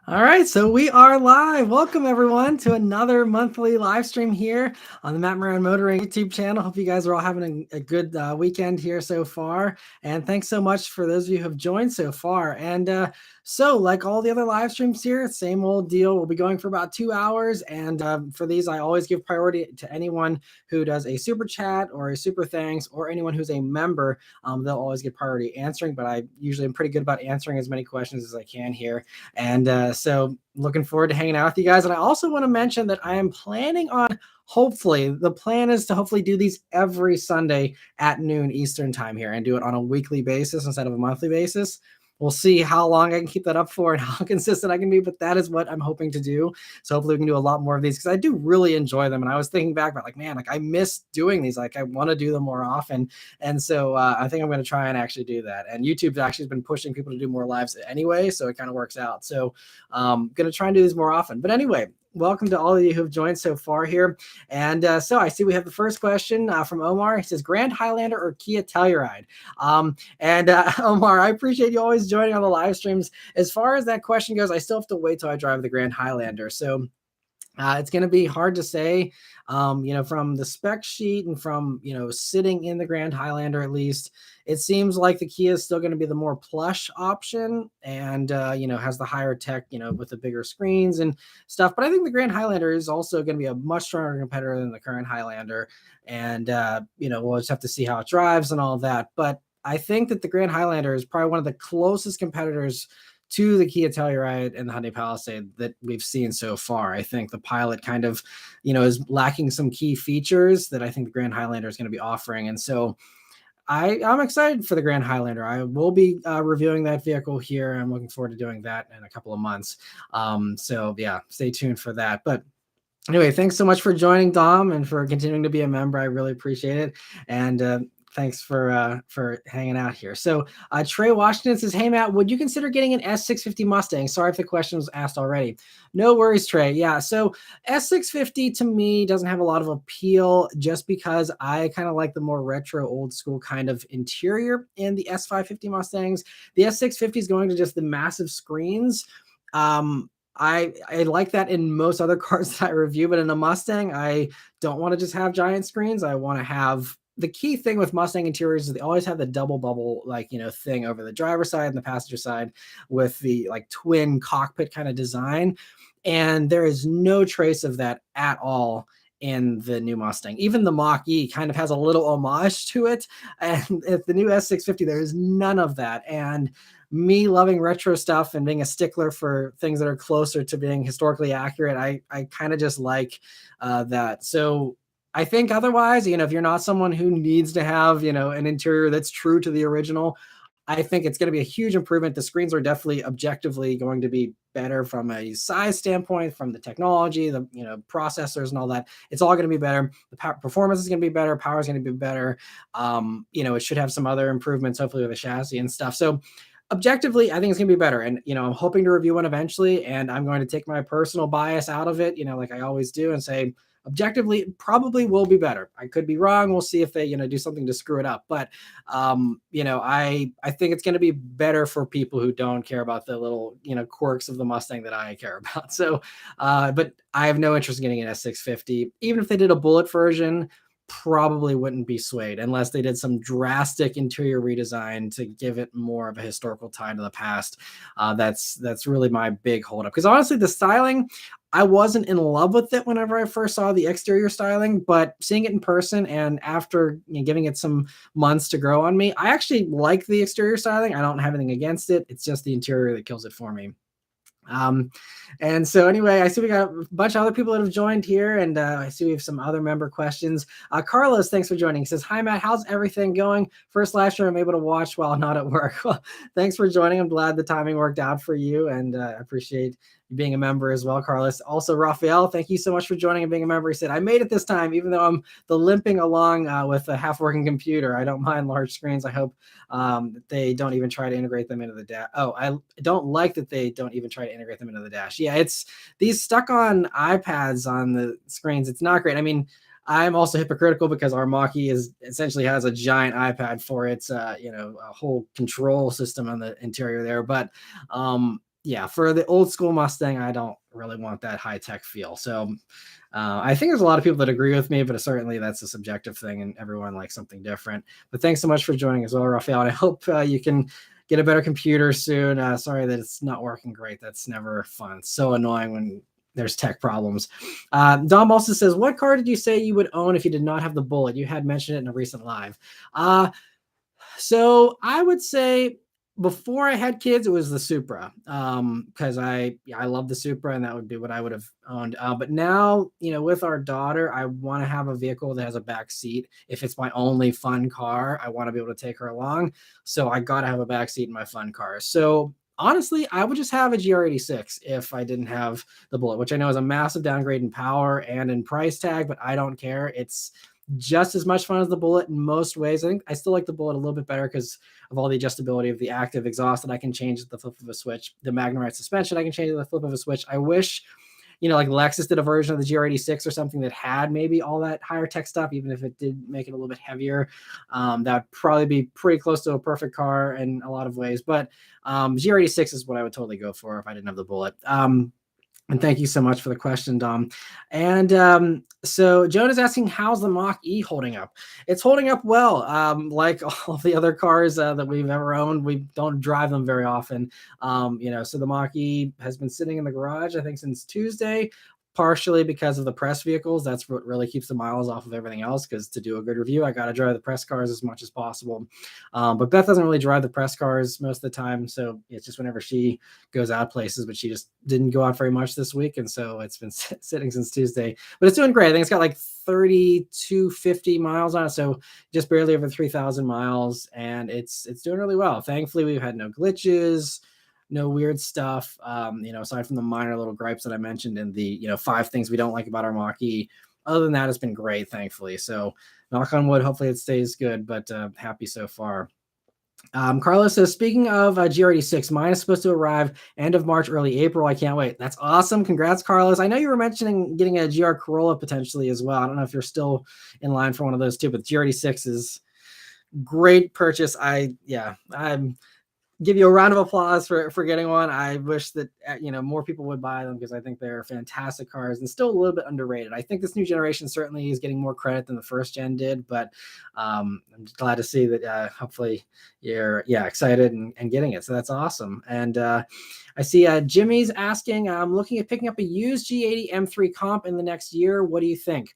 All right, so we are live. Welcome everyone to another monthly live stream here on the Maran Motoring YouTube channel. Hope you guys are all having a good weekend here so far. And thanks so much for those of you who have joined so far. And so like all the other live streams here, same old deal. We'll be going for about 2 hours. And for these, I always give priority to anyone who does a super chat or a super thanks or anyone who's a member. They'll always get priority answering, but I usually am pretty good about answering as many questions as I can here. And so looking forward to hanging out with you guys. And I also want to mention that I am planning on the plan is to hopefully do these every Sunday at noon Eastern time here and do it on a weekly basis instead of a monthly basis. We'll see how long I can keep that up for and how consistent I can be, but that is what I'm hoping to do. So hopefully we can do a lot more of these because I do really enjoy them. And I was thinking back about man, I miss doing these. I want to do them more often. And so I think I'm going to try and actually do that. And YouTube's actually been pushing people to do more lives anyway, so it kind of works out. So I'm going to try and do these more often. But anyway, welcome to all of you who've joined so far here. And so I see we have the first question from Omar. He says, Grand Highlander or Kia Telluride? Omar, I appreciate you always joining on the live streams. As far as that question goes, I still have to wait till I drive the Grand Highlander. So it's going to be hard to say, from the spec sheet and from, sitting in the Grand Highlander, at least it seems like the Kia is still going to be the more plush option and, has the higher tech, with the bigger screens and stuff. But I think the Grand Highlander is also going to be a much stronger competitor than the current Highlander. And, we'll just have to see how it drives and all of that. But I think that the Grand Highlander is probably one of the closest competitors to the Kia Telluride and the Hyundai Palisade that we've seen so far. I think the Pilot kind of, is lacking some key features that I think the Grand Highlander is going to be offering. And so I'm excited for the Grand Highlander. I will be reviewing that vehicle here. I'm looking forward to doing that in a couple of months. So yeah, stay tuned for that. But anyway, thanks so much for joining, Dom, and for continuing to be a member. I really appreciate it. And thanks for hanging out here. So Trey Washington says, hey, Matt, would you consider getting an S650 Mustang? Sorry if the question was asked already. No worries, Trey. Yeah, so S650 to me doesn't have a lot of appeal just because I kind of like the more retro, old school kind of interior in the S550 Mustangs. The S650 is going to just the massive screens. I like that in most other cars that I review, but in a Mustang, I don't want to just have giant screens. I want to have the key thing with Mustang interiors is they always have the double bubble, thing over the driver's side and the passenger side with the twin cockpit kind of design. And there is no trace of that at all in the new Mustang. Even the Mach E kind of has a little homage to it. And at the new S650, there is none of that. And me loving retro stuff and being a stickler for things that are closer to being historically accurate, I kind of just like that. So I think otherwise, if you're not someone who needs to have, an interior that's true to the original, I think it's going to be a huge improvement. The screens are definitely objectively going to be better from a size standpoint, from the technology, the processors and all that. It's all going to be better. The performance is going to be better. Power is going to be better. It should have some other improvements, hopefully with the chassis and stuff. So objectively, I think it's going to be better. And, I'm hoping to review one eventually, and I'm going to take my personal bias out of it, like I always do, and say, objectively, it probably will be better. I could be wrong. We'll see if they, do something to screw it up. But, I think it's going to be better for people who don't care about the little, quirks of the Mustang that I care about. So, but I have no interest in getting an S650. Even if they did a bullet version, probably wouldn't be swayed unless they did some drastic interior redesign to give it more of a historical tie to the past. That's really my big holdup. Because honestly, the styling, I wasn't in love with it whenever I first saw the exterior styling, but seeing it in person and after giving it some months to grow on me, I actually like the exterior styling. I don't have anything against it. It's just the interior that kills it for me. And so anyway, I see we got a bunch of other people that have joined here, and I see we have some other member questions. Carlos, thanks for joining. He says, hi, Matt, how's everything going? First last year I'm able to watch while not at work. Well, thanks for joining. I'm glad the timing worked out for you, and I appreciate you being a member as well, Carlos. Also, Raphael, thank you so much for joining and being a member. He said, I made it this time, even though I'm limping along with a half-working computer. I don't mind large screens. I hope that they don't even try to integrate them into the dash. Oh, I don't like that they don't even try to integrate them into the dash. Yeah, it's these stuck on iPads on the screens. It's not great. I mean, I'm also hypocritical because our Mach E essentially has a giant iPad for its, a whole control system on the interior there. But yeah, for the old school Mustang, I don't really want that high tech feel. So I think there's a lot of people that agree with me, but certainly that's a subjective thing, and everyone likes something different. But thanks so much for joining as well, Raphael. And I hope you can get a better computer soon. Sorry that it's not working great. That's never fun. It's so annoying when there's tech problems. Dom also says, what car did you say you would own if you did not have the Bullet? You had mentioned it in a recent live. So I would say before I had kids, it was the Supra, because I love the Supra, and that would be what I would have owned. But now, with our daughter, I want to have a vehicle that has a back seat. If it's my only fun car, I want to be able to take her along. So I got to have a back seat in my fun car. So honestly, I would just have a GR86 if I didn't have the Bullet, which I know is a massive downgrade in power and in price tag, but I don't care. It's just as much fun as the Bullet in most ways. I think I still like the Bullet a little bit better because of all the adjustability of the active exhaust that I can change at the flip of a switch. The Magnum suspension I can change at the flip of a switch. I wish, like Lexus did a version of the GR86 or something that had maybe all that higher tech stuff, even if it did make it a little bit heavier. That would probably be pretty close to a perfect car in a lot of ways. But GR86 is what I would totally go for if I didn't have the Bullet. And thank you so much for the question, Dom. And so Joan is asking, how's the Mach E holding up? It's holding up well. Like all the other cars that we've ever owned, we don't drive them very often. So the Mach E has been sitting in the garage, I think, since Tuesday, partially because of the press vehicles. That's what really keeps the miles off of everything else, because to do a good review, I got to drive the press cars as much as possible. But Beth doesn't really drive the press cars most of the time, so it's just whenever she goes out places, but she just didn't go out very much this week, and so it's been sitting since Tuesday. But it's doing great. I think it's got like 3,250 miles on it, so just barely over 3,000 miles, and it's doing really well. Thankfully, we've had no glitches, no weird stuff, aside from the minor little gripes that I mentioned in the, 5 things we don't like about our Mach E. Other than that, it's been great, thankfully. So knock on wood, hopefully it stays good, but happy so far. Carlos says, speaking of GR86, mine is supposed to arrive end of March, early April. I can't wait. That's awesome. Congrats, Carlos. I know you were mentioning getting a GR Corolla potentially as well. I don't know if you're still in line for one of those too, but GR86 is great purchase. I'm give you a round of applause for getting one. I wish that more people would buy them, because I think they're fantastic cars and still a little bit underrated. I think this new generation certainly is getting more credit than the first gen did, but I'm glad to see that hopefully you're excited and getting it. So that's awesome. And I see Jimmy's asking, I'm looking at picking up a used G80 M3 comp in the next year. What do you think?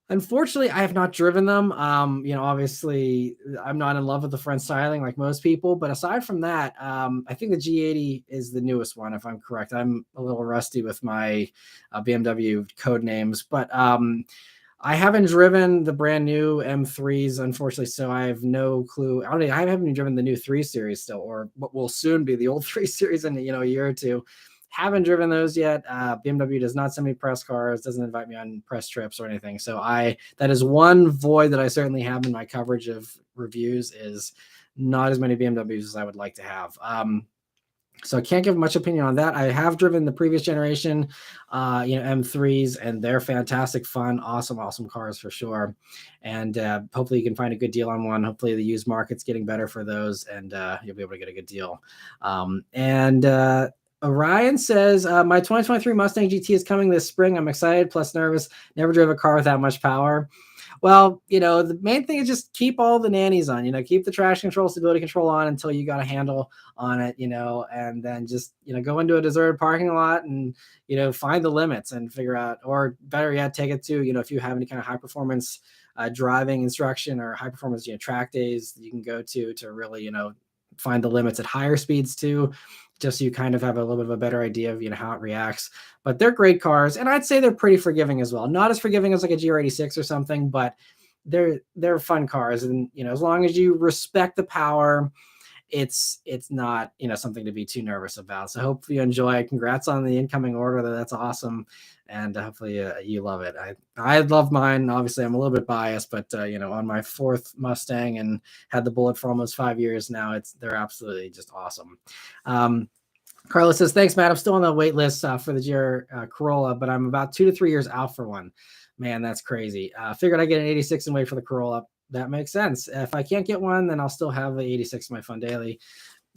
Unfortunately, I have not driven them. Obviously, I'm not in love with the front styling like most people. But aside from that, I think the G80 is the newest one, if I'm correct. I'm a little rusty with my BMW code names, but I haven't driven the brand new M3s, unfortunately. So I have no clue. I haven't even driven the new 3 Series still, or what will soon be the old 3 Series in a year or two. Haven't driven those yet. BMW does not send me press cars, doesn't invite me on press trips or anything. So that is one void that I certainly have in my coverage of reviews, is not as many BMWs as I would like to have. So I can't give much opinion on that. I have driven the previous generation, M3s, and they're fantastic, fun, awesome cars for sure. And hopefully you can find a good deal on one. Hopefully the used market's getting better for those, and you'll be able to get a good deal. Orion says, my 2023 Mustang GT is coming this spring. I'm excited plus nervous. Never drove a car with that much power. Well, the main thing is just keep all the nannies on, keep the traction control, stability control on until you got a handle on it, and then just, go into a deserted parking lot and, find the limits and figure out, or better yet, take it to, if you have any kind of high performance driving instruction or high performance, track days that you can go to really, find the limits at higher speeds too, just so you kind of have a little bit of a better idea of how it reacts. But they're great cars, and I'd say they're pretty forgiving as well. Not as forgiving as like a GR86 or something, but they're fun cars. And as long as you respect the power, it's not something to be too nervous about. So hopefully you enjoy it. Congrats on the incoming order. That's awesome, and hopefully you love it. I love mine. Obviously I'm a little bit biased, but on my 4th Mustang and had the Bullet for almost 5 years now, they're absolutely just awesome. Carlos says, thanks, Matt. I'm still on the wait list for the GR Corolla, but I'm about 2 to 3 years out for one. Man, that's crazy. Figured I'd get an 86 and wait for the Corolla. That makes sense. If I can't get one, then I'll still have the 86 in my fun daily.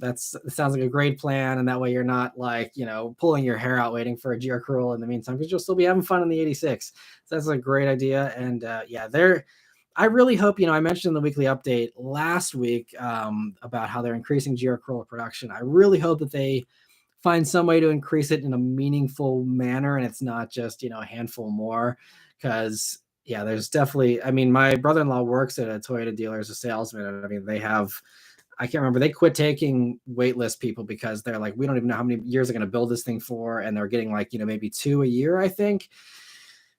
It sounds like a great plan. And that way you're not like, pulling your hair out waiting for a GR Corolla in the meantime, because you'll still be having fun in the 86. So that's a great idea. And I really hope, I mentioned in the weekly update last week about how they're increasing GR Corolla production. I really hope that they find some way to increase it in a meaningful manner, and it's not just, a handful more. Because there's definitely, my brother-in-law works at a Toyota dealer as a salesman, and they have, I can't remember, they quit taking waitlist people because they're like, we don't even know how many years they're going to build this thing for, and they're getting like, maybe 2 a year, I think.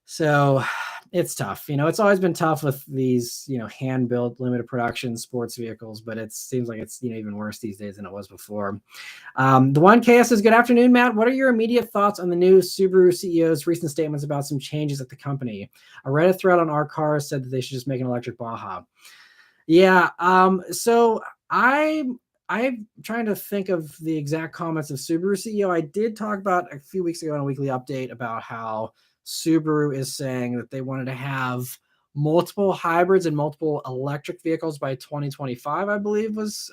So it's tough. It's always been tough with these, hand-built limited production sports vehicles, but it seems like it's, even worse these days than it was before. The 1KS says, good afternoon, Matt. What are your immediate thoughts on the new Subaru CEO's recent statements about some changes at the company? A Reddit thread on our cars said that they should just make an electric Baja. Yeah. So I'm trying to think of the exact comments of Subaru CEO. I did talk about a few weeks ago in a weekly update about how Subaru is saying that they wanted to have multiple hybrids and multiple electric vehicles by 2025, I believe was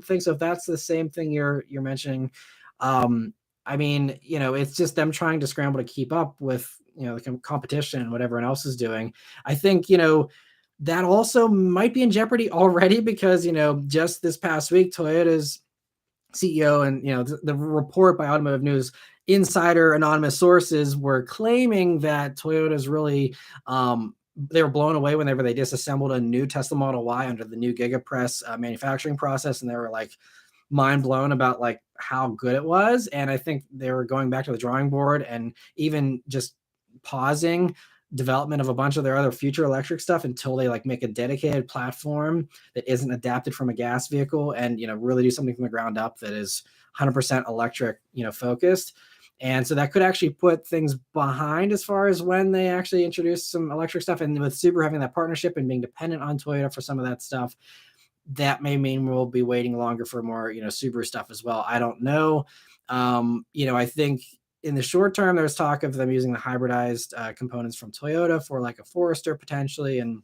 thing. So if that's the same thing you're mentioning, it's just them trying to scramble to keep up with, the competition and what everyone else is doing. I think, that also might be in jeopardy already because, just this past week, Toyota's CEO and, the report by Automotive News insider anonymous sources were claiming that Toyota's really, they were blown away whenever they disassembled a new Tesla Model Y under the new GigaPress manufacturing process. And they were like mind blown about like how good it was. And I think they were going back to the drawing board and even just pausing development of a bunch of their other future electric stuff until they like make a dedicated platform that isn't adapted from a gas vehicle and, really do something from the ground up that is 100% electric, focused. And so that could actually put things behind as far as when they actually introduce some electric stuff. And with Subaru having that partnership and being dependent on Toyota for some of that stuff, that may mean we'll be waiting longer for more, Subaru stuff as well. I don't know. I think in the short term, there's talk of them using the hybridized components from Toyota for like a Forester potentially and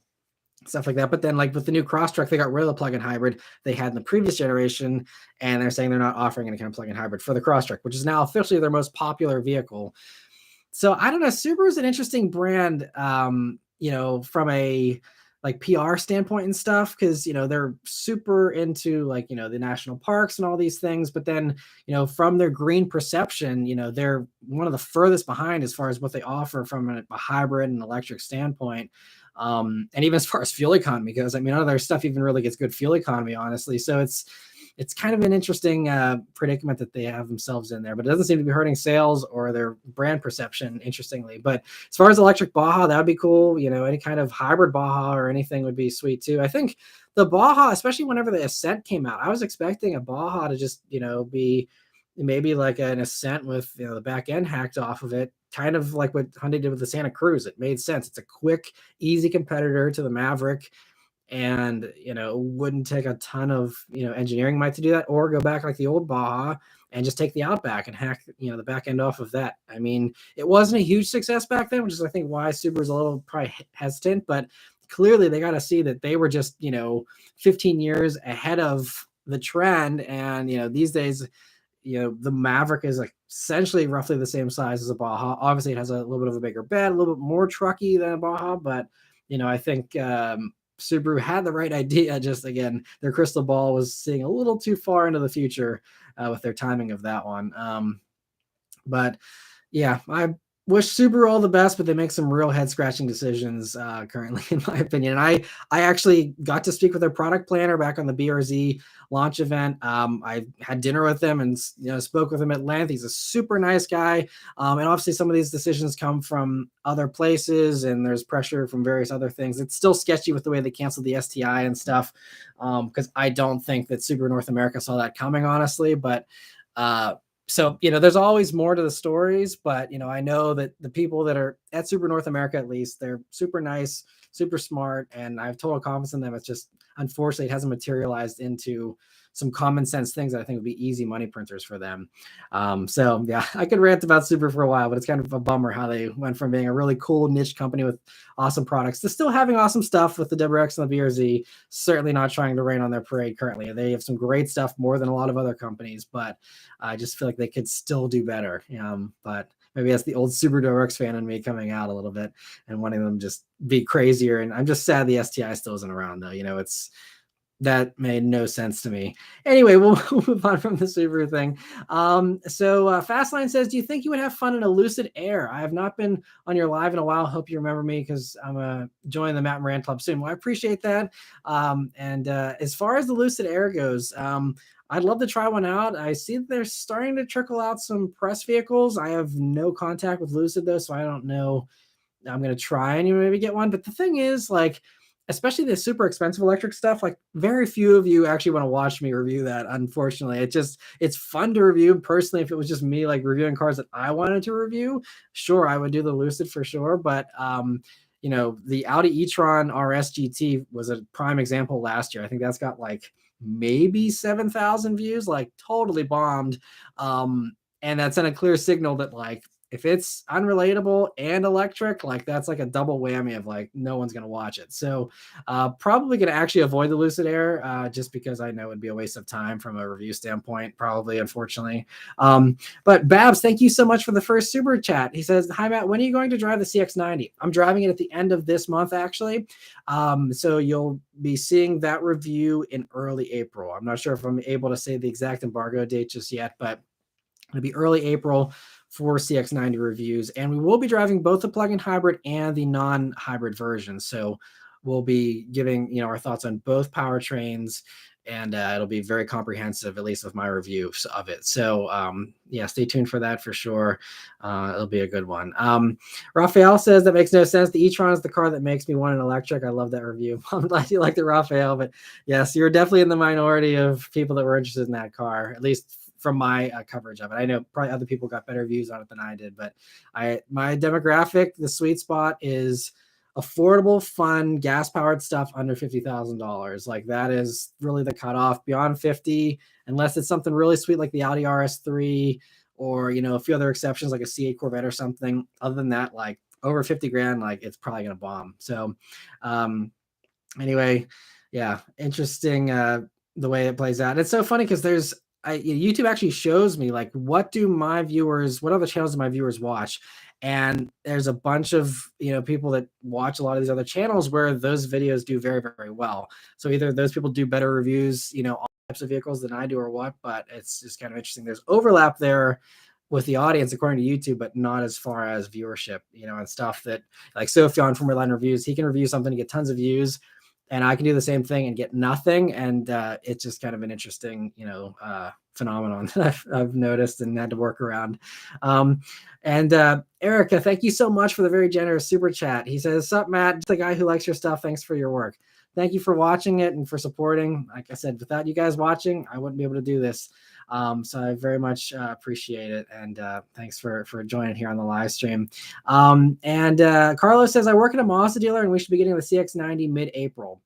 stuff like that. But then like with the new Crosstrek, they got rid of the plug-in hybrid they had in the previous generation. And they're saying they're not offering any kind of plug-in hybrid for the Crosstrek, which is now officially their most popular vehicle. So I don't know. Subaru is an interesting brand, from a like PR standpoint and stuff, because they're super into like the national parks and all these things, but then from their green perception, they're one of the furthest behind as far as what they offer from a hybrid and electric standpoint, and even as far as fuel economy goes. None of their stuff even really gets good fuel economy, honestly. So it's kind of an interesting predicament that they have themselves in there, but it doesn't seem to be hurting sales or their brand perception, interestingly. But as far as electric Baja, that would be cool. Any kind of hybrid Baja or anything would be sweet too. I think the Baja, especially whenever the Ascent came out, I was expecting a Baja to just, be maybe like an Ascent with, the back end hacked off of it, kind of like what Hyundai did with the Santa Cruz. It made sense. It's a quick, easy competitor to the Maverick. And it wouldn't take a ton of engineering might to do that, or go back like the old Baja and just take the Outback and hack the back end off of that. It wasn't a huge success back then, which is I think why Subaru's a little probably hesitant, but clearly they got to see that they were just 15 years ahead of the trend. And these days the Maverick is like essentially roughly the same size as a Baja. Obviously it has a little bit of a bigger bed, a little bit more trucky than a Baja, but I think Subaru had the right idea. Just again, their crystal ball was seeing a little too far into the future with their timing of that one. But yeah, I wish Subaru all the best, but they make some real head scratching decisions currently, in my opinion. And I actually got to speak with their product planner back on the BRZ launch event. I had dinner with him and spoke with him at length. He's a super nice guy. And obviously some of these decisions come from other places and there's pressure from various other things. It's still sketchy with the way they canceled the STI and stuff, because I don't think that Subaru North America saw that coming, honestly. But so, there's always more to the stories, but, I know that the people that are at Subaru North America, at least, they're super nice, super smart, and I have total confidence in them. It's just, unfortunately, it hasn't materialized into some common sense things that I think would be easy money printers for them. So yeah, I could rant about Subaru for a while, but it's kind of a bummer how they went from being a really cool niche company with awesome products to still having awesome stuff with the WRX and the BRZ. Certainly not trying to rain on their parade currently. They have some great stuff, more than a lot of other companies, but I just feel like they could still do better. But maybe that's the old Subaru WRX fan in me coming out a little bit and wanting them just be crazier. And I'm just sad the STI still isn't around though. That made no sense to me. Anyway, we'll move on from the Subaru thing. So Fastline says, do you think you would have fun in a Lucid Air? I have not been on your live in a while. Hope you remember me because I'm joining the Matt Moran Club soon. Well, I appreciate that. And as far as the Lucid Air goes, I'd love to try one out. I see that they're starting to trickle out some press vehicles. I have no contact with Lucid though, so I don't know. I'm going to try and maybe get one. But the thing is, like, especially the super expensive electric stuff, like very few of you actually want to watch me review that. Unfortunately, it's fun to review personally. If it was just me like reviewing cars that I wanted to review, sure, I would do the Lucid for sure. But the Audi e-tron RS GT was a prime example last year. I think that's got like maybe 7,000 views, like totally bombed. And that sent a clear signal that like, if it's unrelatable and electric, like that's like a double whammy of like no one's gonna watch it. So probably gonna actually avoid the Lucid Air just because I know it'd be a waste of time from a review standpoint, probably, unfortunately. But Babs, thank you so much for the first super chat. He says, hi Matt, when are you going to drive the CX90? I'm driving it at the end of this month actually. So you'll be seeing that review in early April. I'm not sure if I'm able to say the exact embargo date just yet, but it'll be early April for CX90 reviews. And we will be driving both the plug-in hybrid and the non-hybrid version. So we'll be giving, our thoughts on both powertrains, and it'll be very comprehensive, at least with my reviews of it. So stay tuned for that for sure. It'll be a good one. Raphael says that makes no sense. The e-tron is the car that makes me want an electric. I love that review. I'm glad you liked it, Raphael. But yes, you're definitely in the minority of people that were interested in that car, at least from my coverage of it. I know probably other people got better views on it than I did, but my demographic, the sweet spot is affordable, fun, gas-powered stuff under $50,000. Like that is really the cutoff. Beyond 50, unless it's something really sweet like the Audi RS3 or a few other exceptions like a C8 Corvette or something. Other than that, like over 50 grand, like it's probably gonna bomb. So anyway, yeah, interesting the way it plays out. It's so funny because YouTube actually shows me like what other channels do my viewers watch, and there's a bunch of people that watch a lot of these other channels where those videos do very, very well. So either those people do better reviews all types of vehicles than I do or what, but it's just kind of interesting. There's overlap there with the audience according to YouTube, but not as far as viewership, and stuff that like Sophion from Redline Reviews, he can review something to get tons of views, and I can do the same thing and get nothing. And it's just kind of an interesting, phenomenon that I've noticed and had to work around. Erica, thank you so much for the very generous super chat. He says, sup, Matt, just the guy who likes your stuff. Thanks for your work. Thank you for watching it and for supporting. Like I said, without you guys watching, I wouldn't be able to do this. So I very much appreciate it. And thanks for joining here on the live stream. Carlos says, I work at a Mazda dealer and we should be getting the CX90 mid-April.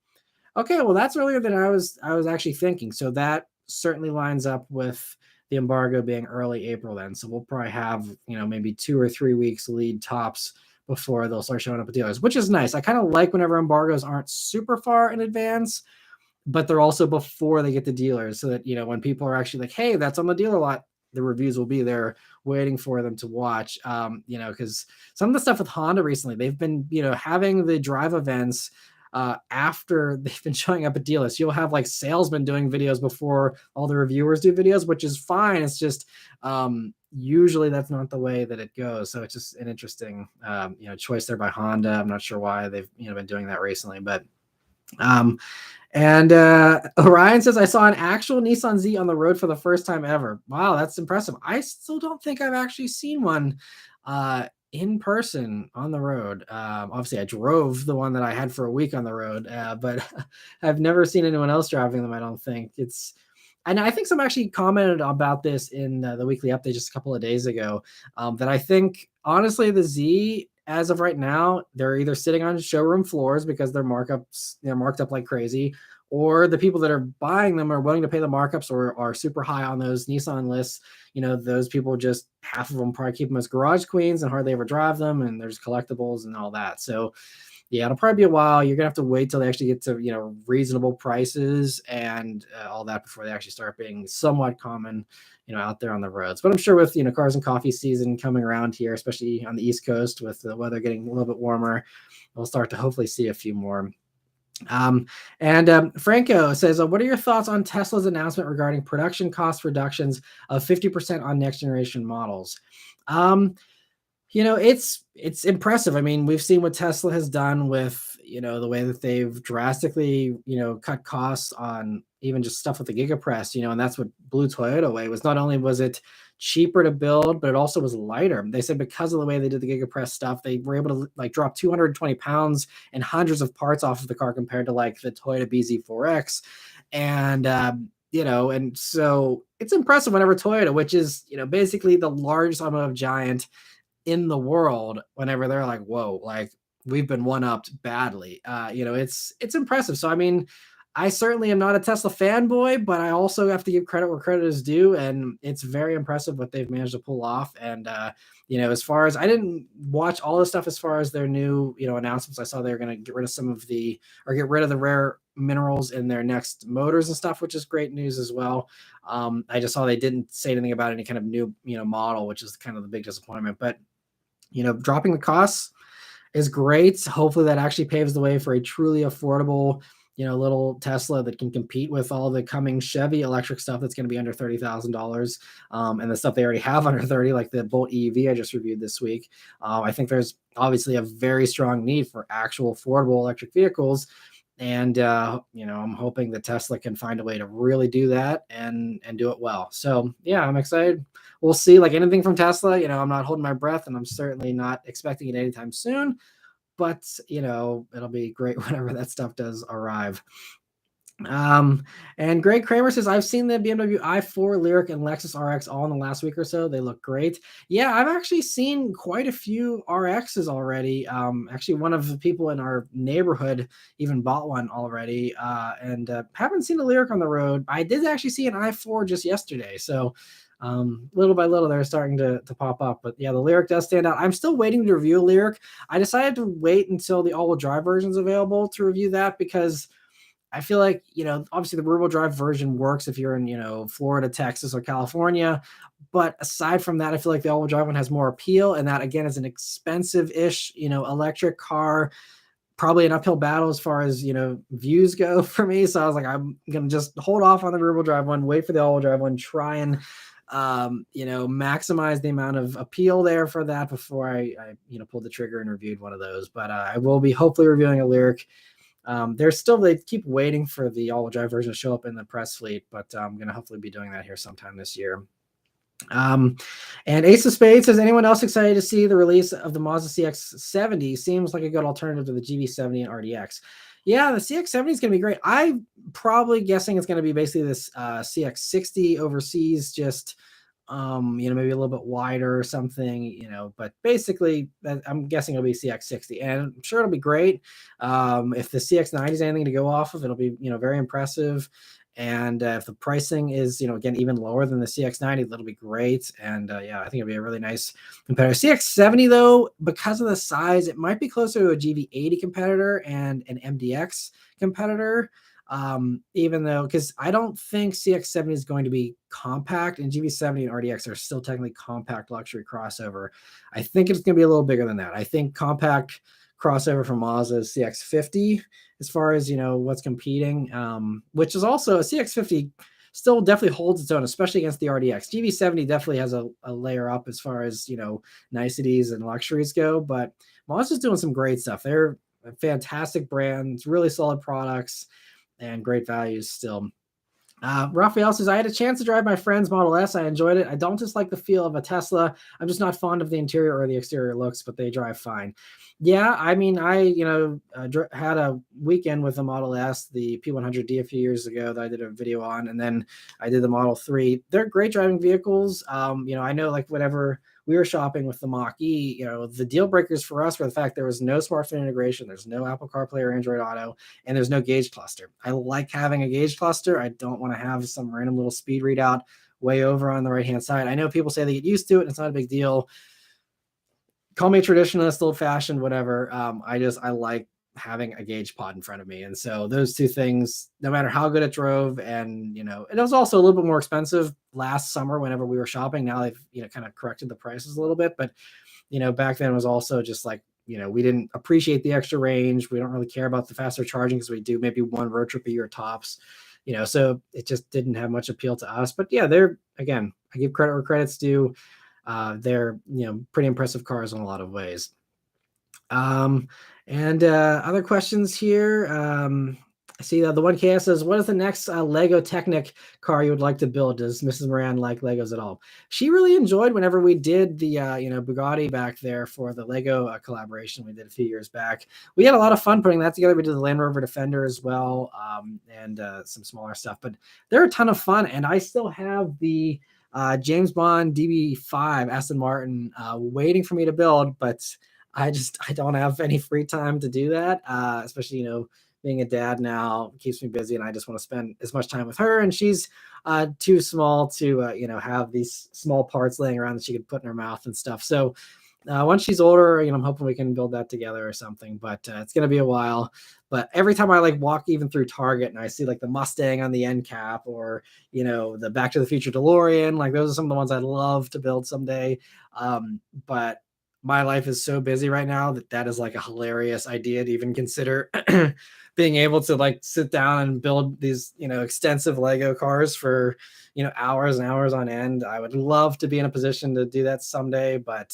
Okay, well, that's earlier than I was actually thinking. So that certainly lines up with the embargo being early April then. So we'll probably have, maybe 2 or 3 weeks lead tops before they'll start showing up at dealers, which is nice. I kind of like whenever embargoes aren't super far in advance, but they're also before they get to dealers so that, when people are actually like, hey, that's on the dealer lot, the reviews will be there waiting for them to watch. Because some of the stuff with Honda recently, they've been, having the drive events after they've been showing up at dealers. You'll have like salesmen doing videos before all the reviewers do videos, which is fine. It's just usually that's not the way that it goes. So it's just an interesting choice there by Honda. I'm not sure why they've been doing that recently, but Orion says, I saw an actual Nissan Z on the road for the first time ever. Wow, that's impressive. I still don't think I've actually seen one in person on the road. Obviously, I drove the one that I had for a week on the road, but I've never seen anyone else driving them, I don't think. And I think someone actually commented about this in the weekly update just a couple of days ago, that I think, honestly, the Z, as of right now, they're either sitting on showroom floors because they're marked up like crazy, or the people that are buying them are willing to pay the markups or are super high on those Nissan lists. Those people, just half of them probably keep them as garage queens and hardly ever drive them, and there's collectibles and all that. So yeah, it'll probably be a while. You're gonna have to wait till they actually get to reasonable prices and all that before they actually start being somewhat common out there on the roads. But I'm sure with cars and coffee season coming around here, especially on the East Coast with the weather getting a little bit warmer, we'll start to hopefully see a few more. Franco says, what are your thoughts on Tesla's announcement regarding production cost reductions of 50% on next generation models? It's impressive. I mean, we've seen what Tesla has done with, the way that they've drastically, cut costs on even just stuff with the Gigapress, and that's what blew Toyota away. Was not only was it cheaper to build, but it also was lighter. They said because of the way they did the Gigapress stuff, they were able to drop 220 pounds and hundreds of parts off of the car compared to the Toyota BZ4X. And, and so it's impressive whenever Toyota, which is, basically the largest automotive giant in the world, whenever they're like, whoa, we've been one-upped badly. It's impressive. So, I mean, I certainly am not a Tesla fanboy, but I also have to give credit where credit is due. And it's very impressive what they've managed to pull off. And, as far as I didn't watch all the stuff as far as their new, announcements, I saw they were going to get rid of the rare minerals in their next motors and stuff, which is great news as well. I just saw they didn't say anything about any kind of new, model, which is kind of the big disappointment. But, dropping the costs is great. Hopefully that actually paves the way for a truly affordable, little Tesla that can compete with all the coming Chevy electric stuff that's going to be under $30,000. And the stuff they already have under 30, like the Bolt EV I just reviewed this week. I think there's obviously a very strong need for actual affordable electric vehicles. And, I'm hoping that Tesla can find a way to really do that and do it well. So yeah, I'm excited. We'll see. Like anything from Tesla, I'm not holding my breath, and I'm certainly not expecting it anytime soon, but it'll be great whenever that stuff does arrive. And Greg Kramer says, I've seen the BMW i4, Lyriq, and Lexus RX all in the last week or so. They look great. Yeah, I've actually seen quite a few RXs already. Actually, one of the people in our neighborhood even bought one already, and haven't seen a Lyriq on the road. I did actually see an i4 just yesterday. So little by little, they're starting to pop up. But yeah, the Lyriq does stand out. I'm still waiting to review a Lyriq. I decided to wait until the all-wheel drive version is available to review that, because I feel like, obviously the rear-wheel drive version works if you're in, Florida, Texas, or California. But aside from that, I feel like the all-wheel drive one has more appeal. And that, again, is an expensive-ish, electric car, probably an uphill battle as far as, views go for me. So I was like, I'm going to just hold off on the rear-wheel drive one, wait for the all-wheel drive one, try and, maximize the amount of appeal there for that before I pulled the trigger and reviewed one of those. But I will be hopefully reviewing a Lyriq. They keep waiting for the all-wheel drive version to show up in the press fleet, but I'm going to hopefully be doing that here sometime this year. And Ace of Spades says, anyone else excited to see the release of the Mazda CX70? Seems like a good alternative to the GV70 and RDX. Yeah, the CX70 is going to be great. I'm probably guessing it's going to be basically this CX60 overseas, just maybe a little bit wider or something, but basically I'm guessing it'll be CX60, and I'm sure it'll be great. If the CX90 is anything to go off of, it'll be, very impressive. And if the pricing is, again, even lower than the CX90, that'll be great. And yeah, I think it'll be a really nice competitor. CX70 though, because of the size, it might be closer to a GV80 competitor and an MDX competitor. Even though, because I don't think CX70 is going to be compact, and GV70 and RDX are still technically compact luxury crossover. I think it's going to be a little bigger than that. I think compact crossover from Mazda is CX50 as far as, what's competing, which is also a CX50 still definitely holds its own, especially against the RDX. GV70 definitely has a layer up as far as, niceties and luxuries go, but Mazda's doing some great stuff. They're a fantastic brand, really solid products, and great values still. Raphael says, I had a chance to drive my friend's Model S. I enjoyed it. I don't just like the feel of a Tesla. I'm just not fond of the interior or the exterior looks, but they drive fine. Yeah, I mean, I had a weekend with the Model S, the P100D a few years ago that I did a video on, and then I did the Model 3. They're great driving vehicles. I know, whenever we were shopping with the Mach E, the deal breakers for us were the fact there was no smartphone integration, there's no Apple CarPlay or Android Auto, and there's no gauge cluster. I like having a gauge cluster. I don't want to have some random little speed readout way over on the right-hand side. I know people say they get used to it, and it's not a big deal. Call me a traditionalist, old-fashioned, whatever. I like having a gauge pod in front of me. And so those two things, no matter how good it drove, and it was also a little bit more expensive last summer whenever we were shopping. Now they've kind of corrected the prices a little bit, but back then it was also just like, we didn't appreciate the extra range. We don't really care about the faster charging because we do maybe one road trip a year tops, so it just didn't have much appeal to us. But yeah, again, I give credit where credit's due. They're pretty impressive cars in a lot of ways. And other questions here. I see the 1K says, what is the next Lego Technic car you would like to build? Does Mrs. Maran like Legos at all? She really enjoyed whenever we did the Bugatti back there for the Lego collaboration we did a few years back. We had a lot of fun putting that together. We did the Land Rover Defender as well, and some smaller stuff, but they're a ton of fun. And I still have the James Bond DB5 Aston Martin waiting for me to build, but I don't have any free time to do that, especially, being a dad now keeps me busy, and I just want to spend as much time with her. And she's too small to, have these small parts laying around that she could put in her mouth and stuff. So once she's older, I'm hoping we can build that together or something, but it's going to be a while. But every time I walk even through Target and I see the Mustang on the end cap, or, the Back to the Future DeLorean, those are some of the ones I'd love to build someday. But my life is so busy right now that is a hilarious idea to even consider being able to sit down and build these, extensive Lego cars for, hours and hours on end. I would love to be in a position to do that someday, but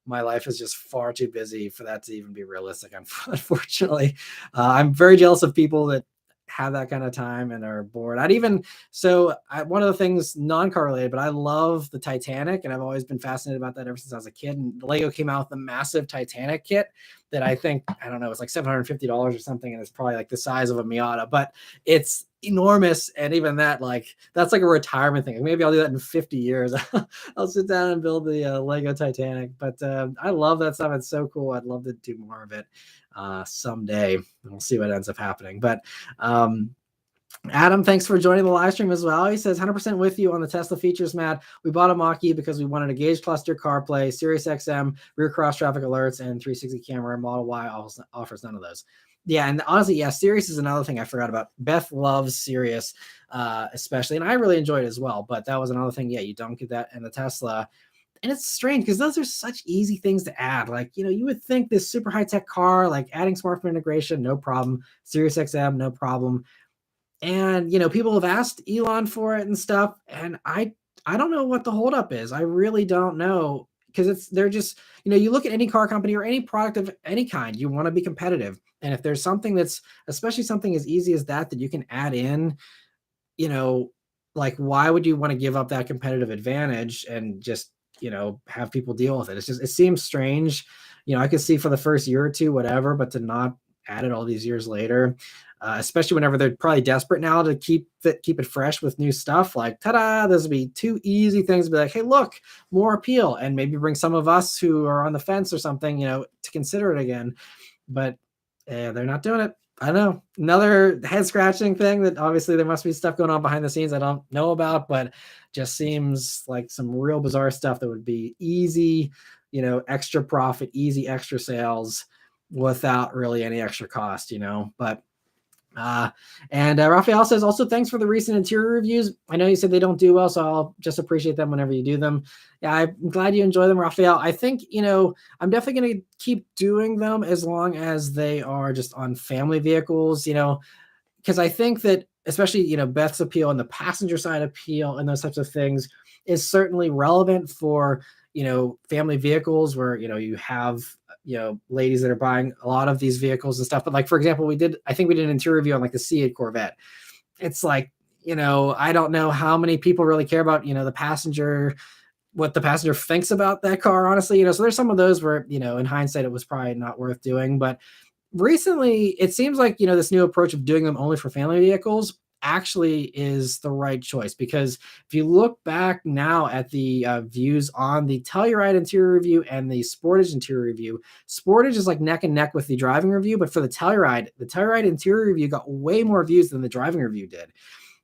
my life is just far too busy for that to even be realistic. Unfortunately, I'm very jealous of people that have that kind of time and are bored. One of the things non-car related, but I love the Titanic, and I've always been fascinated about that ever since I was a kid. And Lego came out with the massive Titanic kit that I don't know, it's $750 or something, and it's probably the size of a Miata, but it's enormous. And even that, that's a retirement thing. Maybe I'll do that in 50 years. I'll sit down and build the Lego Titanic. But I love that stuff. It's so cool. I'd love to do more of it someday. We'll see what ends up happening. But Adam, thanks for joining the live stream as well. He says, 100% with you on the Tesla features, Matt. We bought a Mach E because we wanted a gauge cluster, CarPlay, Sirius XM, rear cross traffic alerts, and 360 camera. Model Y offers none of those. Yeah, and honestly, yeah, Sirius is another thing I forgot about. Beth loves Sirius, especially, and I really enjoyed it as well. But that was another thing. Yeah, you don't get that in the Tesla. And it's strange because those are such easy things to add. You would think this super high-tech car, adding smartphone integration, no problem. Sirius XM, no problem. And, people have asked Elon for it and stuff. And I don't know what the holdup is. I really don't know, because they're just, you look at any car company or any product of any kind, you want to be competitive. And if there's something that's, especially something as easy as that you can add in, why would you want to give up that competitive advantage and just, have people deal with it? It seems strange. I could see for the first year or two, whatever, but to not add it all these years later, especially whenever they're probably desperate now to keep it fresh with new stuff. Ta-da, this would be two easy things to be hey, look, more appeal, and maybe bring some of us who are on the fence or something, to consider it again. But they're not doing it. I don't know. Another head scratching thing that obviously there must be stuff going on behind the scenes I don't know about, but just seems like some real bizarre stuff that would be easy, extra profit, easy extra sales without really any extra cost, but Raphael says, also, thanks for the recent interior reviews. I know you said they don't do well, so I'll just appreciate them whenever you do them. Yeah, I'm glad you enjoy them, Raphael. I think, I'm definitely going to keep doing them as long as they are just on family vehicles, because I think that especially, Beth's appeal and the passenger side appeal and those types of things is certainly relevant for, family vehicles where, you have, ladies that are buying a lot of these vehicles and stuff. But for example, I think we did an interior review on the C8 Corvette. It's I don't know how many people really care about, the passenger, what the passenger thinks about that car, honestly, so there's some of those where, in hindsight, it was probably not worth doing. But recently it seems like, this new approach of doing them only for family vehicles actually is the right choice, because if you look back now at the views on the Telluride interior review and the Sportage interior review, Sportage is like neck and neck with the driving review, but for the Telluride interior review got way more views than the driving review did.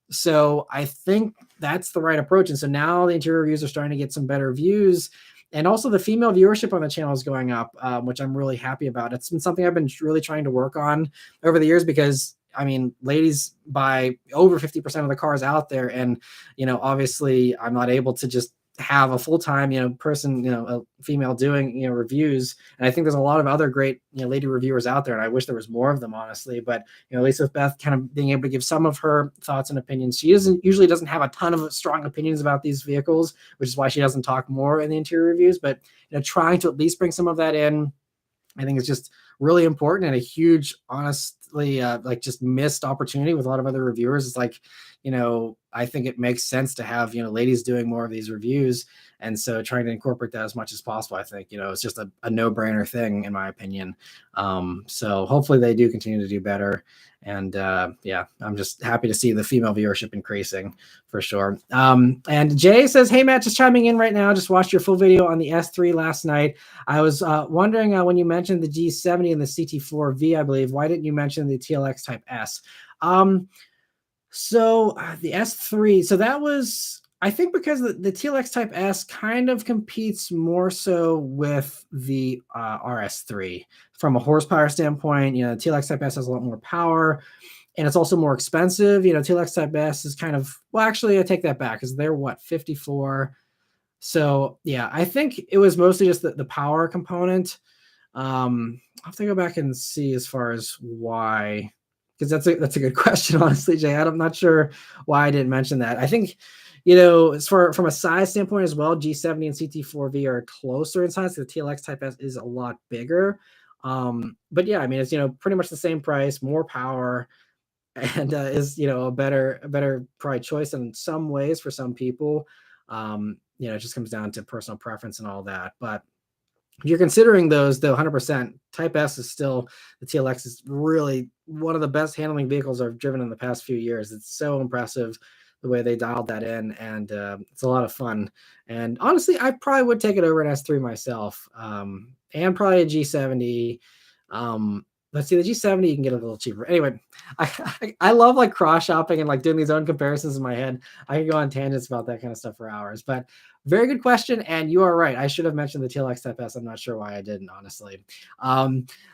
So I think that's the right approach. And so now the interior reviews are starting to get some better views. And also the female viewership on the channel is going up, which I'm really happy about. It's been something I've been really trying to work on over the years, because I mean, ladies buy over 50% of the cars out there. And, obviously I'm not able to just have a full-time, person, a female doing, reviews. And I think there's a lot of other great, lady reviewers out there. And I wish there was more of them, honestly. But, at least with Beth kind of being able to give some of her thoughts and opinions, she usually doesn't have a ton of strong opinions about these vehicles, which is why she doesn't talk more in the interior reviews. But, trying to at least bring some of that in, I think it's just really important, and a huge, honestly, like just missed opportunity with a lot of other reviewers. It's like, I think it makes sense to have, ladies doing more of these reviews. And so trying to incorporate that as much as possible, I think, it's just a no-brainer thing, in my opinion. So hopefully they do continue to do better. And yeah, I'm just happy to see the female viewership increasing for sure. And Jay says, hey, Matt, just chiming in right now. Just watched your full video on the S3 last night. I was wondering when you mentioned the G70 and the CT4V, I believe, why didn't you mention the TLX Type S? So the S3, so that was, I think, because the TLX Type S kind of competes more so with the RS3 from a horsepower standpoint. TLX Type S has a lot more power, and it's also more expensive. TLX Type S is kind of, well, actually, I take that back, because they're 54. So yeah, I think it was mostly just the power component. I'll have to go back and see as far as why, because that's a good question, honestly, Jay. I'm not sure why I didn't mention that. I think, as from a size standpoint as well, G70 and CT4V are closer in size. The TLX Type S is a lot bigger. But yeah, I mean, it's, pretty much the same price, more power, and is, a better probably choice in some ways for some people. It just comes down to personal preference and all that. But if you're considering those, though, 100%, Type S is still, the TLX is really one of the best handling vehicles I've driven in the past few years. It's so impressive the way they dialed that in, and it's a lot of fun. And honestly, I probably would take it over an S3 myself, and probably a G70. Let's see, the G70 you can get a little cheaper. Anyway, I love like cross shopping and like doing these own comparisons in my head. I could go on tangents about that kind of stuff for hours, but very good question. And you are right. I should have mentioned the TLX Type S. I'm not sure why I didn't, honestly.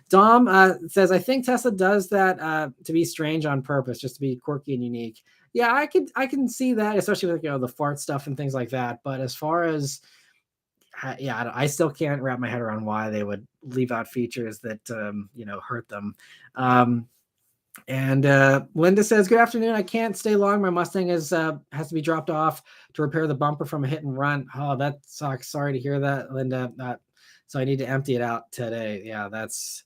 Dom says, I think Tesla does that to be strange on purpose, just to be quirky and unique. Yeah, I can see that, especially with, the fart stuff and things like that. But as far as, yeah, I still can't wrap my head around why they would leave out features that, hurt them. And Linda says, good afternoon. I can't stay long. My Mustang has to be dropped off to repair the bumper from a hit and run. Oh, that sucks. Sorry to hear that, Linda. So I need to empty it out today. Yeah, that's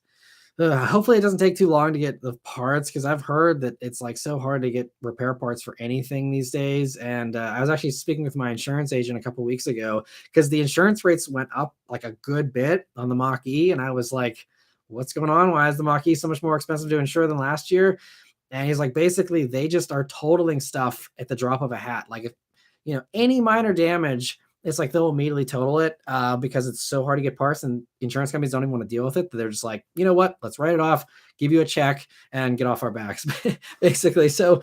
hopefully it doesn't take too long to get the parts, because I've heard that it's like so hard to get repair parts for anything these days. And I was actually speaking with my insurance agent a couple weeks ago, because the insurance rates went up like a good bit on the Mach E, and I was like, what's going on? Why is the Mach E so much more expensive to insure than last year? And he's like, basically, they just are totaling stuff at the drop of a hat. Like, if any minor damage, it's like they'll immediately total it because it's so hard to get parts, and insurance companies don't even want to deal with it. They're just like, you know what? Let's write it off, give you a check, and get off our backs, basically. So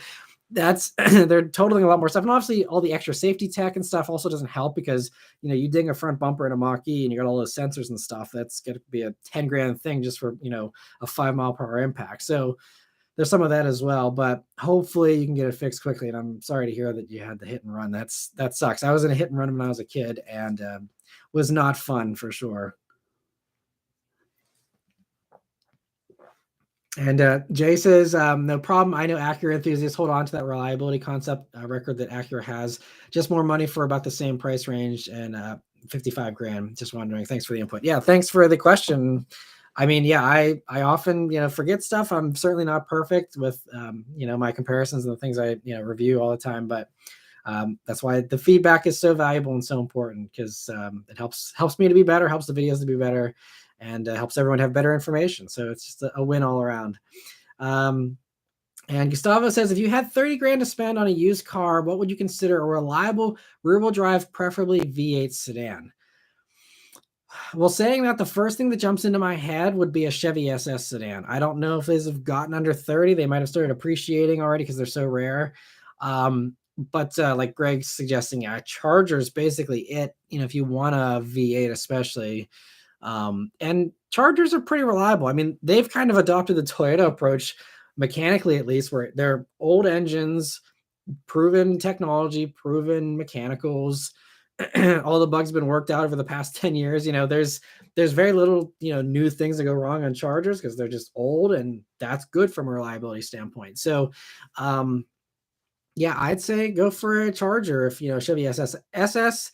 that's they're totaling a lot more stuff, and obviously all the extra safety tech and stuff also doesn't help, because you ding a front bumper in a Mach E and you got all those sensors and stuff. That's going to be a 10 grand thing just for a 5 mile per hour impact. So there's some of that as well, but hopefully you can get it fixed quickly. And I'm sorry to hear that you had the hit and run. That sucks. I was in a hit and run when I was a kid, and was not fun for sure. And Jay says, no problem. I know Acura enthusiasts hold on to that reliability concept record that Acura has. Just more money for about the same price range, and 55 grand. Just wondering. Thanks for the input. Yeah, thanks for the question. I mean, yeah, I often, forget stuff. I'm certainly not perfect with, my comparisons and the things I, review all the time. But that's why the feedback is so valuable and so important, because it helps me to be better, helps the videos to be better, and helps everyone have better information. So it's just a win all around. And Gustavo says, if you had 30 grand to spend on a used car, what would you consider a reliable rear-wheel drive, preferably V8 sedan? Well, saying that, the first thing that jumps into my head would be a Chevy SS sedan. I don't know if these have gotten under 30. They might have started appreciating already because they're so rare. But like Greg's suggesting, yeah, Charger's basically it. If you want a V8 especially. And Chargers are pretty reliable. I mean, they've kind of adopted the Toyota approach mechanically, at least, where they're old engines, proven technology, proven mechanicals. All the bugs have been worked out over the past 10 years. There's very little, new things that go wrong on Chargers because they're just old, and that's good from a reliability standpoint. So, yeah, I'd say go for a Charger if, Chevy SS,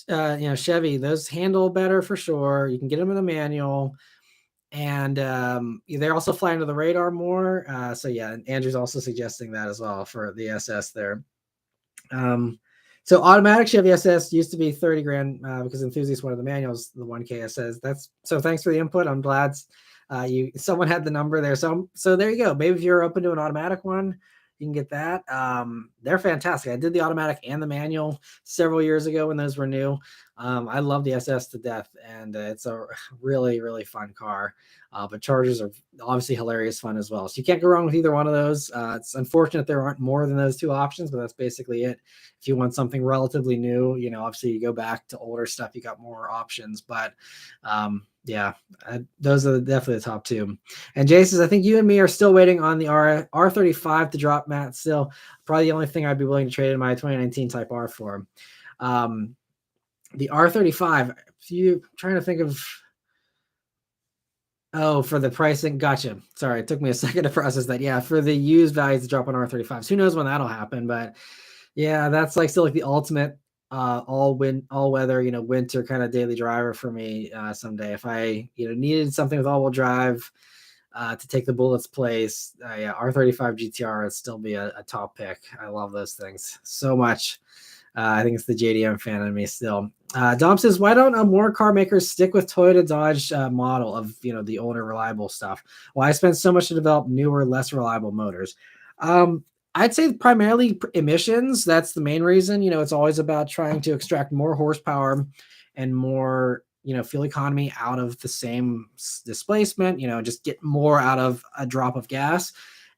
Chevy, those handle better for sure. You can get them in a manual. And they're also flying under the radar more. So yeah, and Andrew's also suggesting that as well for the SS there. So automatic Chevy SS used to be 30 grand because enthusiasts wanted the manuals, the 1K says. So thanks for the input. I'm glad someone had the number there. So there you go. Maybe if you're open to an automatic one, you can get that. They're fantastic. I did the automatic and the manual several years ago when those were new. I love the SS to death, and it's a really, really fun car. But Chargers are obviously hilarious fun as well. So you can't go wrong with either one of those. It's unfortunate there aren't more than those two options, but that's basically it. If you want something relatively new, obviously you go back to older stuff, you got more options. But yeah, those are definitely the top two. And Jay says, I think you and me are still waiting on the R35 to drop, Matt. Still, probably the only thing I'd be willing to trade in my 2019 Type R for. The R35, if you trying to think of, for the pricing, gotcha. Sorry, it took me a second to process that. Yeah, for the used values to drop on R35s, who knows when that'll happen? But yeah, that's still the ultimate all weather, winter kind of daily driver for me someday. If I needed something with all-wheel drive to take the Bullet's place, yeah, R35 GTR would still be a top pick. I love those things so much. I think it's the JDM fan in me still. Dom says, why don't more car makers stick with Toyota Dodge model of the older reliable stuff? Why spend so much to develop newer, less reliable motors? I'd say primarily emissions. That's the main reason. It's always about trying to extract more horsepower and more fuel economy out of the same displacement. Just get more out of a drop of gas.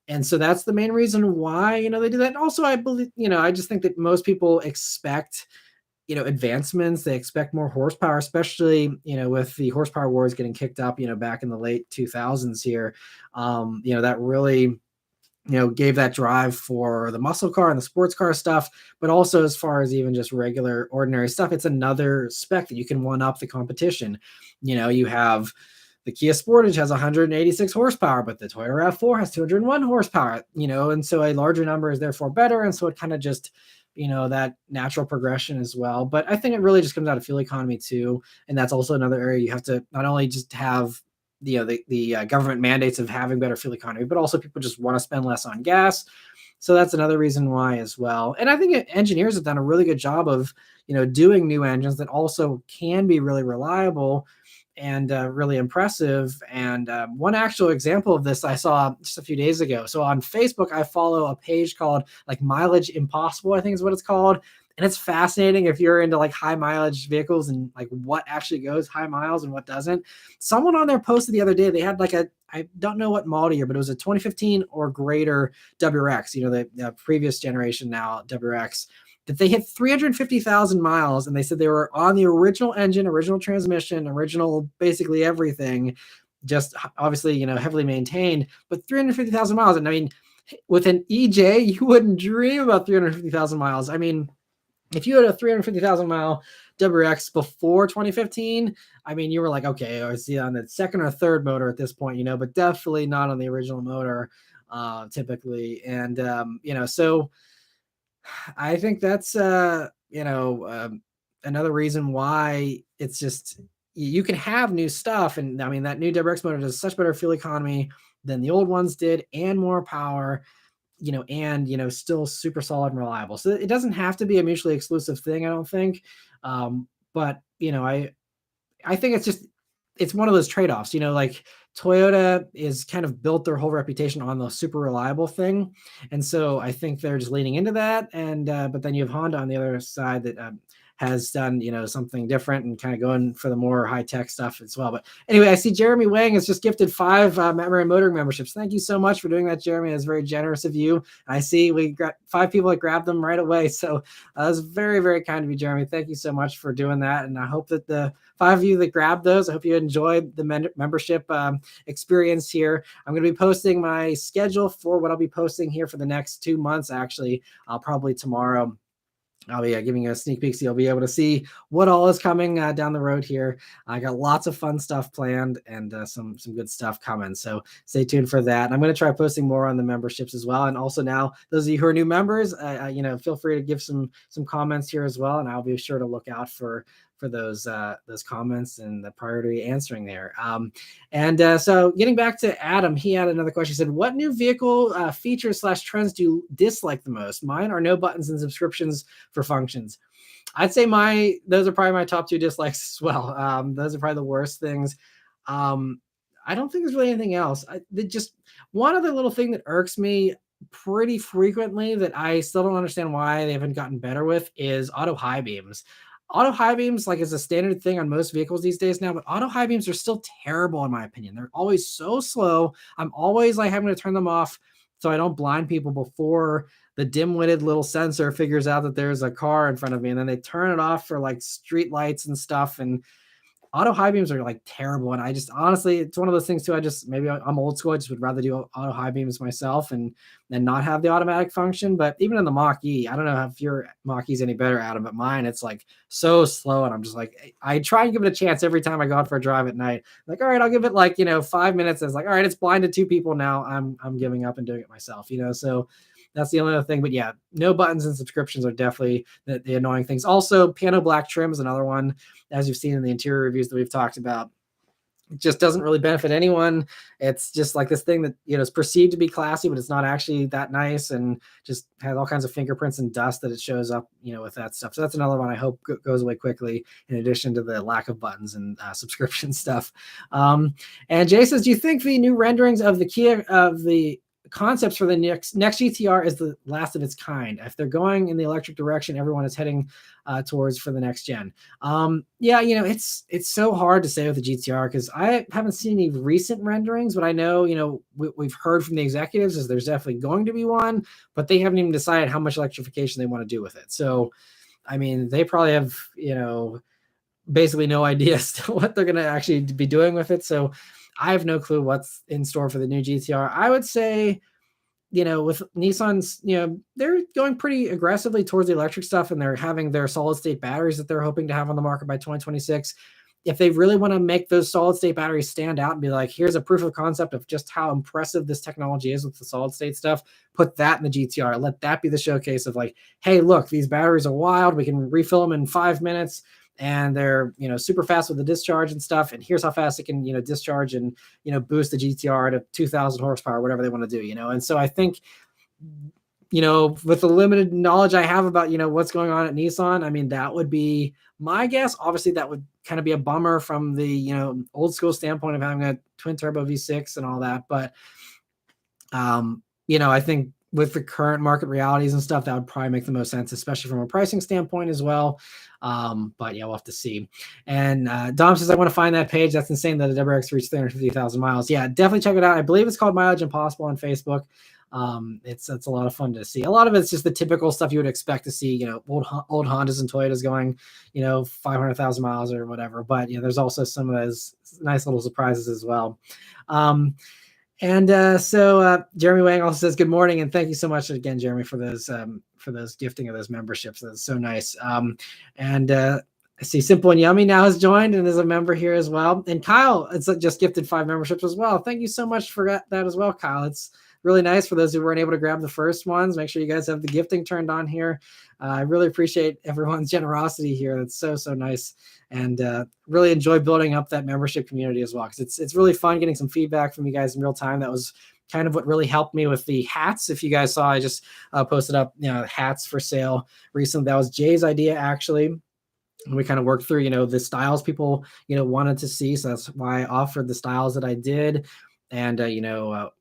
And so that's the main reason why, they do that. And also, I believe, I just think that most people expect, advancements. They expect more horsepower, especially, with the horsepower wars getting kicked up, back in the late 2000s here. That really, gave that drive for the muscle car and the sports car stuff, but also as far as even just regular, ordinary stuff, it's another spec that you can one up the competition. You have the Kia Sportage has 186 horsepower, but the Toyota RAV4 has 201 horsepower, and so a larger number is therefore better. And so it kind of just, that natural progression as well. But I think it really just comes out of fuel economy too. And that's also another area you have to not only just have, the government mandates of having better fuel economy, but also people just want to spend less on gas. So that's another reason why as well. And I think engineers have done a really good job of, doing new engines that also can be really reliable and really impressive. And one actual example of this I saw just a few days ago. So on Facebook, I follow a page called Mileage Impossible, I think is what it's called. And it's fascinating if you're into high mileage vehicles and what actually goes high miles and what doesn't. Someone on there posted the other day, they had I don't know what model year, but it was a 2015 or greater WRX, the previous generation now WRX, that they hit 350,000 miles, and they said they were on the original engine, original transmission, original basically everything, just obviously, heavily maintained, but 350,000 miles. And I mean, with an EJ, you wouldn't dream about 350,000 miles. I mean, if you had a 350,000 mile WRX before 2015, I mean, you were like, okay, I see on the second or third motor at this point, but definitely not on the original motor typically. And, so I think that's, another reason why it's just, you can have new stuff. And I mean, that new WRX motor does such better fuel economy than the old ones did, and more power, and, still super solid and reliable. So it doesn't have to be a mutually exclusive thing, I don't think. But, I think it's just, it's one of those trade-offs, like Toyota is kind of built their whole reputation on the super reliable thing. And so I think they're just leaning into that. And, but then you have Honda on the other side that has done, something different and kind of going for the more high tech stuff as well. But anyway, I see Jeremy Wang has just gifted 5 Matt Maran Motoring memberships. Thank you so much for doing that, Jeremy. That's very generous of you. I see we got 5 people that grabbed them right away. So that was very, very kind of you, Jeremy. Thank you so much for doing that. And I hope that the 5 of you that grabbed those, I hope you enjoyed the membership experience here. I'm going to be posting my schedule for what I'll be posting here for the next 2 months. Actually, probably tomorrow I'll be giving you a sneak peek so you'll be able to see what all is coming down the road here. I got lots of fun stuff planned and some good stuff coming. So stay tuned for that. And I'm going to try posting more on the memberships as well. And also now, those of you who are new members, feel free to give some comments here as well. And I'll be sure to look out for those comments and the priority answering there. So getting back to Adam, he had another question. He said, what new vehicle features / trends do you dislike the most? Mine are no buttons and subscriptions for functions. I'd say those are probably my top 2 dislikes as well. Those are probably the worst things. I don't think there's really anything else. Just one other little thing that irks me pretty frequently that I still don't understand why they haven't gotten better with is auto high beams. Auto high beams is a standard thing on most vehicles these days now, but auto high beams are still terrible in my opinion. They're always so slow. I'm always having to turn them off so I don't blind people before the dim-witted little sensor figures out that there's a car in front of me, and then they turn it off for street lights and stuff. And auto high beams are terrible. And I just honestly, it's one of those things too. Maybe I'm old school. I just would rather do auto high beams myself and not have the automatic function. But even in the Mach E, I don't know if your Mach E is any better, Adam, but mine, it's so slow. And I'm just I try and give it a chance every time I go out for a drive at night. All right, I'll give it 5 minutes. It's all right, it's blinded 2 people now. I'm giving up and doing it myself, so that's the only other thing. But yeah, no buttons and subscriptions are definitely the annoying things. Also, piano black trim is another one, as you've seen in the interior reviews that we've talked about. It just doesn't really benefit anyone. It's just this thing that, is perceived to be classy, but it's not actually that nice, and just has all kinds of fingerprints and dust that it shows up, with that stuff. So that's another one I hope goes away quickly, in addition to the lack of buttons and subscription stuff. And Jay says, do you think the new renderings of the concepts for the next GTR is the last of its kind? If they're going in the electric direction everyone is heading towards for the next gen. It's so hard to say with the GTR because I haven't seen any recent renderings, but I know, we've heard from the executives is there's definitely going to be one, but they haven't even decided how much electrification they want to do with it. So, they probably have, basically no idea still what they're going to actually be doing with it. So I have no clue what's in store for the new GTR. I would say, with Nissan's, they're going pretty aggressively towards the electric stuff, and they're having their solid state batteries that they're hoping to have on the market by 2026. If they really want to make those solid state batteries stand out and be here's a proof of concept of just how impressive this technology is with the solid state stuff, put that in the GTR. Let that be the showcase of hey, look, these batteries are wild. We can refill them in 5 minutes. And they're, super fast with the discharge and stuff. And here's how fast it can, discharge and, boost the GTR to 2,000 horsepower, whatever they want to do, And so I think, with the limited knowledge I have about, what's going on at Nissan, that would be my guess. Obviously, that would kind of be a bummer from the, old school standpoint of having a twin turbo V6 and all that. But, I think with the current market realities and stuff, that would probably make the most sense, especially from a pricing standpoint as well. But yeah, we'll have to see. And Dom says, I want to find that page. That's insane that a WRX reached 350,000 miles. Yeah, definitely check it out. I believe it's called Mileage Impossible on Facebook. It's a lot of fun to see. A lot of it's just the typical stuff you would expect to see, old Hondas and Toyotas going, 500,000 miles or whatever. But there's also some of those nice little surprises as well. So Jeremy Wang also says, good morning. And thank you so much again, Jeremy, for those gifting of those memberships. That's so nice. I see Simple and Yummy now has joined and is a member here as well. And Kyle, it's just gifted 5 memberships as well. Thank you so much for that as well, Kyle. It's really nice for those who weren't able to grab the first ones. Make sure you guys have the gifting turned on here. I really appreciate everyone's generosity here. That's so nice. And really enjoy building up that membership community as well. Because it's really fun getting some feedback from you guys in real time. That was kind of what really helped me with the hats. If you guys saw, I just posted up hats for sale recently. That was Jay's idea, actually. And we kind of worked through, the styles people, wanted to see. So that's why I offered the styles that I did. And, it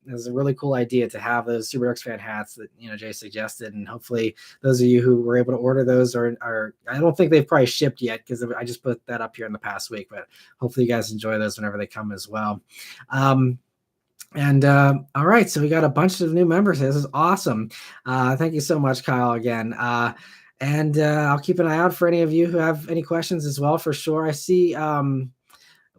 was a really cool idea to have those Super X fan hats that, Jay suggested. And hopefully those of you who were able to order those are I don't think they've probably shipped yet because I just put that up here in the past week, but hopefully you guys enjoy those whenever they come as well. And all right, so we got a bunch of new members. This is awesome. Thank you so much, Kyle, again. And I'll keep an eye out for any of you who have any questions as well, for sure. I see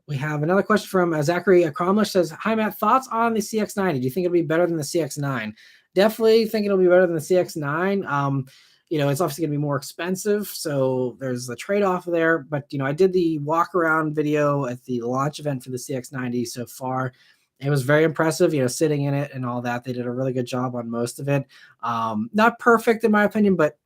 we have another question from Zachary Cromlish says, hi, Matt, thoughts on the CX90? Do you think it'll be better than the CX9? Definitely think it'll be better than the CX9. It's obviously going to be more expensive, so there's the trade-off there. But, I did the walk-around video at the launch event for the CX90 so far. It was very impressive, sitting in it and all that. They did a really good job on most of it. Not perfect in my opinion, but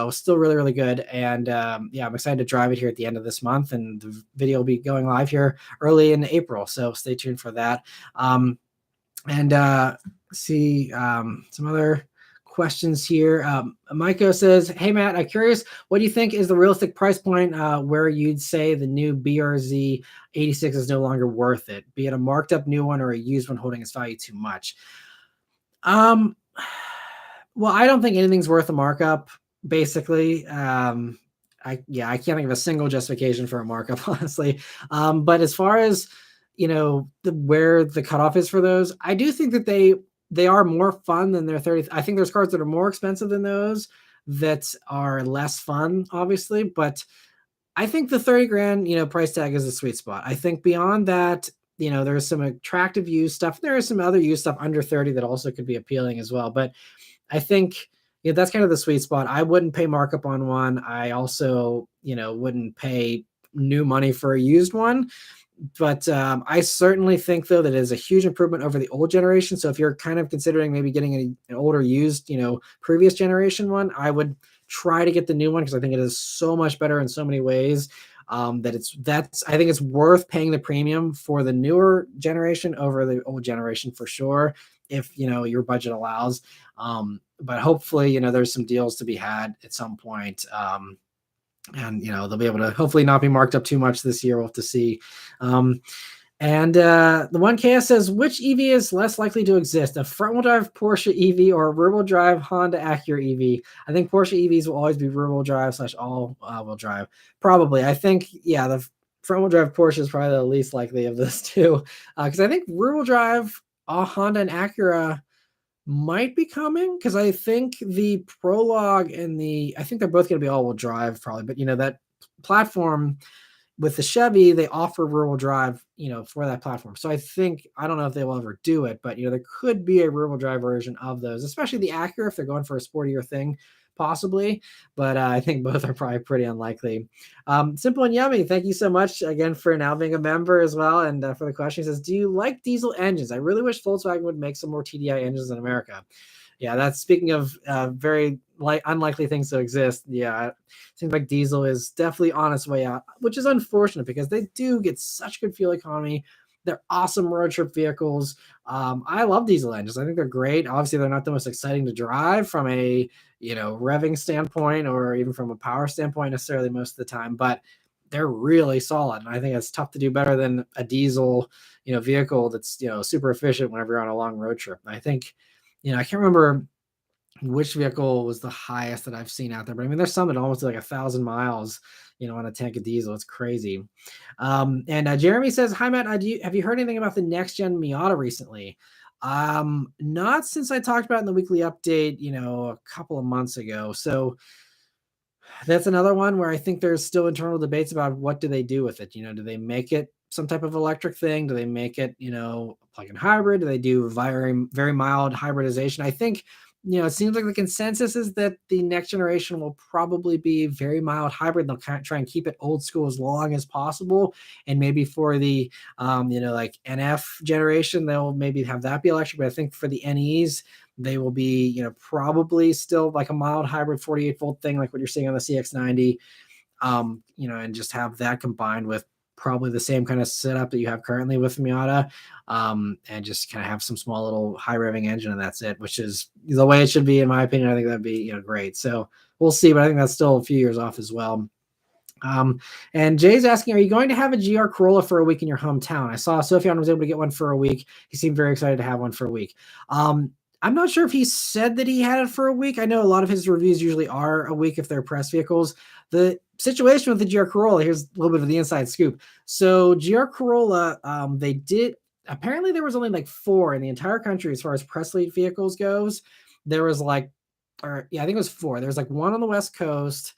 still really, really good. And I'm excited to drive it here at the end of this month, and the video will be going live here early in April. So stay tuned for that. See some other questions here. Maiko says, hey, Matt, I'm curious, what do you think is the realistic price point where you'd say the new BRZ 86 is no longer worth it, be it a marked up new one or a used one holding its value too much? Well, I don't think anything's worth a markup, basically. I can't think of a single justification for a markup, honestly. But as far as, where the cutoff is for those, I do think that they are more fun than their 30. I think there's cars that are more expensive than those that are less fun, obviously. But I think the 30 grand, price tag is a sweet spot. I think beyond that, there's some attractive used stuff. There is some other used stuff under 30 that also could be appealing as well. But I think that's kind of the sweet spot. I wouldn't pay markup on one. I also, wouldn't pay new money for a used one. But I certainly think, though, that it is a huge improvement over the old generation. So if you're kind of considering maybe getting an older used, previous generation one, I would try to get the new one because I think it is so much better in so many ways I think it's worth paying the premium for the newer generation over the old generation for sure, if your budget allows. But hopefully, there's some deals to be had at some point. And they'll be able to hopefully not be marked up too much this year. We'll have to see. The 1KS says, which EV is less likely to exist, a front-wheel drive Porsche EV or a rear-wheel drive Honda Acura EV? I think Porsche EVs will always be rear-wheel drive / all-wheel drive. Probably. I think, the front-wheel drive Porsche is probably the least likely of those two. Because I think rear-wheel drive Honda and Acura might be coming, because I think the Prologue and I think they're both going to be all-wheel drive probably, but that platform with the Chevy, they offer rear-wheel drive, for that platform. So I don't know if they will ever do it, but there could be a rear-wheel drive version of those, especially the Acura if they're going for a sportier thing, possibly. But I think both are probably pretty unlikely. Simple and Yummy, thank you so much again for now being a member as well, and for the question. He says, do you like diesel engines? I really wish Volkswagen would make some more TDI engines in America. Yeah, that's speaking of very unlikely things to exist. Yeah, it seems like diesel is definitely on its way out, which is unfortunate because they do get such good fuel economy. They're awesome road trip vehicles. I love diesel engines. I think they're great. Obviously, they're not the most exciting to drive from a revving standpoint or even from a power standpoint necessarily most of the time, but they're really solid. And I think it's tough to do better than a diesel vehicle that's super efficient whenever you're on a long road trip. And I think I can't remember which vehicle was the highest that I've seen out there, but I mean, there's some that almost like 1,000 miles, on a tank of diesel. It's crazy. And Jeremy says, hi, Matt, have you heard anything about the next gen Miata recently? Not since I talked about it in the weekly update, a couple of months ago. So that's another one where I think there's still internal debates about what do they do with it. Do they make it some type of electric thing? Do they make it, plug-in hybrid? Do they do very, very mild hybridization? I think, it seems like the consensus is that the next generation will probably be very mild hybrid. They'll kind of try and keep it old school as long as possible. And maybe for the, like NF generation, they'll maybe have that be electric. But I think for the NEs, they will be, probably still like a mild hybrid 48 volt thing, like what you're seeing on the CX90, and just have that combined with probably the same kind of setup that you have currently with Miata, and just kind of have some small little high revving engine, and that's it, which is the way it should be, in my opinion. I think that'd be, great. So we'll see, but I think that's still a few years off as well. And Jay's asking, are you going to have a GR Corolla for a week in your hometown? I saw Sufjan was able to get one for a week. He seemed very excited to have one for a week. I'm not sure if he said that he had it for a week. I know a lot of his reviews usually are a week if they're press vehicles. The situation with the GR Corolla, here's a little bit of the inside scoop. So GR Corolla, they did, apparently there was only like 4 in the entire country as far as press fleet vehicles goes. There was like, I think it was 4. There was like 1 on the West Coast,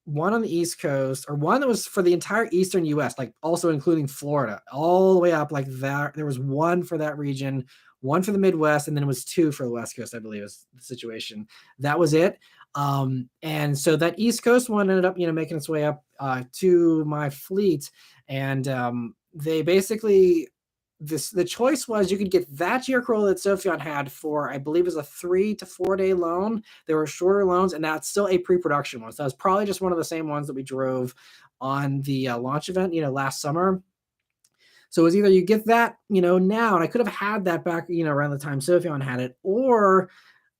1 on the East Coast, or 1 that was for the entire Eastern US, like also including Florida, all the way up like that. There was 1 for that region, 1 for the Midwest, and then it was 2 for the West Coast, I believe is the situation. That was it. And so that East Coast one ended up, making its way up to my fleet. And they basically, the choice was you could get that GR Corolla that Sufjan had for, I believe, is a 3 to 4 day loan. There were shorter loans, and that's still a pre-production one. So that was probably just one of the same ones that we drove on the launch event, last summer. So it was either you get that, now, and I could have had that back, around the time Sufjan had it, or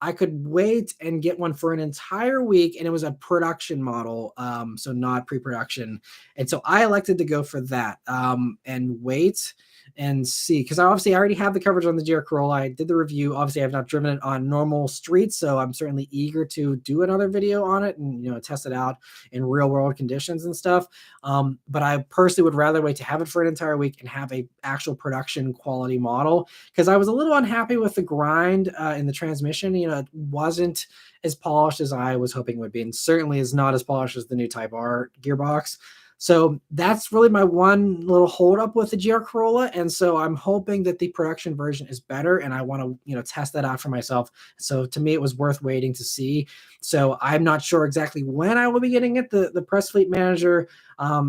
I could wait and get one for an entire week, and it was a production model, so not pre-production. And so I elected to go for that and wait and see, because I already have the coverage on the GR Corolla. I did the review. Obviously, I've not driven it on normal streets, so I'm certainly eager to do another video on it and test it out in real world conditions and stuff. But I personally would rather wait to have it for an entire week and have a actual production quality model, because I was a little unhappy with the grind in the transmission. It wasn't as polished as I was hoping it would be, and certainly is not as polished as the new Type R gearbox. So that's really my one little holdup with the GR Corolla. And so I'm hoping that the production version is better, and I want to, test that out for myself. So to me, it was worth waiting to see. So I'm not sure exactly when I will be getting it. The press fleet manager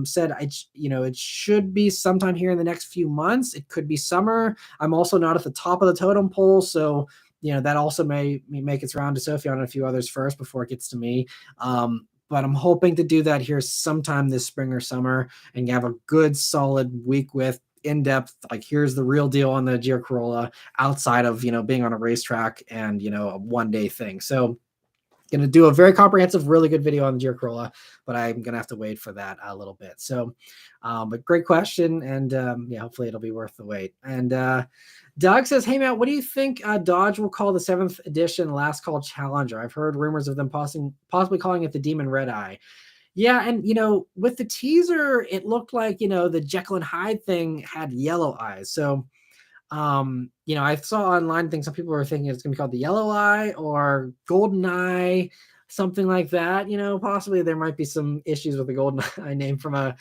said, it should be sometime here in the next few months. It could be summer. I'm also not at the top of the totem pole. So, that also may make its round to Sufjan and a few others first before it gets to me. But I'm hoping to do that here sometime this spring or summer and have a good solid week with in-depth, like, here's the real deal on the GR Corolla outside of, being on a racetrack and, a one-day thing. So going to do a very comprehensive, really good video on the GR Corolla, but I'm going to have to wait for that a little bit. So, but great question. And hopefully it'll be worth the wait. And Doug says, hey, Matt, what do you think Dodge will call the 7th edition Last Call Challenger? I've heard rumors of them possibly calling it the Demon Red Eye. Yeah, and, with the teaser, it looked like, the Jekyll and Hyde thing had yellow eyes. So, I saw online things, some people were thinking it's going to be called the Yellow Eye or Golden Eye, something like that. Possibly there might be some issues with the Golden Eye name from a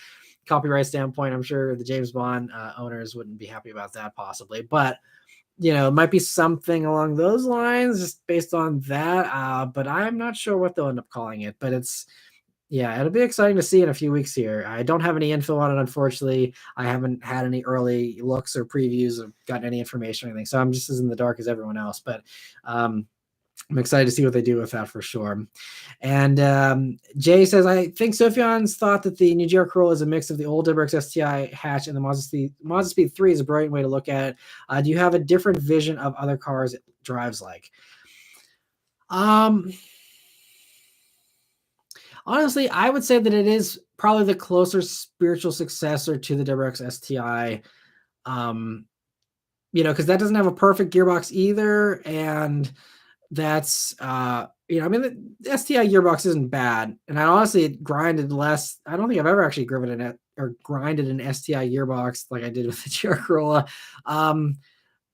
copyright standpoint. I'm sure the James Bond owners wouldn't be happy about that possibly, but it might be something along those lines just based on that. But I'm not sure what they'll end up calling it, but it'll be exciting to see in a few weeks here. I don't have any info on it, unfortunately. I haven't had any early looks or previews or gotten any information or anything, so I'm just as in the dark as everyone else. But I'm excited to see what they do with that for sure. And Jay says, I think Sufjan's thought that the new GR Corolla is a mix of the old WRX STI hatch and the Mazda Speed 3 is a brilliant way to look at it. Do you have a different vision of other cars it drives like? Honestly, I would say that it is probably the closer spiritual successor to the WRX STI, because that doesn't have a perfect gearbox either, and that's the STI gearbox isn't bad, and it grinded less. I don't think I've ever actually driven it or grinded an STI gearbox like I did with the GR Corolla.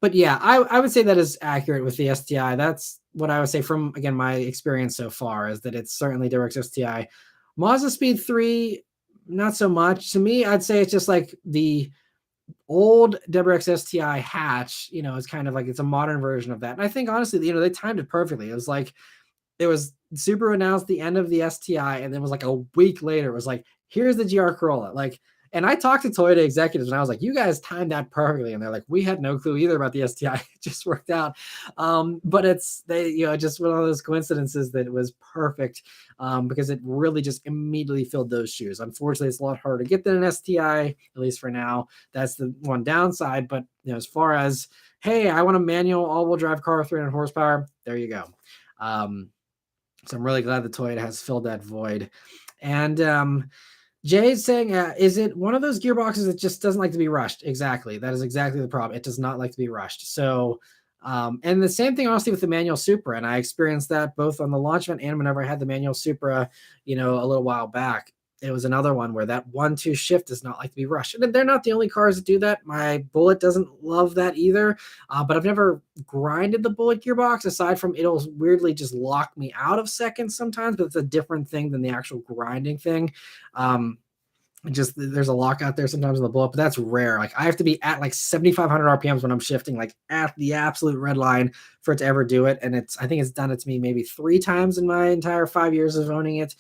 But yeah, I would say that is accurate with the STI. That's what I would say from, again, my experience so far, is that it's certainly WRX STI. Mazda Speed 3, not so much. To me, I'd say it's just like the old WRX STI hatch, it's kind of like it's a modern version of that. And I think, honestly, they timed it perfectly. It was Subaru announced the end of the STI, and then it was like a week later, it was like, here's the GR Corolla. And I talked to Toyota executives, and I was like, you guys timed that perfectly. And they're like, we had no clue either about the STI. It just worked out. But just one of those coincidences that it was perfect, because it really just immediately filled those shoes. Unfortunately, it's a lot harder to get than an STI, at least for now. That's the one downside. But as far as, hey, I want a manual all-wheel drive car, 300 horsepower, there you go. So I'm really glad that Toyota has filled that void. And Jay's saying, is it one of those gearboxes that just doesn't like to be rushed? Exactly. That is exactly the problem. It does not like to be rushed. So, and the same thing honestly with the manual Supra. And I experienced that both on the launch event and whenever I had the manual Supra, a little while back. It was another one where that 1-2 shift does not like to be rushed. And they're not the only cars that do that. My Bullet doesn't love that either. But I've never grinded the Bullet gearbox aside from it'll weirdly just lock me out of seconds sometimes, but it's a different thing than the actual grinding thing. Just there's a lock out there sometimes in the Bullet, but that's rare. Like I have to be at like 7,500 RPMs when I'm shifting, like at the absolute red line for it to ever do it. And I think it's done it to me maybe 3 times in my entire 5 years of owning it.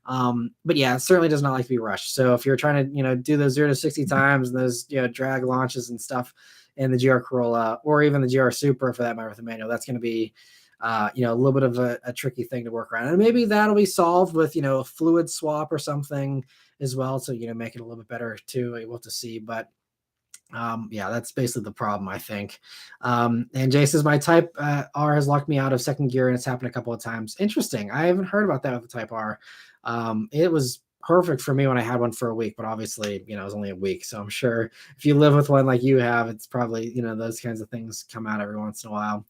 But yeah, it certainly does not like to be rushed. So if you're trying to, do those 0 to 60 times and those, drag launches and stuff in the GR Corolla or even the GR Supra for that matter with the manual, that's going to be, a little bit of a tricky thing to work around. And maybe that'll be solved with, a fluid swap or something as well. So, make it a little bit better too. We'll have to see. But yeah, that's basically the problem, I think. And Jay says, my Type R has locked me out of second gear and it's happened a couple of times. Interesting. I haven't heard about that with the Type R. It was perfect for me when I had one for a week, but obviously, it was only a week. So I'm sure if you live with one like you have, it's probably, those kinds of things come out every once in a while.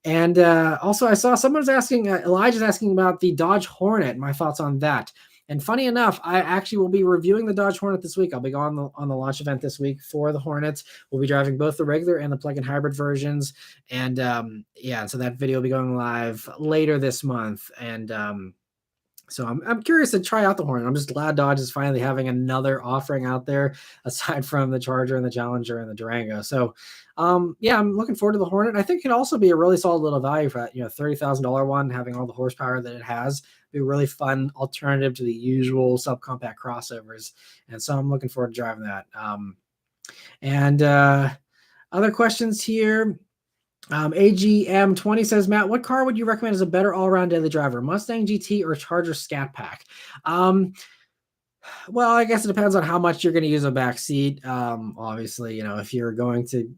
And also I saw someone's asking, Elijah's asking about the Dodge Hornet, my thoughts on that. And funny enough, I actually will be reviewing the Dodge Hornet this week. I'll be going on the launch event this week for the Hornets. We'll be driving both the regular and the plug-in hybrid versions. And yeah, so that video will be going live later this month. And so I'm curious to try out the Hornet. I'm just glad Dodge is finally having another offering out there aside from the Charger and the Challenger and the Durango. So yeah, I'm looking forward to the Hornet. I think it could also be a really solid little value for that, $30,000 one, having all the horsepower that it has. Be a really fun alternative to the usual subcompact crossovers. And so I'm looking forward to driving that. And other questions here. AGM20 says, Matt, what car would you recommend as a better all-around daily driver, Mustang GT or Charger Scat Pack? Well, I guess it depends on how much you're going to use a back seat. Obviously, if you're going to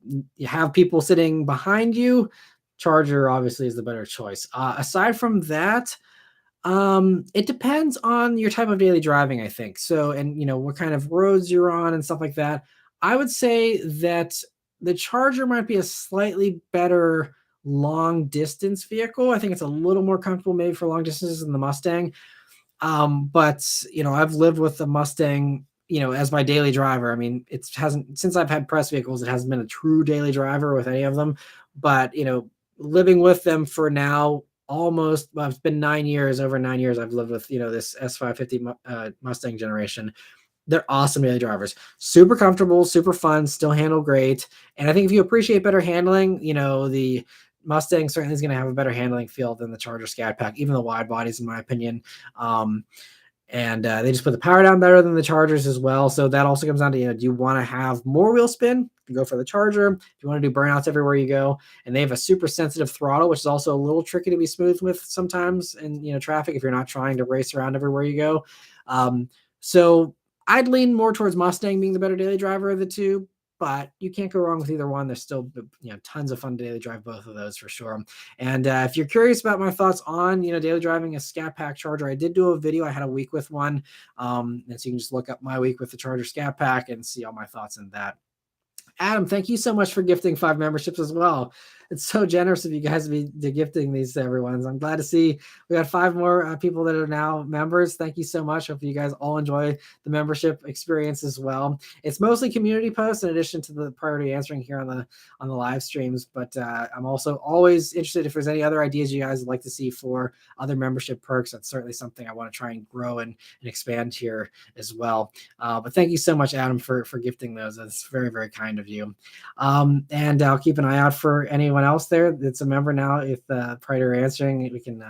have people sitting behind you, Charger obviously is the better choice. Aside from that, it depends on your type of daily driving, I think. So, and what kind of roads you're on and stuff like that. I would say that the Charger might be a slightly better long distance vehicle. I think it's a little more comfortable maybe for long distances than the Mustang. But I've lived with the Mustang, as my daily driver. I mean, it hasn't, since I've had press vehicles, it hasn't been a true daily driver with any of them. But, living with them for now, almost, well, it's been 9 years, over 9 years I've lived with, this S550 Mustang generation. They're awesome daily drivers, super comfortable, super fun, still handle great. And I think if you appreciate better handling, the Mustang certainly is going to have a better handling feel than the Charger Scat Pack, even the wide bodies, in my opinion. And they just put the power down better than the Chargers as well. So that also comes down to, do you want to have more wheel spin? You go for the Charger. If you want to do burnouts everywhere you go, and they have a super sensitive throttle, which is also a little tricky to be smooth with sometimes in traffic if you're not trying to race around everywhere you go. So I'd lean more towards Mustang being the better daily driver of the two, but you can't go wrong with either one. There's still, tons of fun to daily drive both of those for sure. And if you're curious about my thoughts on, daily driving a Scat Pack Charger, I did do a video. I had a week with one. And so you can just look up my week with the Charger Scat Pack and see all my thoughts on that. Adam, thank you so much for gifting 5 memberships as well. It's so generous of you guys to be gifting these to everyone. I'm glad to see we got 5 more people that are now members. Thank you so much. Hope you guys all enjoy the membership experience as well. It's mostly community posts in addition to the priority answering here on the live streams. But I'm also always interested if there's any other ideas you guys would like to see for other membership perks. That's certainly something I want to try and grow and expand here as well. But thank you so much, Adam, for gifting those. That's very, very kind of you. And I'll keep an eye out for anyone else there that's a member now. If prior answering, we can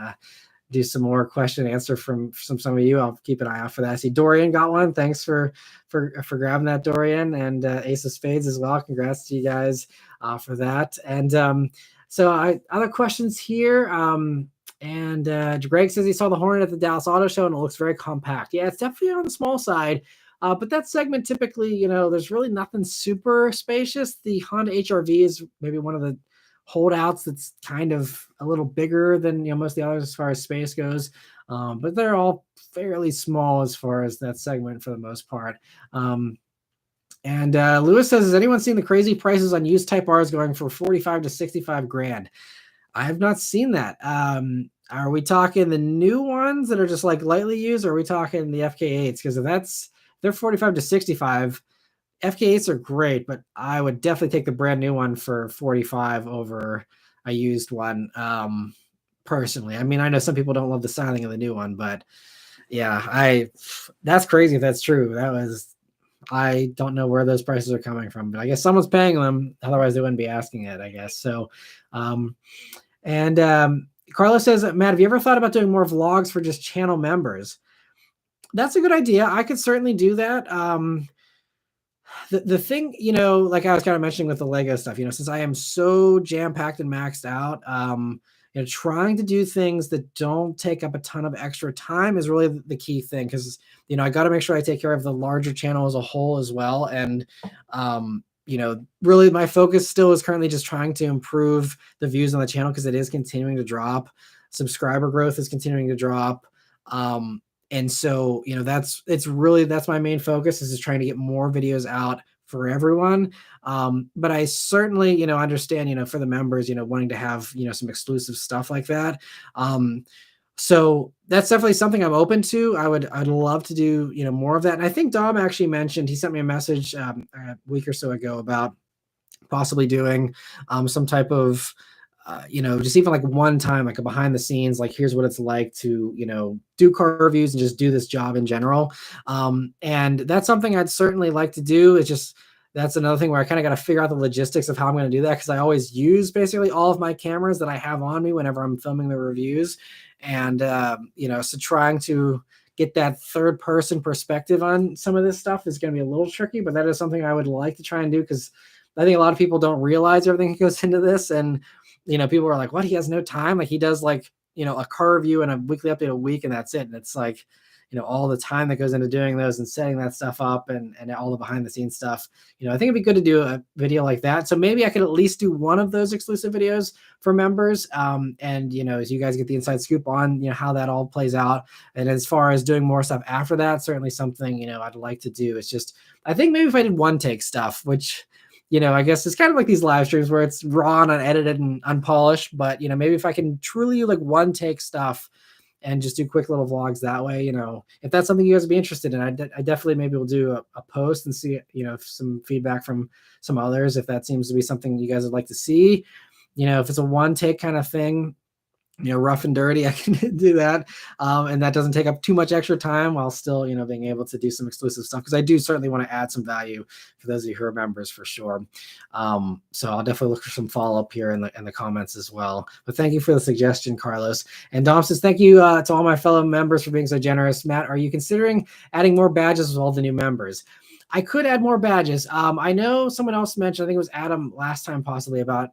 do some more question and answer from some of you. I'll keep an eye out for that. I see Dorian got one. Thanks for grabbing that, Dorian, and Ace of Spades as well. Congrats to you guys for that. And so other questions here. And Greg says he saw the Hornet at the Dallas Auto Show and it looks very compact. Yeah, it's definitely on the small side. But that segment typically, there's really nothing super spacious. The Honda HR-V is maybe one of the holdouts that's kind of a little bigger than most of the others as far as space goes. but they're all fairly small as far as that segment for the most part. And Lewis says, has anyone seen the crazy prices on used Type R's going for 45 to 65 grand? I have not seen that. Are we talking the new ones that are just like lightly used, or are we talking the FK8s? Because if they're 45 to 65, FK8s are great, but I would definitely take the brand new one for 45 over a used one. Personally, I mean, I know some people don't love the styling of the new one, but yeah, that's crazy if that's true. I don't know where those prices are coming from, but I guess someone's paying them. Otherwise, they wouldn't be asking it, I guess. So, Carlos says, Matt, have you ever thought about doing more vlogs for just channel members? That's a good idea. I could certainly do that. The thing, like I was kind of mentioning with the Lego stuff, since I am so jam-packed and maxed out, trying to do things that don't take up a ton of extra time is really the key thing. Cause I got to make sure I take care of the larger channel as a whole as well. And, really my focus still is currently just trying to improve the views on the channel, because it is continuing to drop. Subscriber growth is continuing to drop. And so, that's my main focus, is just trying to get more videos out for everyone. But I certainly, understand, for the members, wanting to have, some exclusive stuff like that. So that's definitely something I'm open to. I'd love to do, more of that. And I think Dom actually mentioned, he sent me a message a week or so ago about possibly doing some type of, just even like one time, like a behind the scenes, like here's what it's like to, do car reviews and just do this job in general. And that's something I'd certainly like to do. It's just, that's another thing where I kind of got to figure out the logistics of how I'm going to do that, because I always use basically all of my cameras that I have on me whenever I'm filming the reviews. And, so trying to get that third person perspective on some of this stuff is going to be a little tricky, but that is something I would like to try and do, because I think a lot of people don't realize everything that goes into this. And, people are like, what? He has no time. Like he does like, a car review and a weekly update a week, and that's it. And it's like, all the time that goes into doing those and setting that stuff up and all the behind the scenes stuff. I think it'd be good to do a video like that. So maybe I could at least do one of those exclusive videos for members. And, as you guys get the inside scoop on, how that all plays out. And as far as doing more stuff after that, certainly something, I'd like to do. It's just, I think maybe if I did one take stuff, which, I guess it's kind of like these live streams where it's raw and unedited and unpolished, but, maybe if I can truly do like one take stuff and just do quick little vlogs that way, if that's something you guys would be interested in, I definitely maybe will do a post and see, some feedback from some others, if that seems to be something you guys would like to see. If it's a one take kind of thing, rough and dirty, I can do that. And that doesn't take up too much extra time while still, being able to do some exclusive stuff. Cause I do certainly want to add some value for those of you who are members for sure. So I'll definitely look for some follow-up here in the comments as well. But thank you for the suggestion, Carlos. And Dom says, thank you to all my fellow members for being so generous. Matt, are you considering adding more badges with all the new members? I could add more badges. I know someone else mentioned, I think it was Adam last time possibly, about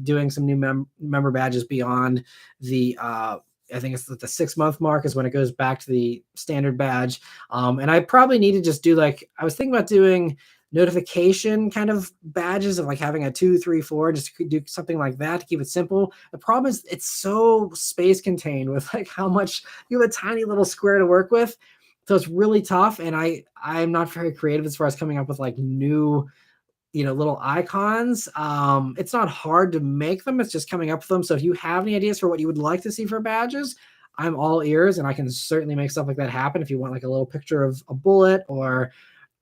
doing some new member badges beyond the I think it's the 6-month mark is when it goes back to the standard badge. And I probably need to just do like, I was thinking about doing notification kind of badges of like having a 2, 3, 4, just do something like that to keep it simple. The problem is it's so space contained with like how much you have a tiny little square to work with. So it's really tough. And I'm not very creative as far as coming up with like new, little icons. It's not hard to make them. It's just coming up with them. So if you have any ideas for what you would like to see for badges, I'm all ears, and I can certainly make stuff like that happen. If you want like a little picture of a bullet, or,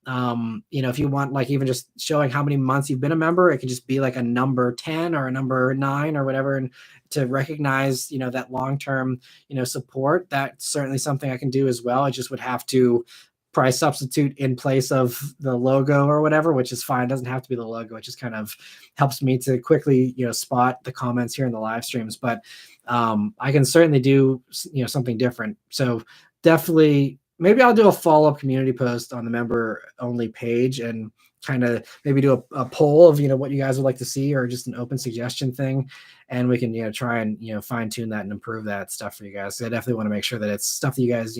if you want like even just showing how many months you've been a member, it could just be like a number 10 or a number 9 or whatever. And to recognize, that long-term, support, that's certainly something I can do as well. I just would have to price substitute in place of the logo or whatever, which is fine. It doesn't have to be the logo. It just kind of helps me to quickly, spot the comments here in the live streams. But I can certainly do, something different. So definitely, maybe I'll do a follow-up community post on the member only page and kind of maybe do a poll of, what you guys would like to see, or just an open suggestion thing. And we can, try and, fine tune that and improve that stuff for you guys. So I definitely want to make sure that it's stuff that you guys,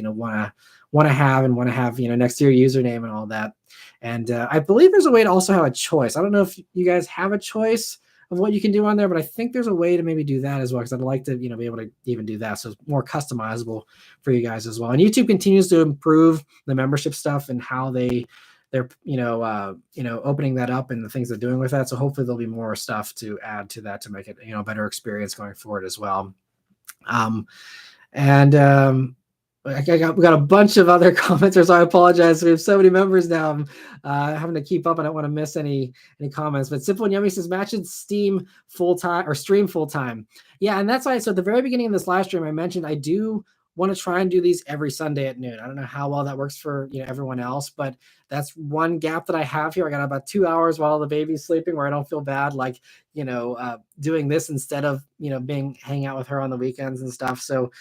want to have, next to your username and all that. And I believe there's a way to also have a choice. I don't know if you guys have a choice of what you can do on there, but I think there's a way to maybe do that as well, because I'd like to, be able to even do that. So it's more customizable for you guys as well. And YouTube continues to improve the membership stuff and how they're opening that up and the things they're doing with that. So hopefully there'll be more stuff to add to that to make it, a better experience going forward as well. We got a bunch of other commenters. So I apologize. We have so many members now. I'm having to keep up. I don't want to miss any comments. But Simple and Yummy says, match Steam full time or stream full time. Yeah, and that's why. So at the very beginning of this live stream, I mentioned I do want to try and do these every Sunday at noon. I don't know how well that works for everyone else, but that's one gap that I have here. I got about 2 hours while the baby's sleeping, where I don't feel bad, like doing this instead of hanging out with her on the weekends and stuff. So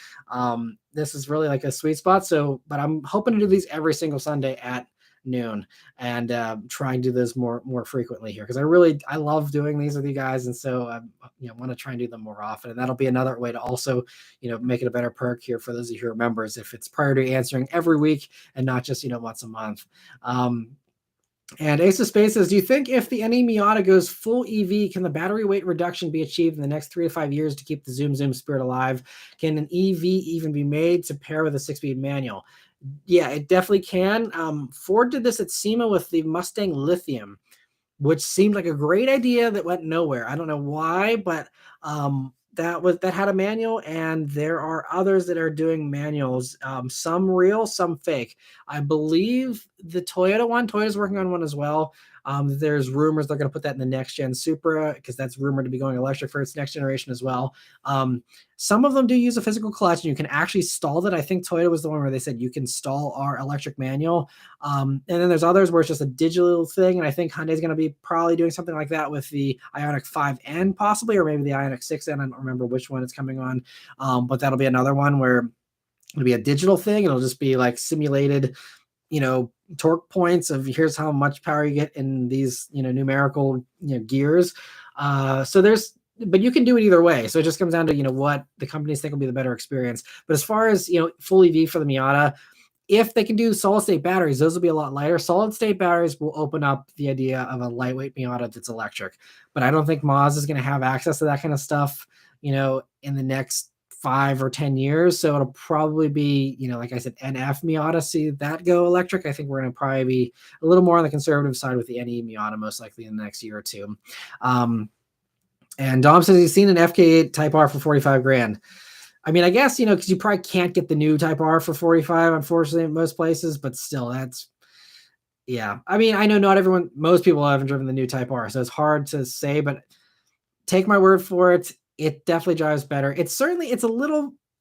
this is really like a sweet spot. So, but I'm hoping to do these every single Sunday at noon and try and do this more frequently here, because I love doing these with you guys, and so want to try and do them more often. And that'll be another way to also make it a better perk here for those of you who are members, if it's priority answering every week and not just once a month. And Ace of Space says, do you think if the NE Miata goes full EV, can the battery weight reduction be achieved in the next 3 to 5 years to keep the Zoom spirit alive? Can an EV even be made to pair with a 6-speed manual? Yeah, it definitely can. Ford did this at SEMA with the Mustang Lithium, which seemed like a great idea that went nowhere. I don't know why, but that had a manual, and there are others that are doing manuals, some real, some fake. I believe the Toyota's working on one as well. There's rumors they're going to put that in the next gen Supra, because that's rumored to be going electric for its next generation as well. Some of them do use a physical clutch, and you can actually stall that. I think Toyota was the one where they said you can stall our electric manual. And then there's others where it's just a digital thing. And I think Hyundai's going to be probably doing something like that with the Ioniq 5N possibly, or maybe the Ioniq 6N. I don't remember which one it's coming on. But that'll be another one where it'll be a digital thing. It'll just be like simulated, torque points of here's how much power you get in these, numerical, gears. But you can do it either way. So it just comes down to, what the companies think will be the better experience. But as far as, full EV for the Miata, if they can do solid state batteries, those will be a lot lighter. Solid state batteries will open up the idea of a lightweight Miata that's electric. But I don't think Mazda is going to have access to that kind of stuff, in the next 5 or 10 years. So it'll probably be, like I said, NF Miata, see that go electric. I think we're going to probably be a little more on the conservative side with the NE Miata, most likely in the next year or two. And Dom says he's seen an FK8 Type R for 45 grand. I mean, I guess, because you probably can't get the new Type R for 45, unfortunately, in most places, but still, yeah. I mean, I know most people haven't driven the new Type R, so it's hard to say, but take my word for it. It definitely drives better.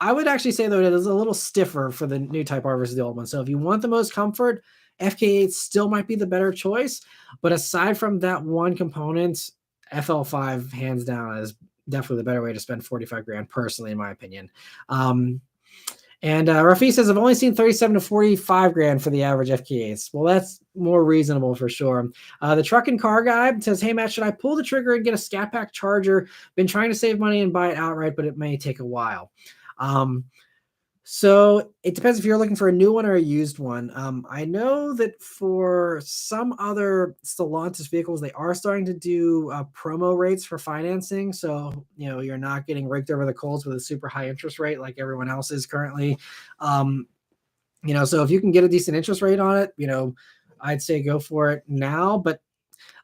I would actually say, though, it is a little stiffer for the new Type R versus the old one. So if you want the most comfort, FK8 still might be the better choice. But aside from that one component, FL5 hands down is definitely the better way to spend 45 grand personally, in my opinion. And Rafi says, I've only seen 37 to 45 grand for the average FK8s. Well, that's more reasonable for sure. The truck and car guy says, hey, Matt, should I pull the trigger and get a Scat Pack charger? Been trying to save money and buy it outright, but it may take a while. So it depends if you're looking for a new one or a used one. I know that for some other Stellantis vehicles, they are starting to do promo rates for financing. So, you're not getting raked over the coals with a super high interest rate like everyone else is currently. So if you can get a decent interest rate on it, I'd say go for it now. But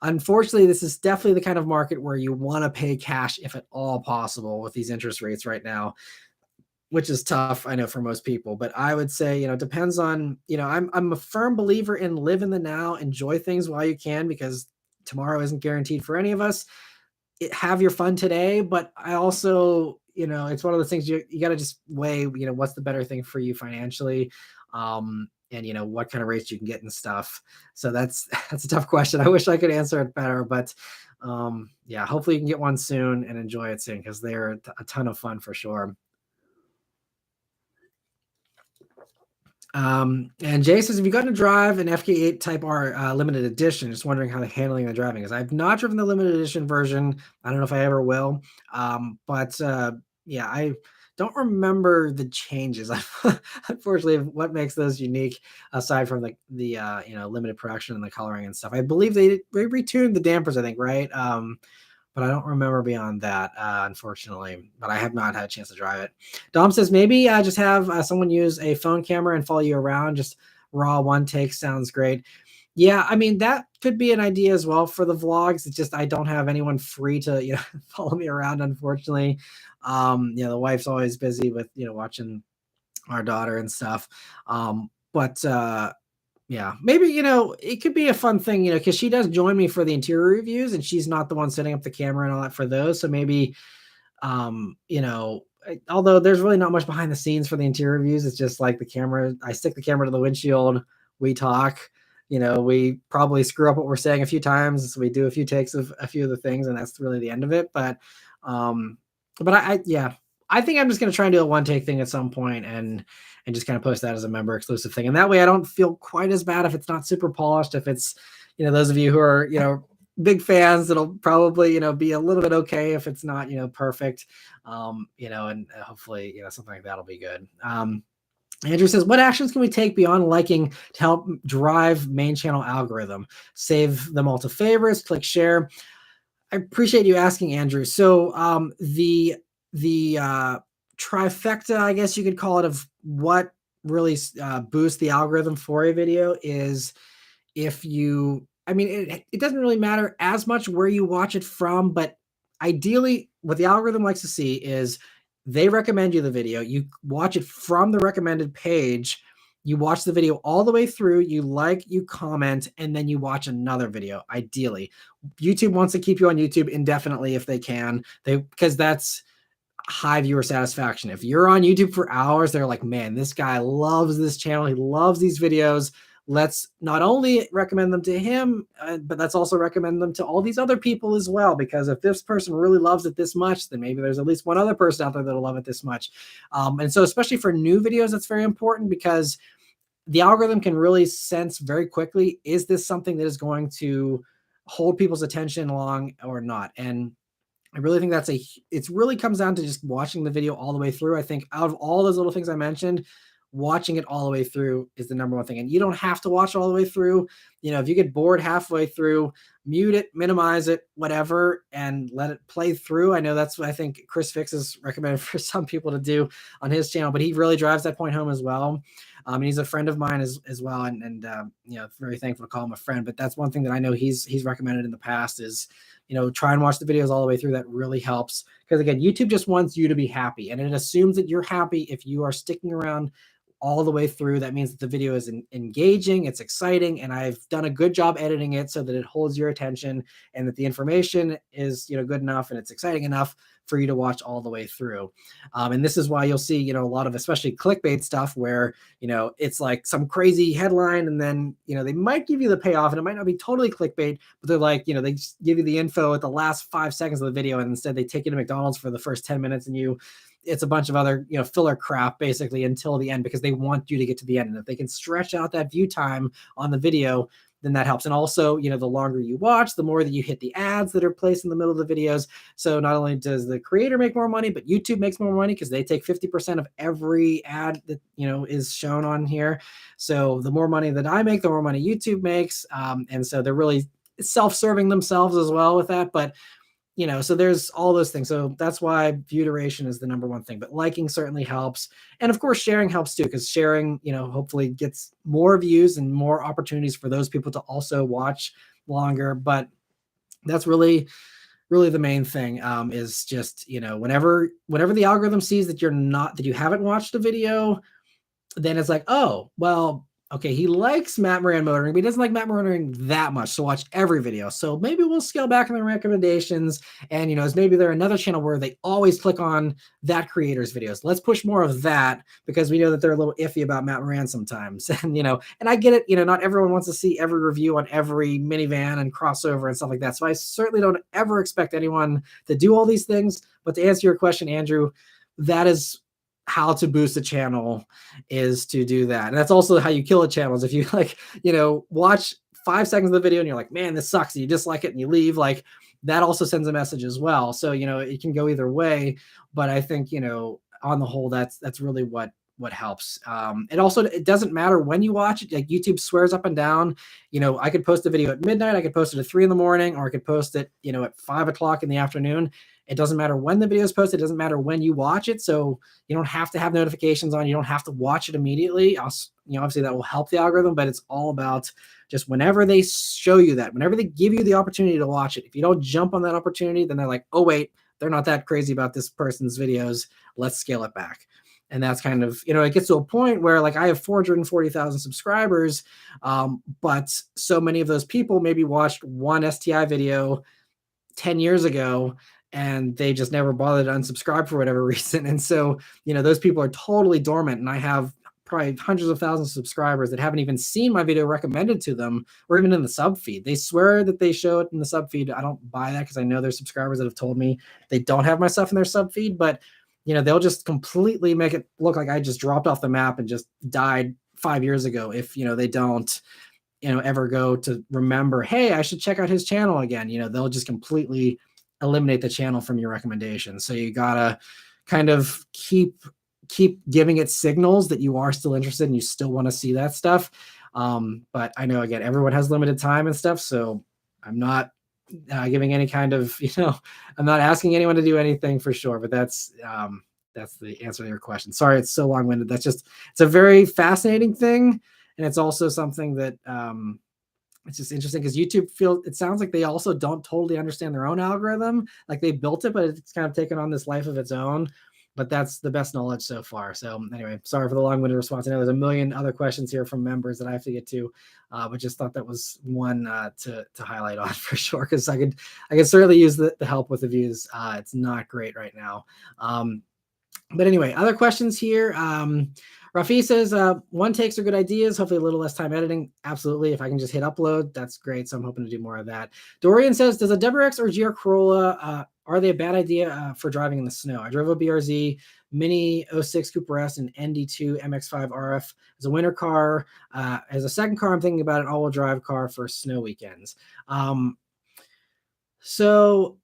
unfortunately, this is definitely the kind of market where you want to pay cash if at all possible with these interest rates right now, which is tough, I know, for most people. But I would say, it depends on, I'm a firm believer in live in the now, enjoy things while you can, because tomorrow isn't guaranteed for any of us. Have your fun today, but I also, it's one of those things you got to just weigh, what's the better thing for you financially, and what kind of rates you can get and stuff. So that's a tough question. I wish I could answer it better, but yeah, hopefully you can get one soon and enjoy it soon, because they're a ton of fun for sure. And Jay says, have you gotten to drive an FK8 Type R limited edition? Just wondering how the handling and the driving is. I've not driven the limited edition version. I don't know if I ever will. But yeah, I don't remember the changes. Unfortunately, what makes those unique, aside from the limited production and the coloring and stuff. I believe they retuned the dampers, I think, right? but I don't remember beyond that, unfortunately. But I have not had a chance to drive it. Dom says maybe just have someone use a phone camera and follow you around. Just raw one take sounds great. Yeah, I mean that could be an idea as well for the vlogs. It's just I don't have anyone free to follow me around, unfortunately. The wife's always busy with watching our daughter and stuff. But yeah, maybe it could be a fun thing, because she does join me for the interior reviews, and she's not the one setting up the camera and all that for those. So maybe although there's really not much behind the scenes for the interior reviews, it's just like the camera. I stick the camera to the windshield. We talk. We probably screw up what we're saying a few times. So we do a few takes of a few of the things, and that's really the end of it. But I think I'm just going to try and do a one take thing at some point and just kind of post that as a member exclusive thing. And that way I don't feel quite as bad if it's not super polished. If it's, those of you who are, big fans, it'll probably, be a little bit okay if it's not, perfect, and hopefully, something like that'll be good. Andrew says, what actions can we take beyond liking to help drive main channel algorithm? Save them all to favorites, click share. I appreciate you asking, Andrew. So the trifecta, I guess you could call it, of what really boosts the algorithm for a video is if you, it doesn't really matter as much where you watch it from, but ideally what the algorithm likes to see is they recommend you the video. You watch it from the recommended page. You watch the video all the way through, you like, you comment, and then you watch another video, ideally. YouTube wants to keep you on YouTube indefinitely if they can, because that's high viewer satisfaction. If you're on YouTube for hours, they're like, man, this guy loves this channel. He loves these videos. Let's not only recommend them to him, but let's also recommend them to all these other people as well. Because if this person really loves it this much, then maybe there's at least one other person out there that'll love it this much. And so especially for new videos, that's very important because the algorithm can really sense very quickly, is this something that is going to hold people's attention long or not? And I really think it really comes down to just watching the video all the way through. I think out of all those little things I mentioned, watching it all the way through is the number one thing. And you don't have to watch all the way through. If you get bored halfway through, mute it, minimize it, whatever, and let it play through. I know that's what I think Chris Fix is recommended for some people to do on his channel, but he really drives that point home as well. And he's a friend of mine as well. And very thankful to call him a friend, but that's one thing that I know he's recommended in the past is, try and watch the videos all the way through. That really helps. Because again, YouTube just wants you to be happy, and it assumes that you're happy if you are sticking around all the way through. That means that the video is engaging, it's exciting, and I've done a good job editing it so that it holds your attention and that the information is good enough and it's exciting enough for you to watch all the way through. And this is why you'll see a lot of especially clickbait stuff where it's like some crazy headline, and then they might give you the payoff, and it might not be totally clickbait, but they're like they just give you the info at the last 5 seconds of the video, and instead they take you to McDonald's for the first 10 minutes, and it's a bunch of other filler crap basically until the end, because they want you to get to the end. And if they can stretch out that view time on the video, then that helps. And also, the longer you watch, the more that you hit the ads that are placed in the middle of the videos. So not only does the creator make more money, but YouTube makes more money because they take 50% of every ad that is shown on here. So the more money that I make, the more money YouTube makes. And so they're really self-serving themselves as well with that. But so there's all those things. So that's why view duration is the number one thing, but liking certainly helps. And of course, sharing helps too, because sharing, hopefully gets more views and more opportunities for those people to also watch longer. But that's really the main thing, is just, whenever the algorithm sees that you haven't watched a video, then it's like, oh, well, okay, he likes Matt Moran motoring, but he doesn't like Matt Motoring that much to watch every video. So maybe we'll scale back on the recommendations. And, is maybe there another channel where they always click on that creator's videos. Let's push more of that, because we know that they're a little iffy about Matt Moran sometimes. And, and I get it, not everyone wants to see every review on every minivan and crossover and stuff like that. So I certainly don't ever expect anyone to do all these things. But to answer your question, Andrew, that is how to boost a channel, is to do that. And that's also how you kill a channel, is if you watch 5 seconds of the video and you're like, man, this sucks, and you dislike it and you leave, that also sends a message as well. So, it can go either way, but I think, on the whole, that's really what what helps. And also, it doesn't matter when you watch it. Like YouTube swears up and down, I could post a video at midnight, I could post it at 3 a.m, or I could post it, at 5 o'clock in the afternoon. It doesn't matter when the video is posted. It doesn't matter when you watch it. So you don't have to have notifications on. You don't have to watch it immediately. Obviously that will help the algorithm, but it's all about just whenever they show you that, whenever they give you the opportunity to watch it. If you don't jump on that opportunity, then they're like, oh wait, they're not that crazy about this person's videos. Let's scale it back. And that's kind of, it gets to a point where like I have 440,000 subscribers, but so many of those people maybe watched one STI video 10 years ago and they just never bothered to unsubscribe for whatever reason. And so, those people are totally dormant. And I have probably hundreds of thousands of subscribers that haven't even seen my video recommended to them or even in the sub feed. They swear that they show it in the sub feed. I don't buy that because I know there's subscribers that have told me they don't have my stuff in their sub feed, but they'll just completely make it look like I just dropped off the map and just died 5 years ago if, they don't, ever go to remember, hey, I should check out his channel again. They'll just completely eliminate the channel from your recommendation. So you gotta kind of keep giving it signals that you are still interested and you still want to see that stuff. But I know, again, everyone has limited time and stuff. So I'm not giving any kind of, I'm not asking anyone to do anything for sure, but that's the answer to your question. Sorry, it's so long-winded. It's a very fascinating thing. And it's also something that it's just interesting because YouTube it sounds like they also don't totally understand their own algorithm. Like they built it, but it's kind of taken on this life of its own. But that's the best knowledge so far. So anyway, sorry for the long-winded response. I know there's a million other questions here from members that I have to get to, but just thought that was one to highlight on for sure, because I could certainly use the help with the views. It's not great right now. But anyway, other questions here. Rafi says, one takes are good ideas, hopefully a little less time editing. Absolutely. If I can just hit upload, that's great. So I'm hoping to do more of that. Dorian says, does a WRX or GR Corolla, are they a bad idea for driving in the snow? I drove a BRZ, Mini 06 Cooper S, and ND2 MX5 RF as a winter car. As a second car, I'm thinking about an all-wheel drive car for snow weekends. So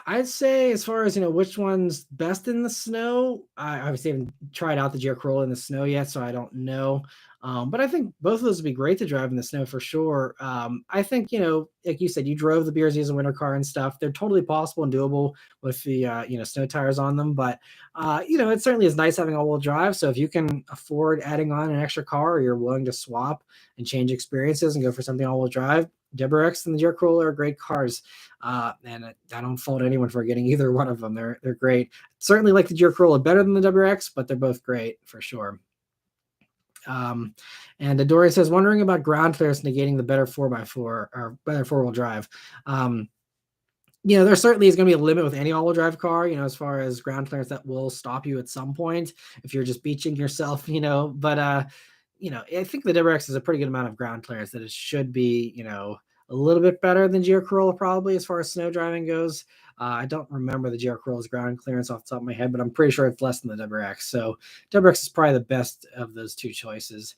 I'd say as far as, which one's best in the snow, I obviously haven't tried out the GR Corolla in the snow yet, so I don't know. But I think both of those would be great to drive in the snow for sure. I think, like you said, you drove the BRZ as a winter car and stuff. They're totally possible and doable with the, snow tires on them. But, it certainly is nice having all-wheel drive. So if you can afford adding on an extra car, or you're willing to swap and change experiences and go for something all-wheel drive, WRX and the GR Corolla are great cars. And I don't fault anyone for getting either one of them. They're great. Certainly like the GR Corolla better than the WRX, but they're both great for sure. And Dory says, wondering about ground clearance negating the better 4x4 or better four-wheel drive. There certainly is going to be a limit with any all-wheel drive car, as far as ground clearance that will stop you at some point if you're just beaching yourself, but I think the WRX is a pretty good amount of ground clearance that it should be, a little bit better than GR Corolla probably as far as snow driving goes. I don't remember the GR Corolla's ground clearance off the top of my head, but I'm pretty sure it's less than the WRX. So WRX is probably the best of those two choices.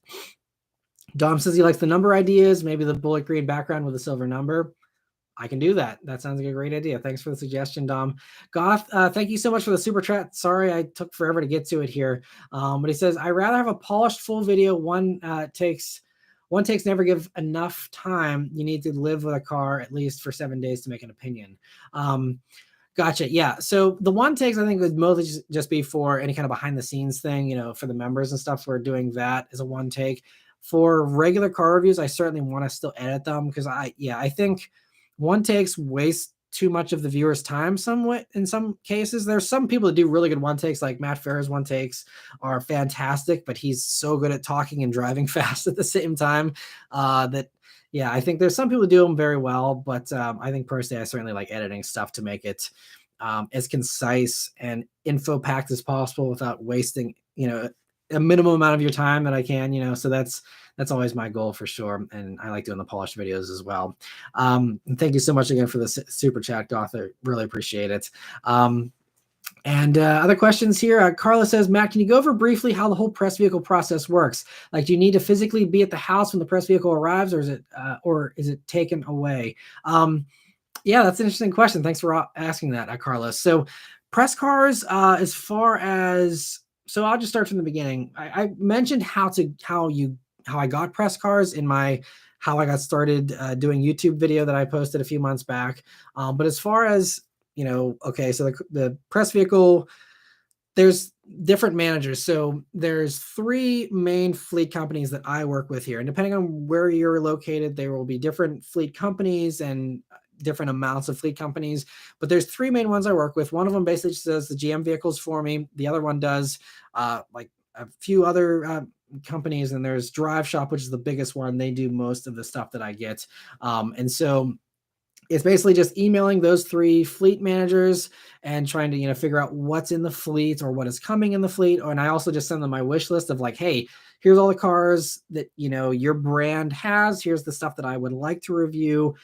Dom says he likes the number ideas, maybe the bullet green background with a silver number. I can do that. That sounds like a great idea. Thanks for the suggestion, Dom. Goth, thank you so much for the super chat. Sorry I took forever to get to it here. But he says, I'd rather have a polished full video. One takes never give enough time. You need to live with a car at least for 7 days to make an opinion. Gotcha. Yeah. So the one takes, I think, would mostly just be for any kind of behind the scenes thing, for the members and stuff. We're doing that as a one take. For regular car reviews, I certainly want to still edit them because I think one takes waste too much of the viewer's time somewhat in some cases. There's some people that do really good one takes, like Matt Farah's one takes are fantastic, but he's so good at talking and driving fast at the same time that I think there's some people who do them very well, but I think personally I certainly like editing stuff to make it as concise and info packed as possible without wasting a minimum amount of your time that I can, so that's always my goal for sure. And I like doing the polished videos as well. And thank you so much again for the super chat, Goth. I really appreciate it. And other questions here. Carla says, Matt, can you go over briefly how the whole press vehicle process works? Like, do you need to physically be at the house when the press vehicle arrives, or is it taken away? Yeah, that's an interesting question. Thanks for asking that, Carla. So press cars, as far as So I'll just start from the beginning. I mentioned how I got press cars in my how I got started doing YouTube video that I posted a few months back. But as far as okay, so the press vehicle, there's different managers. So there's three main fleet companies that I work with here, and depending on where you're located, there will be different fleet companies and different amounts of fleet companies. But there's three main ones I work with. One of them basically just does the GM vehicles for me. The other one does like a few other companies, and there's Drive Shop, which is the biggest one. They do most of the stuff that I get, and so it's basically just emailing those three fleet managers and trying to figure out what's in the fleet or what is coming in the fleet. And I also just send them my wish list of like, hey, here's all the cars that your brand has, here's the stuff that I would like to review,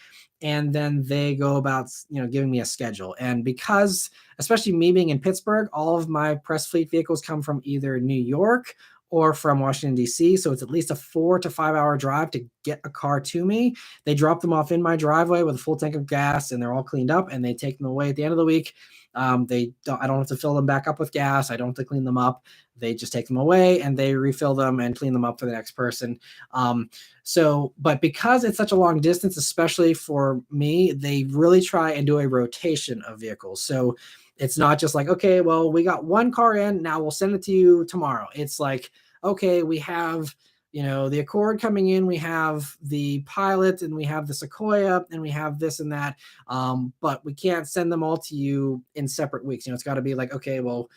and then they go about giving me a schedule. And because especially me being in Pittsburgh, all of my press fleet vehicles come from either New York or from Washington, D.C. So it's at least a 4 to 5 hour drive to get a car to me. They drop them off in my driveway with a full tank of gas, and they're all cleaned up, and they take them away at the end of the week. I don't have to fill them back up with gas. I don't have to clean them up. They just take them away and they refill them and clean them up for the next person. But because it's such a long distance, especially for me, they really try and do a rotation of vehicles. So it's not just like, okay, well, we got one car in, now we'll send it to you tomorrow. It's like, okay, we have the Accord coming in, we have the Pilot, and we have the Sequoia, and we have this and that. But we can't send them all to you in separate weeks. It's got to be like, okay, well,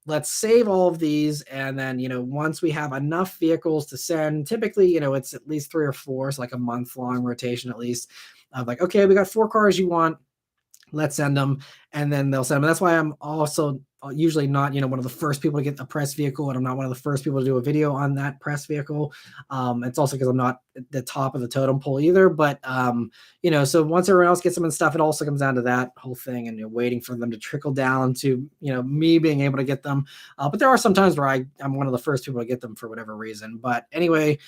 let's save all of these. And then, once we have enough vehicles to send, typically, it's at least 3 or 4, so like a month-long rotation at least. Of like, okay, we got 4 cars you want, let's send them. And then they'll send them. And that's why I'm also usually not, one of the first people to get a press vehicle, and I'm not one of the first people to do a video on that press vehicle. It's also because I'm not at the top of the totem pole either. But, so once everyone else gets them and stuff, it also comes down to that whole thing and waiting for them to trickle down to, me being able to get them. But there are some times where I'm one of the first people to get them for whatever reason. But anyway,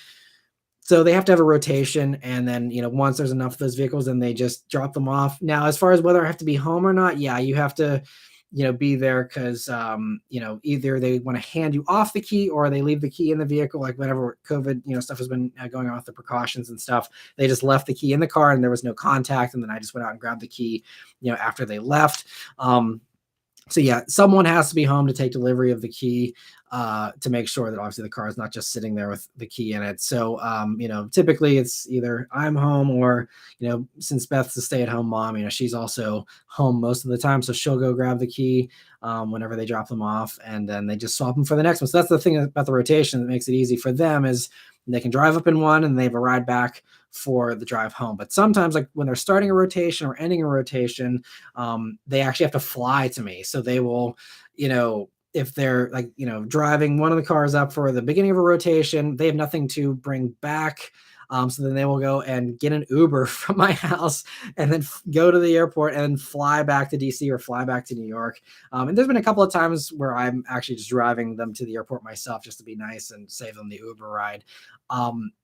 so they have to have a rotation, and then, once there's enough of those vehicles, then they just drop them off. Now, as far as whether I have to be home or not, yeah, you have to, be there because, either they want to hand you off the key or they leave the key in the vehicle. Like whenever COVID, stuff has been going on with the precautions and stuff, they just left the key in the car and there was no contact. And then I just went out and grabbed the key, after they left. So yeah, someone has to be home to take delivery of the key to make sure that obviously the car is not just sitting there with the key in it. So, typically it's either I'm home or, since Beth's a stay-at-home mom, she's also home most of the time. So she'll go grab the key whenever they drop them off, and then they just swap them for the next one. So that's the thing about the rotation that makes it easy for them is they can drive up in one and they have a ride back for the drive home. But sometimes, like when they're starting a rotation or ending a rotation, they actually have to fly to me. So they will, if they're like, driving one of the cars up for the beginning of a rotation, they have nothing to bring back. So then they will go and get an Uber from my house and then go to the airport and fly back to DC or fly back to New York. And there's been a couple of times where I'm actually just driving them to the airport myself just to be nice and save them the Uber ride.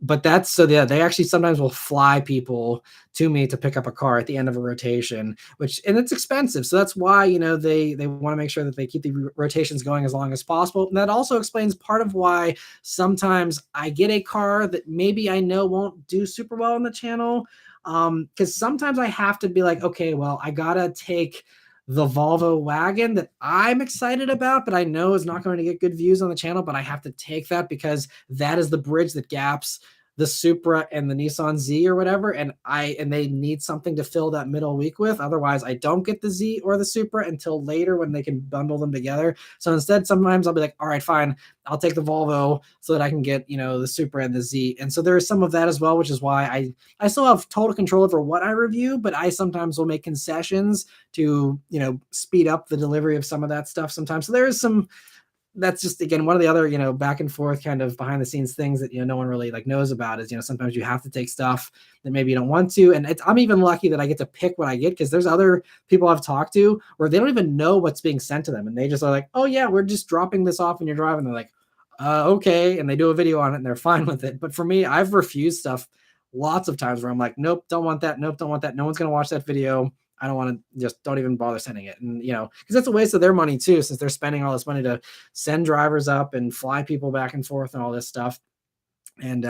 But that's so yeah, they actually sometimes will fly people to me to pick up a car at the end of a rotation, and it's expensive. So that's why, they want to make sure that they keep the rotations going as long as possible. And that also explains part of why sometimes I get a car that maybe I know won't do super well on the channel. Because sometimes I have to be like, okay, well, I gotta take the Volvo wagon that I'm excited about, but I know is not going to get good views on the channel, but I have to take that because that is the bridge that gaps the Supra and the Nissan Z or whatever. And they need something to fill that middle week with. Otherwise I don't get the Z or the Supra until later when they can bundle them together. So instead, sometimes I'll be like, all right, fine, I'll take the Volvo so that I can get, the Supra and the Z. And so there is some of that as well, which is why I still have total control over what I review, but I sometimes will make concessions to, speed up the delivery of some of that stuff sometimes. So there is some, that's just, again, one of the other, back and forth kind of behind the scenes things that, no one really knows about is, sometimes you have to take stuff that maybe you don't want to. And I'm even lucky that I get to pick what I get, because there's other people I've talked to where they don't even know what's being sent to them. And they just are like, oh yeah, we're just dropping this off in your drive. And they're like, okay. And they do a video on it and they're fine with it. But for me, I've refused stuff lots of times where I'm like, nope, don't want that. Nope, don't want that. No one's going to watch that video. I don't want to, just don't even bother sending it. And, you know, because that's a waste of their money too, since they're spending all this money to send drivers up and fly people back and forth and all this stuff. And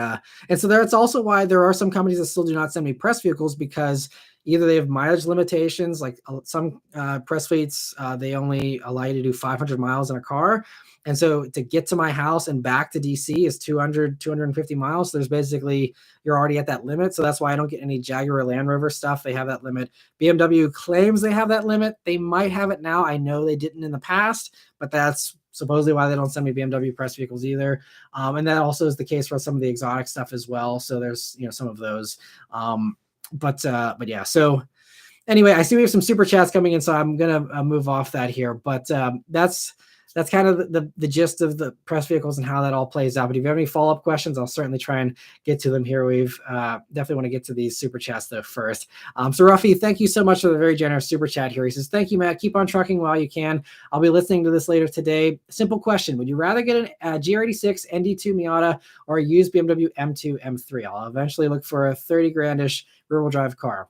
so that's also why there are some companies that still do not send me press vehicles, because either they have mileage limitations, like some press fleets, they only allow you to do 500 miles in a car. And so to get to my house and back to DC is 250 miles. So there's basically, you're already at that limit. So that's why I don't get any Jaguar or Land Rover stuff. They have that limit. BMW claims they have that limit. They might have it now. I know they didn't in the past, but that's supposedly why they don't send me BMW press vehicles either. And that also is the case for some of the exotic stuff as well. So there's, you know, some of those. But yeah, so anyway, I see we have some super chats coming in, so I'm gonna move off that here. But that's kind of the gist of the press vehicles and how that all plays out. But if you have any follow-up questions, I'll certainly try and get to them here. We've definitely want to get to these super chats though first. So Ruffy, thank you so much for the very generous super chat here. He says, thank you, Matt. Keep on trucking while you can. I'll be listening to this later today. Simple question. Would you rather get a GR86 ND2 Miata or a used BMW M2 M3? I'll eventually look for a 30 grandish rear-wheel drive car.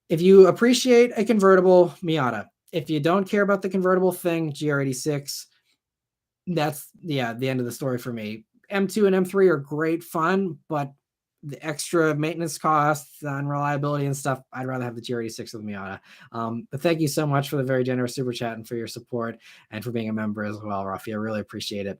If you appreciate a convertible, Miata. If you don't care about the convertible thing, GR86, that's, yeah, the end of the story for me. M2 and M3 are great fun, but the extra maintenance costs and reliability and stuff, I'd rather have the GR86 with Miata. But thank you so much for the very generous super chat and for your support and for being a member as well, Rafi. I really appreciate it.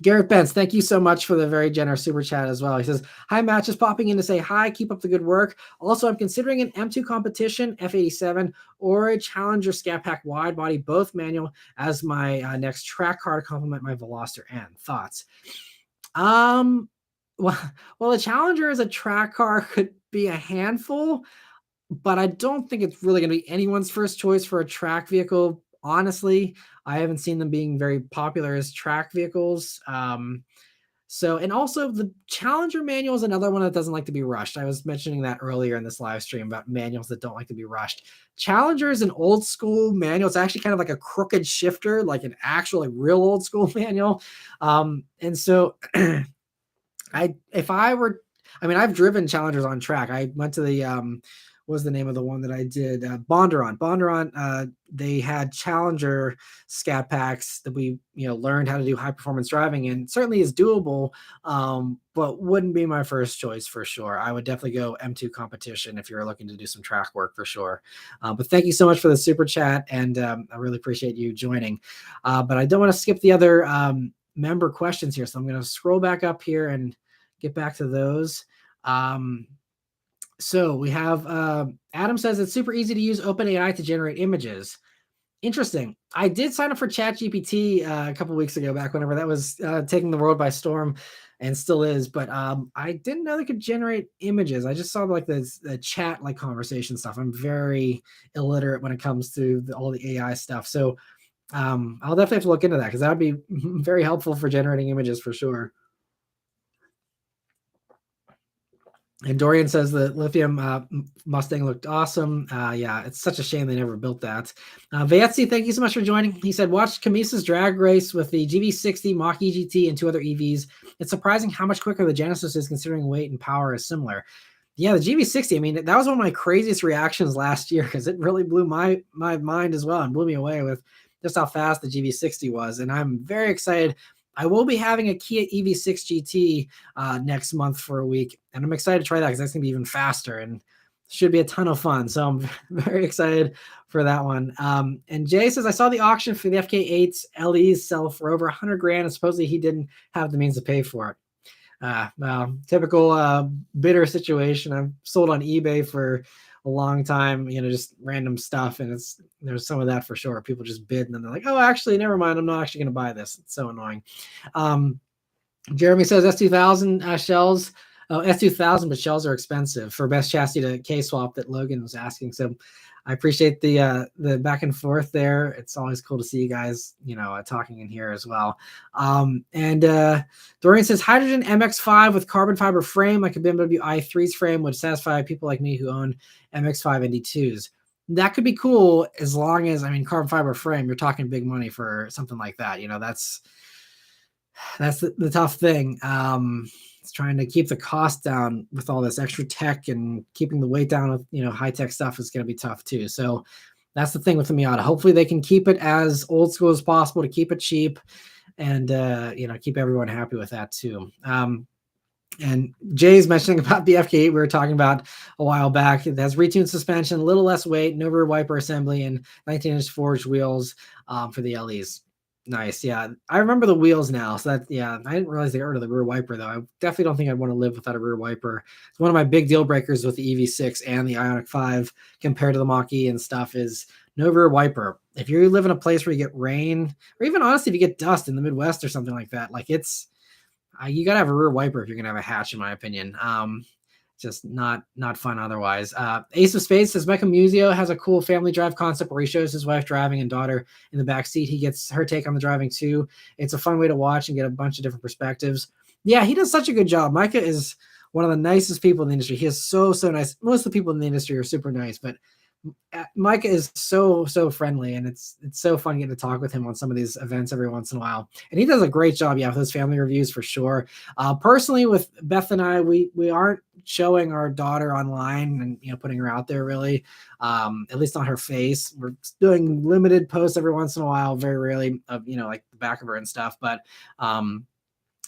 Garrett Benz, thank you so much for the very generous super chat as well. He says, hi, Matt, just popping in to say hi. Keep up the good work. Also, I'm considering an M2 competition, F87, or a Challenger Scat Pack wide body, both manual, as my next track car to complement my Veloster N. Thoughts? Well, a Challenger as a track car could be a handful, but I don't think it's really going to be anyone's first choice for a track vehicle. Honestly, I haven't seen them being very popular as track vehicles. So, and also the Challenger manual is another one that doesn't like to be rushed. I was mentioning that earlier in this live stream about manuals that don't like to be rushed. Challenger is an old school manual. It's actually kind of like a crooked shifter, like an actual, like real old school manual. And so I've driven Challengers on track. I went to the, what was the name of the one that I did? Bondurant. They had Challenger Scat Packs that we, learned how to do high performance driving, and certainly is doable, but wouldn't be my first choice for sure. I would definitely go M2 competition if you're looking to do some track work for sure. But thank you so much for the super chat, and I really appreciate you joining. But I don't want to skip the other member questions here, so I'm going to scroll back up here and get back to those. So we have Adam says it's super easy to use OpenAI to generate images. Interesting. I did sign up for ChatGPT a couple weeks ago, back whenever that was taking the world by storm, and still is. But I didn't know they could generate images. I just saw like the chat like conversation stuff. I'm very illiterate when it comes to all the AI stuff. So I'll definitely have to look into that, because that would be very helpful for generating images for sure. And Dorian says the lithium Mustang looked awesome. Yeah, it's such a shame they never built that. Vatsy, thank you so much for joining. He said, watch Camisa's drag race with the GV60, Mach E GT, and 2 other EVs. It's surprising how much quicker the Genesis is, considering weight and power is similar. Yeah, the GV60, I mean, that was one of my craziest reactions last year, because it really blew my mind as well, and blew me away with just how fast the GV60 was. And I'm very excited. I will be having a Kia EV6 GT next month for a week, and I'm excited to try that, because that's going to be even faster and should be a ton of fun. So I'm very excited for that one. And Jay says, I saw the auction for the FK8's LEs sell for over $100,000, and supposedly he didn't have the means to pay for it. Well, typical bidder situation. I've sold on eBay for a long time, just random stuff, and there's some of that for sure. People just bid, and then they're like, oh, actually, never mind, I'm not actually going to buy this. It's so annoying. Jeremy says S2000 shells. Oh, S2000, but shells are expensive for best chassis to K-swap that Logan was asking. So I appreciate the back and forth there. It's always cool to see you guys, talking in here as well. And Dorian says hydrogen MX-5 with carbon fiber frame, like a BMW i3's frame, would satisfy people like me who own MX-5 ND2s. That could be cool, as long as, carbon fiber frame, you're talking big money for something like that. That's the tough thing. trying to keep the cost down with all this extra tech, and keeping the weight down with, high tech stuff is going to be tough too. So that's the thing with the Miata. Hopefully they can keep it as old school as possible to keep it cheap, and keep everyone happy with that too. And Jay's mentioning about the FK8 we were talking about a while back. It has retuned suspension, a little less weight, no rear wiper assembly, and 19-inch forged wheels for the LEs. Nice. Yeah, I remember the wheels now. So that, yeah, I didn't realize they got rid of the rear wiper though. I definitely don't think I'd want to live without a rear wiper. It's one of my big deal breakers with the EV6 and the Ioniq 5 compared to the Mach E and stuff is no rear wiper. If you live in a place where you get rain, or even honestly, if you get dust in the Midwest or something like that, like you gotta have a rear wiper if you're gonna have a hatch, in my opinion. Just not fun otherwise. Ace of Spades says Michael Muzio has a cool family drive concept where he shows his wife driving and daughter in the back seat. He gets her take on the driving too. It's a fun way to watch and get a bunch of different perspectives. Yeah, he does such a good job. Micah is one of the nicest people in the industry. He is so nice. Most of the people in the industry are super nice, but Micah is so friendly, and it's so fun getting to talk with him on some of these events every once in a while. And he does a great job, with those family reviews for sure. Personally, with Beth and I, we aren't showing our daughter online and putting her out there really, at least on her face. We're doing limited posts every once in a while, very rarely of like the back of her and stuff. But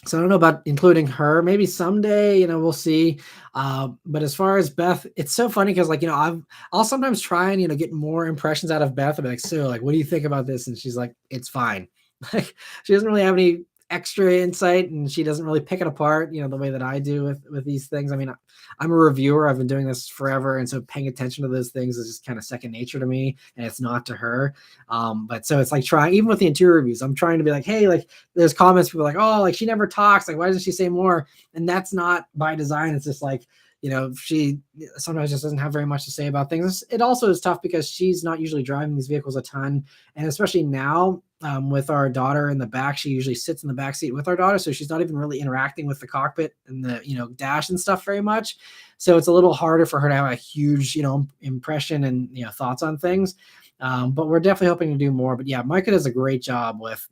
so I don't know about including her. Maybe someday, we'll see. But as far as Beth, it's so funny because I'll sometimes try and get more impressions out of Beth. I'll be like, so what do you think about this? And she's like, it's fine. Like she doesn't really have any extra insight, and she doesn't really pick it apart, the way that I do with these things. I mean, I'm a reviewer. I've been doing this forever, and so paying attention to those things is just kind of second nature to me, and it's not to her. But so it's like trying, even with the interior reviews, I'm trying to be like, hey, like there's comments people are like, oh, like she never talks, like why doesn't she say more? And that's not by design. It's just like, she sometimes just doesn't have very much to say about things. It also is tough because she's not usually driving these vehicles a ton, and especially now with our daughter in the back, she usually sits in the back seat with our daughter, so she's not even really interacting with the cockpit and the dash and stuff very much. So it's a little harder for her to have a huge impression and thoughts on things. But we're definitely hoping to do more. But yeah, Micah does a great job with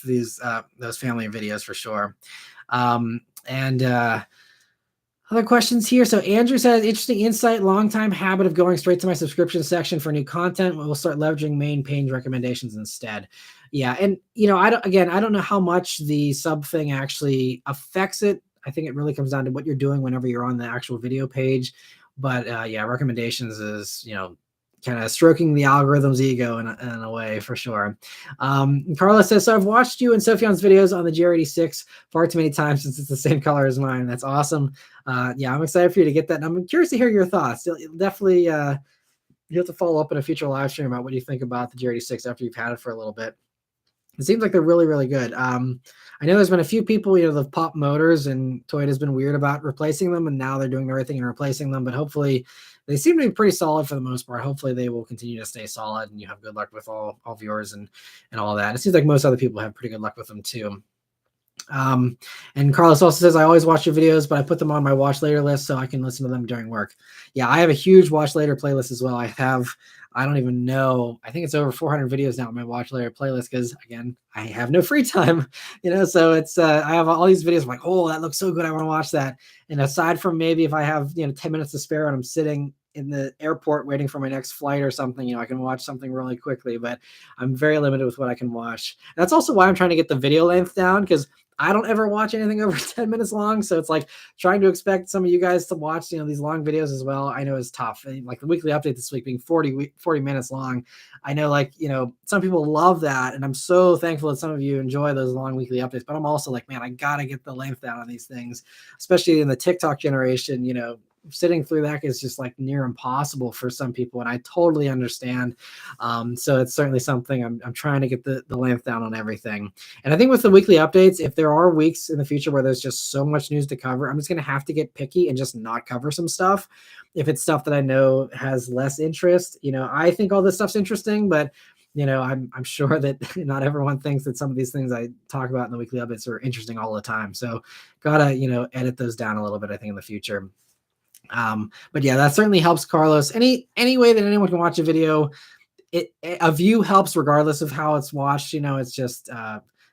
these those family videos for sure. Other questions here. So Andrew says, interesting insight, long time habit of going straight to my subscription section for new content. We'll start leveraging main page recommendations instead. Yeah. And, I don't know how much the sub thing actually affects it. I think it really comes down to what you're doing whenever you're on the actual video page. But yeah, recommendations is, kind of stroking the algorithm's ego in a way for sure. Carla says, so I've watched you and Sophian's videos on the GR86 far too many times since it's the same color as mine. That's awesome. Yeah, I'm excited for you to get that. And I'm curious to hear your thoughts. You'll definitely, you have to follow up in a future live stream about what you think about the GR86 after you've had it for a little bit. It seems like they're really, really good. I know there's been a few people, the Pop Motors, and Toyota's been weird about replacing them, and now they're doing the right thing and replacing them. But hopefully, they seem to be pretty solid for the most part. Hopefully, they will continue to stay solid, and you have good luck with all viewers and all that. It seems like most other people have pretty good luck with them too. And Carlos also says, I always watch your videos, but I put them on my watch later list so I can listen to them during work. Yeah, I have a huge watch later playlist as well. I don't even know. I think it's over 400 videos now on my watch later playlist because, again, I have no free time, so it's, I have all these videos. I'm like, oh, that looks so good. I want to watch that. And aside from maybe if I have, 10 minutes to spare and I'm sitting in the airport waiting for my next flight or something, I can watch something really quickly, but I'm very limited with what I can watch. That's also why I'm trying to get the video length down, because I don't ever watch anything over 10 minutes long. So it's like trying to expect some of you guys to watch, these long videos as well. I know is tough. And like the weekly update this week being 40 minutes long. I know some people love that. And I'm so thankful that some of you enjoy those long weekly updates, but I'm also like, man, I got to get the length down on these things, especially in the TikTok generation. Sitting through that is just like near impossible for some people, and I totally understand. So it's certainly something I'm trying to get the length down on everything. And I think with the weekly updates, if there are weeks in the future where there's just so much news to cover, I'm just going to have to get picky and just not cover some stuff. If it's stuff that I know has less interest, I think all this stuff's interesting, but I'm sure that not everyone thinks that some of these things I talk about in the weekly updates are interesting all the time. So gotta, edit those down a little bit, I think, in the future. But yeah, that certainly helps, Carlos. Any way that anyone can watch a video, a view helps regardless of how it's watched. It's just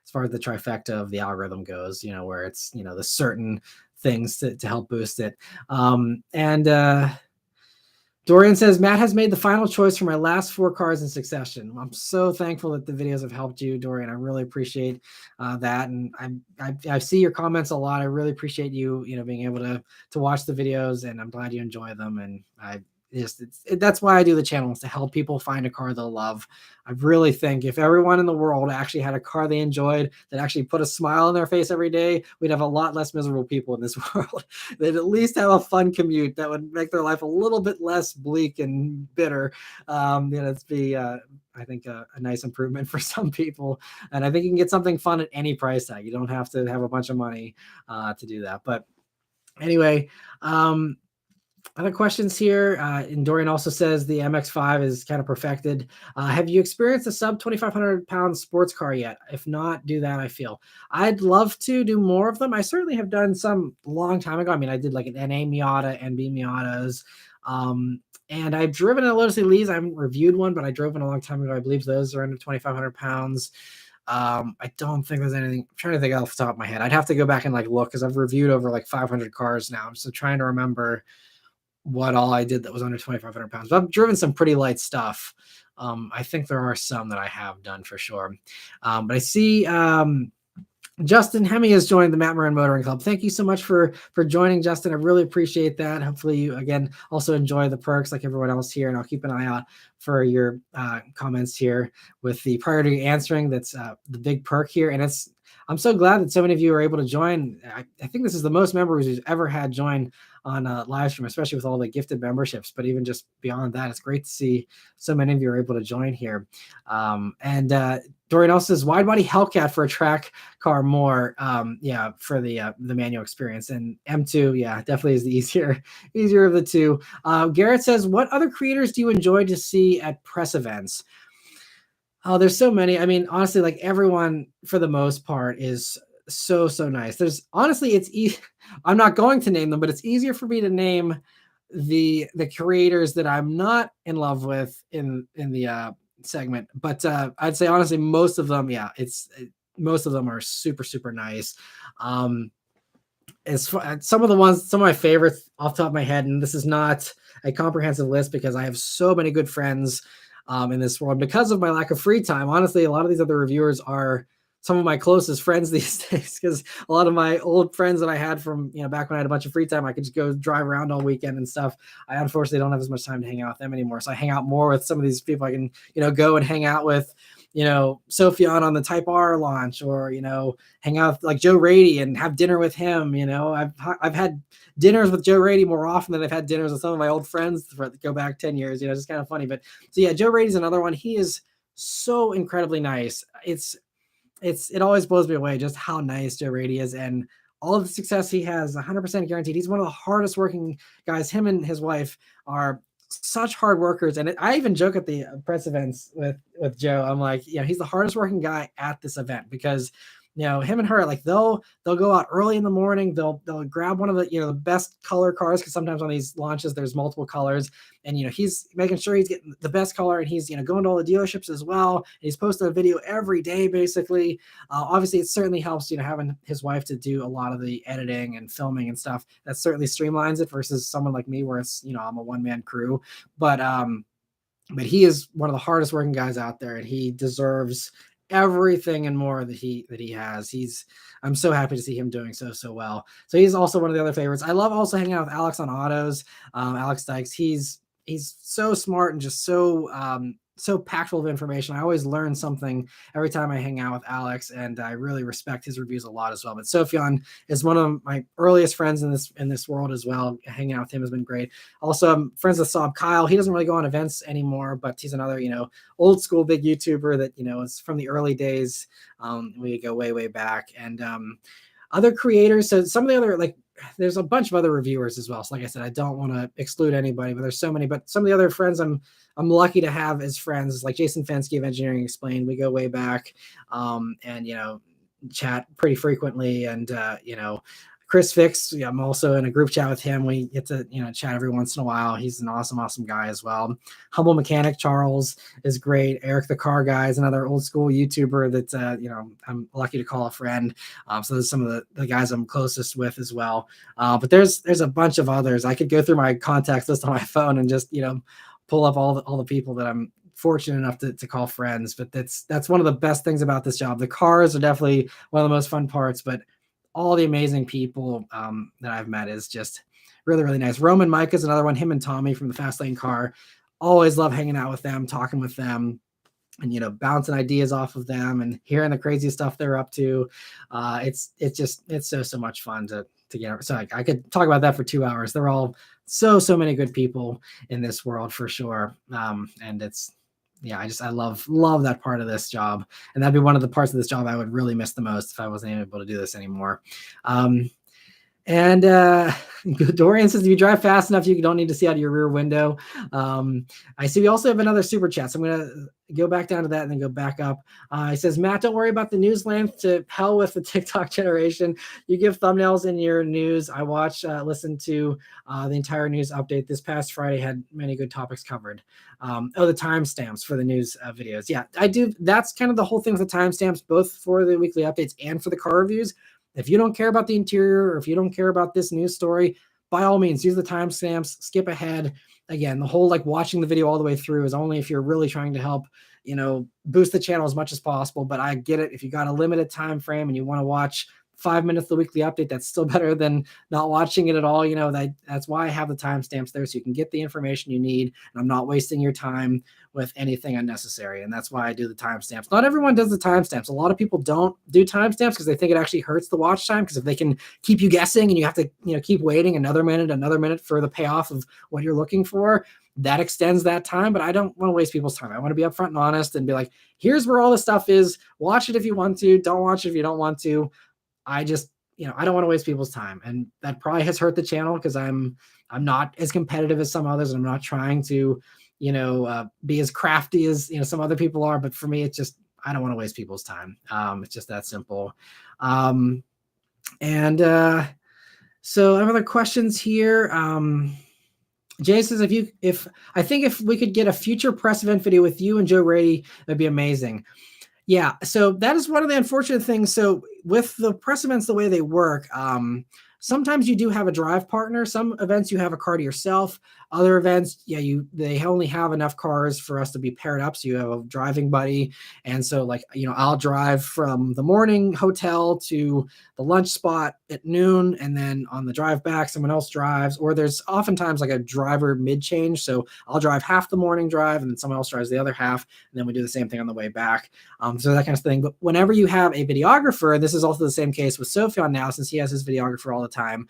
as far as the trifecta of the algorithm goes, where it's, the certain things to help boost it. And Dorian says, Matt has made the final choice for my last 4 cars in succession. I'm so thankful that the videos have helped you, Dorian. I really appreciate that. And I see your comments a lot. I really appreciate you, being able to watch the videos, and I'm glad you enjoy them. And that's why I do the channel, is to help people find a car they'll love. I really think if everyone in the world actually had a car they enjoyed, that actually put a smile on their face every day, we'd have a lot less miserable people in this world. They'd at least have a fun commute that would make their life a little bit less bleak and bitter. It'd be, I think, a nice improvement for some people. And I think you can get something fun at any price tag. You don't have to have a bunch of money to do that. But anyway, other questions here. And Dorian also says the MX-5 is kind of perfected. Have you experienced a sub 2,500 pound sports car yet? If not, do that, I feel. I'd love to do more of them. I certainly have done some long time ago. I mean, I did like an NA Miata, NB Miatas. And I've driven a Lotus Elise. I haven't reviewed one, but I drove one a long time ago. I believe those are under 2,500 pounds. I don't think there's anything. I'm trying to think off the top of my head. I'd have to go back and look, because I've reviewed over 500 cars now. So trying to remember what all I did that was under 2,500 pounds. But I've driven some pretty light stuff. I think there are some that I have done for sure. But I see Justin Hemme has joined the Matt Maran Motoring Club. Thank you so much for joining, Justin. I really appreciate that. Hopefully you, again, also enjoy the perks like everyone else here, and I'll keep an eye out for your comments here with the priority answering. That's the big perk here. And I'm so glad that so many of you are able to join. I think this is the most members we've ever had join on a live stream, especially with all the gifted memberships. But even just beyond that, it's great to see so many of you are able to join here. And Dorian also says wide body Hellcat for a track car more. Yeah, for the manual experience. And M2, yeah, definitely is the easier of the two. Garrett says, what other creators do you enjoy to see at press events? Oh, there's so many. I mean, honestly, everyone for the most part is so nice. There's honestly, it's easy. I'm not going to name them, but it's easier for me to name the creators that I'm not in love with in the segment. But I'd say honestly, most of them, yeah, most of them are super nice. As far, some of my favorites off the top of my head, and this is not a comprehensive list because I have so many good friends in this world because of my lack of free time. Honestly, a lot of these other reviewers are some of my closest friends these days, because a lot of my old friends that I had from, back when I had a bunch of free time, I could just go drive around all weekend and stuff. I unfortunately don't have as much time to hang out with them anymore. So I hang out more with some of these people I can, go and hang out with, Sophion on the Type R launch, or, hang out with Joe Rady and have dinner with him. I've had dinners with Joe Rady more often than I've had dinners with some of my old friends for go back 10 years, it's kind of funny. But so yeah, Joe Rady's another one. He is so incredibly nice. It always blows me away just how nice Joe Rady is, and all of the success he has 100% guaranteed. He's one of the hardest working guys. Him and his wife are such hard workers. And I even joke at the press events with Joe. I'm like, he's the hardest working guy at this event, because him and her, they'll go out early in the morning. They'll grab one of the, the best color cars, because sometimes on these launches there's multiple colors, and he's making sure he's getting the best color, and he's going to all the dealerships as well. And he's posting a video every day basically. Obviously it certainly helps having his wife to do a lot of the editing and filming and stuff. That certainly streamlines it versus someone like me, where it's I'm a one-man crew. But he is one of the hardest working guys out there, and he deserves everything and more that he has. I'm so happy to see him doing so well. So he's also one of the other favorites. I love also hanging out with Alex on autos. Alex Dykes, he's so smart and just so packed full of information. I always learn something every time I hang out with Alex, and I really respect his reviews a lot as well. But Sophion is one of my earliest friends in this world as well. Hanging out with him has been great. Also, I'm friends with Saab Kyle. He doesn't really go on events anymore, but he's another, old school big YouTuber that, is from the early days. We go way back. And other creators. So some of the other, there's a bunch of other reviewers as well. So like I said, I don't want to exclude anybody, but there's so many. But some of the other friends I'm lucky to have as friends, like Jason Fensky of Engineering Explained. We go way back, and chat pretty frequently. And Chris Fix, yeah, I'm also in a group chat with him. We get to, chat every once in a while. He's an awesome guy as well. Humble Mechanic Charles is great. Eric the Car Guy is another old school YouTuber that, I'm lucky to call a friend. So there's some of the guys I'm closest with as well. But there's a bunch of others. I could go through my contacts list on my phone and just, pull up all the people that I'm fortunate enough to call friends. But that's one of the best things about this job. The cars are definitely one of the most fun parts, but all the amazing people that I've met is just really nice. Roman Mike is another one. Him and Tommy from the Fast Lane Car. Always love hanging out with them, talking with them, and bouncing ideas off of them and hearing the crazy stuff they're up to. It's so much fun to get. So I could talk about that for 2 hours. They're all so many good people in this world for sure. And I love that part of this job. And that'd be one of the parts of this job I would really miss the most if I wasn't able to do this anymore. And Dorian says, if you drive fast enough, you don't need to see out of your rear window. I see we also have another super chat. So I'm going to go back down to that and then go back up. He says, Matt, don't worry about the news length. To hell with the TikTok generation. You give thumbnails in your news. I listened to the entire news update this past Friday, had many good topics covered. The timestamps for the news videos. Yeah, I do. That's kind of the whole thing with the timestamps, both for the weekly updates and for the car reviews. If you don't care about the interior, or if you don't care about this news story, by all means, use the timestamps, skip ahead. Again, the whole watching the video all the way through is only if you're really trying to help, boost the channel as much as possible. But I get it. If you got a limited time frame and you want to watch 5 minutes of the weekly update, that's still better than not watching it at all. That's why I have the timestamps there, so you can get the information you need, and I'm not wasting your time with anything unnecessary. And that's why I do the timestamps. Not everyone does the timestamps. A lot of people don't do timestamps because they think it actually hurts the watch time, because if they can keep you guessing and you have to keep waiting another minute for the payoff of what you're looking for, that extends that time. But I don't want to waste people's time. I want to be upfront and honest and be like, here's where all the stuff is. Watch it if you want to. Don't watch it if you don't want to. I just, I don't want to waste people's time. And that probably has hurt the channel because I'm not as competitive as some others. And I'm not trying to, be as crafty as, some other people are. But for me, it's just, I don't want to waste people's time. It's just that simple. So I have other questions here. Jay says, if we could get a future press event video with you and Joe Rady, that'd be amazing. Yeah, so that is one of the unfortunate things. So with the press events, the way they work, sometimes you do have a drive partner. Some events you have a car to yourself. Other events, they only have enough cars for us to be paired up. So you have a driving buddy. And so I'll drive from the morning hotel to the lunch spot at noon. And then on the drive back, someone else drives, or there's oftentimes a driver mid change. So I'll drive half the morning drive and then someone else drives the other half. And then we do the same thing on the way back. So that kind of thing. But whenever you have a videographer, this is also the same case with Sophion now, since he has his videographer all the time.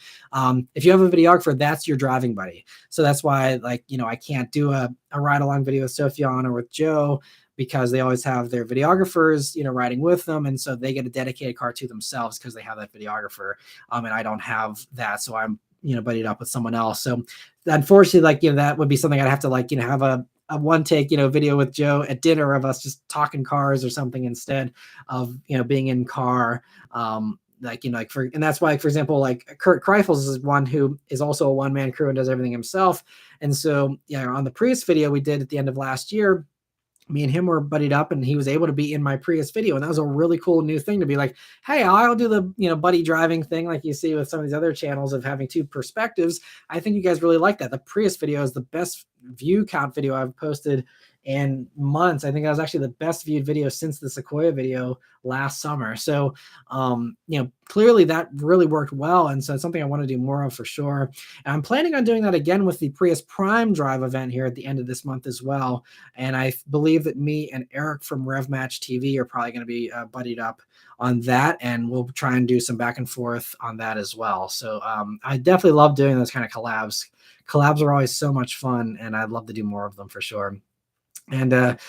If you have a videographer, that's your driving buddy. So that's why I can't do a ride along video with Sophion or with Joe, because they always have their videographers, riding with them. And so they get a dedicated car to themselves because they have that videographer. And I don't have that. So I'm, buddied up with someone else. So unfortunately, that would be something I'd have to have a one take, video with Joe at dinner of us just talking cars or something instead of, being in car. And that's why, for example, Kurt Kreifels is one who is also a one-man crew and does everything himself. And so, on the Prius video we did at the end of last year, me and him were buddied up and he was able to be in my Prius video. And that was a really cool new thing to be like, hey, I'll do the, buddy driving thing like you see with some of these other channels of having two perspectives. I think you guys really like that. The Prius video is the best view count video I've posted in months. I think that was actually the best viewed video since the Sequoia video last summer. So, clearly that really worked well. And so it's something I want to do more of for sure. And I'm planning on doing that again with the Prius Prime Drive event here at the end of this month as well. And I believe that me and Eric from RevMatch TV are probably going to be buddied up on that. And we'll try and do some back and forth on that as well. So I definitely love doing those kind of collabs. Collabs are always so much fun, and I'd love to do more of them for sure. And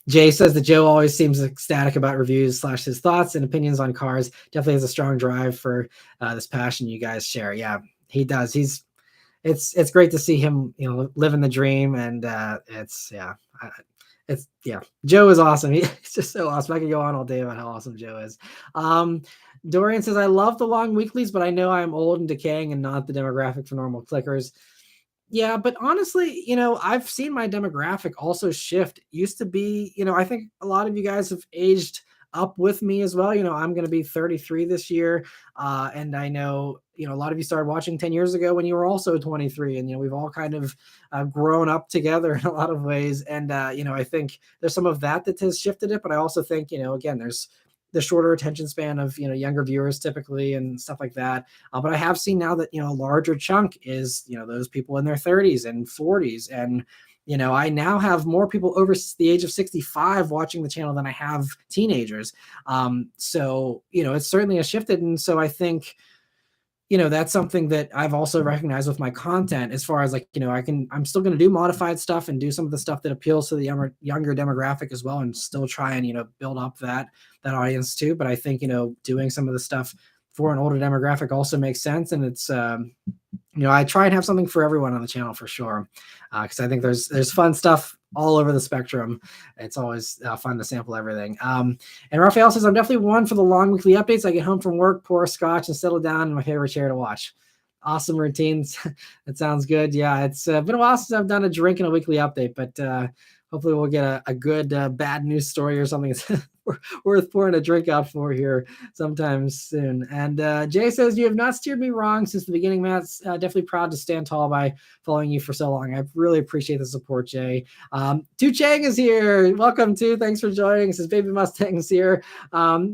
Jay says that Joe always seems ecstatic about reviews / his thoughts and opinions on cars. Definitely has a strong drive for this passion you guys share. Yeah, he does. He's it's great to see him, living the dream, and it's yeah. It's yeah, Joe is awesome. He's just so awesome. I can go on all day about how awesome Joe is. Um, Dorian says, I love the long weeklies, but I know I'm old and decaying and not the demographic for normal clickers. Yeah, but honestly, I've seen my demographic also shift. It used to be, I think a lot of you guys have aged up with me as well. I'm going to be 33 this year. And I know, a lot of you started watching 10 years ago when you were also 23. And, we've all kind of grown up together in a lot of ways. And, I think there's some of that that has shifted it. But I also think, again, there's the shorter attention span of, younger viewers typically and stuff like that. But I have seen now that, a larger chunk is, those people in their 30s and 40s. And, I now have more people over the age of 65 watching the channel than I have teenagers. So, it's certainly a shifted. And so I think, that's something that I've also recognized with my content as far as like, I'm still going to do modified stuff and do some of the stuff that appeals to the younger demographic as well, and still try and, build up that audience too. But I think, doing some of the stuff for an older demographic also makes sense. And it's, I try and have something for everyone on the channel for sure. Cause I think there's fun stuff all over the spectrum. It's always fun to sample everything. And Raphael says, I'm definitely one for the long weekly updates. I get home from work, pour a scotch and settle down in my favorite chair to watch. Awesome routines. That sounds good. Yeah. It's been a while since I've done a drink and a weekly update, but hopefully we'll get a good bad news story or something worth pouring a drink out for here sometime soon. And Jay says, you have not steered me wrong since the beginning, Matt. Definitely proud to stand tall by following you for so long. I really appreciate the support, Jay. Tu Chang is here. Welcome, Tu. Thanks for joining. Says Baby Mustang's here.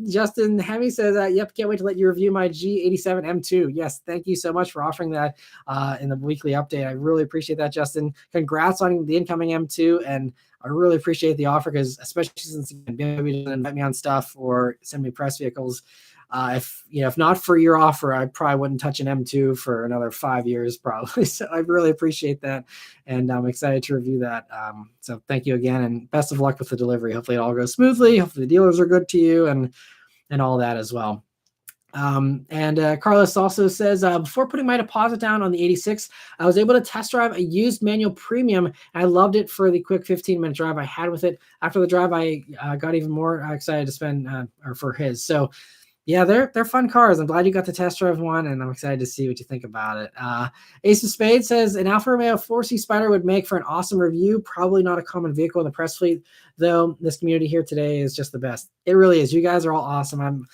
Justin Hemi says, yep, can't wait to let you review my G87 M2. Yes, thank you so much for offering that in the weekly update. I really appreciate that, Justin. Congrats on the incoming M2, and I really appreciate the offer, because especially since BMW doesn't invite me on stuff or send me press vehicles, if not for your offer, I probably wouldn't touch an M2 for another 5 years probably. So I really appreciate that, and I'm excited to review that. So thank you again, and best of luck with the delivery. Hopefully it all goes smoothly. Hopefully the dealers are good to you, and all that as well. And Carlos also says, before putting my deposit down on the 86, I was able to test drive a used manual premium. And I loved it for the quick 15-minute drive I had with it. After the drive, I got even more excited to spend or for his. So yeah, they're fun cars. I'm glad you got to test drive one, and I'm excited to see what you think about it. Ace of Spades says, an Alfa Romeo 4C Spider would make for an awesome review. Probably not a common vehicle in the press fleet, though. This community here today is just the best. It really is. You guys are all awesome. I'm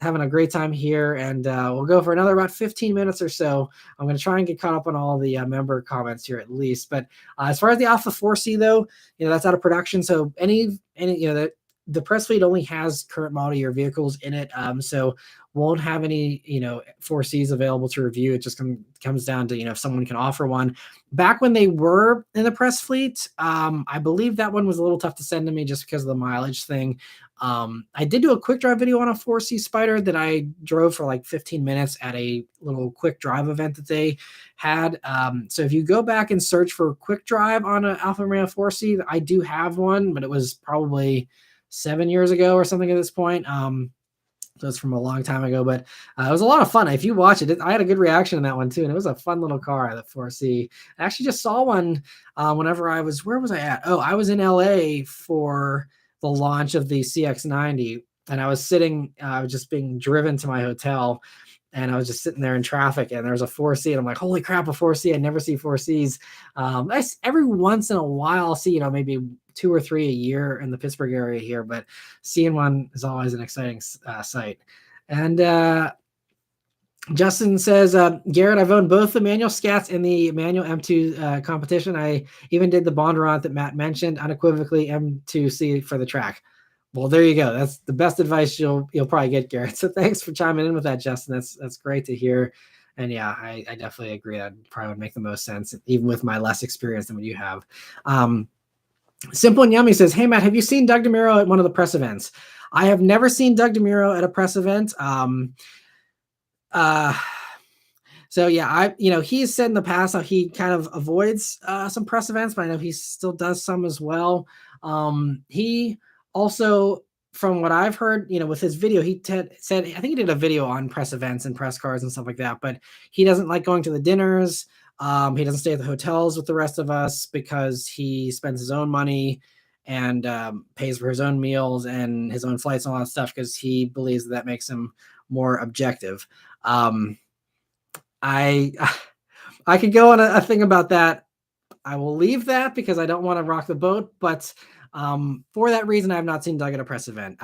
having a great time here, and we'll go for another about 15 minutes or so. I'm going to try and get caught up on all the member comments here at least. But as far as the Alpha 4C though, that's out of production. So any the press fleet only has current model year vehicles in it. So won't have any, 4Cs available to review. It just comes down to, if someone can offer one. Back when they were in the press fleet, I believe that one was a little tough to send to me just because of the mileage thing. I did do a quick drive video on a 4C Spider that I drove for like 15 minutes at a little quick drive event that they had. So if you go back and search for quick drive on an Alfa Romeo 4C, I do have one, but it was probably 7 years ago or something at this point. So it's from a long time ago, but it was a lot of fun. If you watch it, I had a good reaction in that one too. And it was a fun little car, the 4C. I actually just saw one whenever where was I at? Oh, I was in LA for the launch of the CX90, and I was sitting, I was just being driven to my hotel, and I was just sitting there in traffic, and there was a 4C, and I'm like, holy crap, a 4C. I never see 4Cs. Every once in a while, I'll see, maybe 2 or 3 a year in the Pittsburgh area here, but seeing one is always an exciting sight. And Justin says, Garrett, I've owned both the manual Scats and the manual M2 competition. I even did the Bondurant that Matt mentioned, unequivocally M2C for the track. Well, there you go. That's the best advice you'll probably get, Garrett. So thanks for chiming in with that, Justin. That's great to hear. And yeah, I definitely agree. That probably would make the most sense, even with my less experience than what you have. Simple and Yummy says, hey, Matt, have you seen Doug DeMuro at one of the press events? I have never seen Doug DeMuro at a press event. So yeah, he's said in the past how he kind of avoids some press events, but I know he still does some as well. He also, from what I've heard, with his video, he said, I think he did a video on press events and press cars and stuff like that, but he doesn't like going to the dinners. He doesn't stay at the hotels with the rest of us because he spends his own money and pays for his own meals and his own flights and all that stuff because he believes that makes him more objective. I I could go on a thing about that. I will leave that because I don't want to rock the boat. But for that reason, I have not seen Doug at a press event.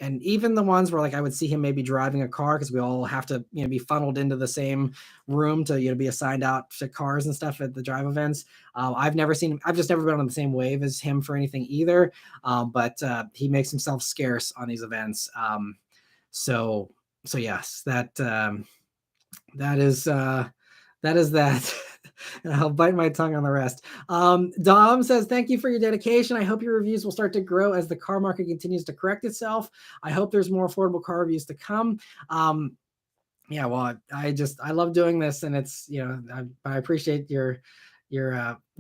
And even the ones where like I would see him maybe driving a car because we all have to be funneled into the same room to be assigned out to cars and stuff at the drive events. I've never seen him. I've just never been on the same wave as him for anything either. But he makes himself scarce on these events. So yes, that is that. And I'll bite my tongue on the rest. Dom says, thank you for your dedication. I hope your reviews will start to grow as the car market continues to correct itself. I hope there's more affordable car reviews to come. Yeah, well, I love doing this, and it's, I appreciate your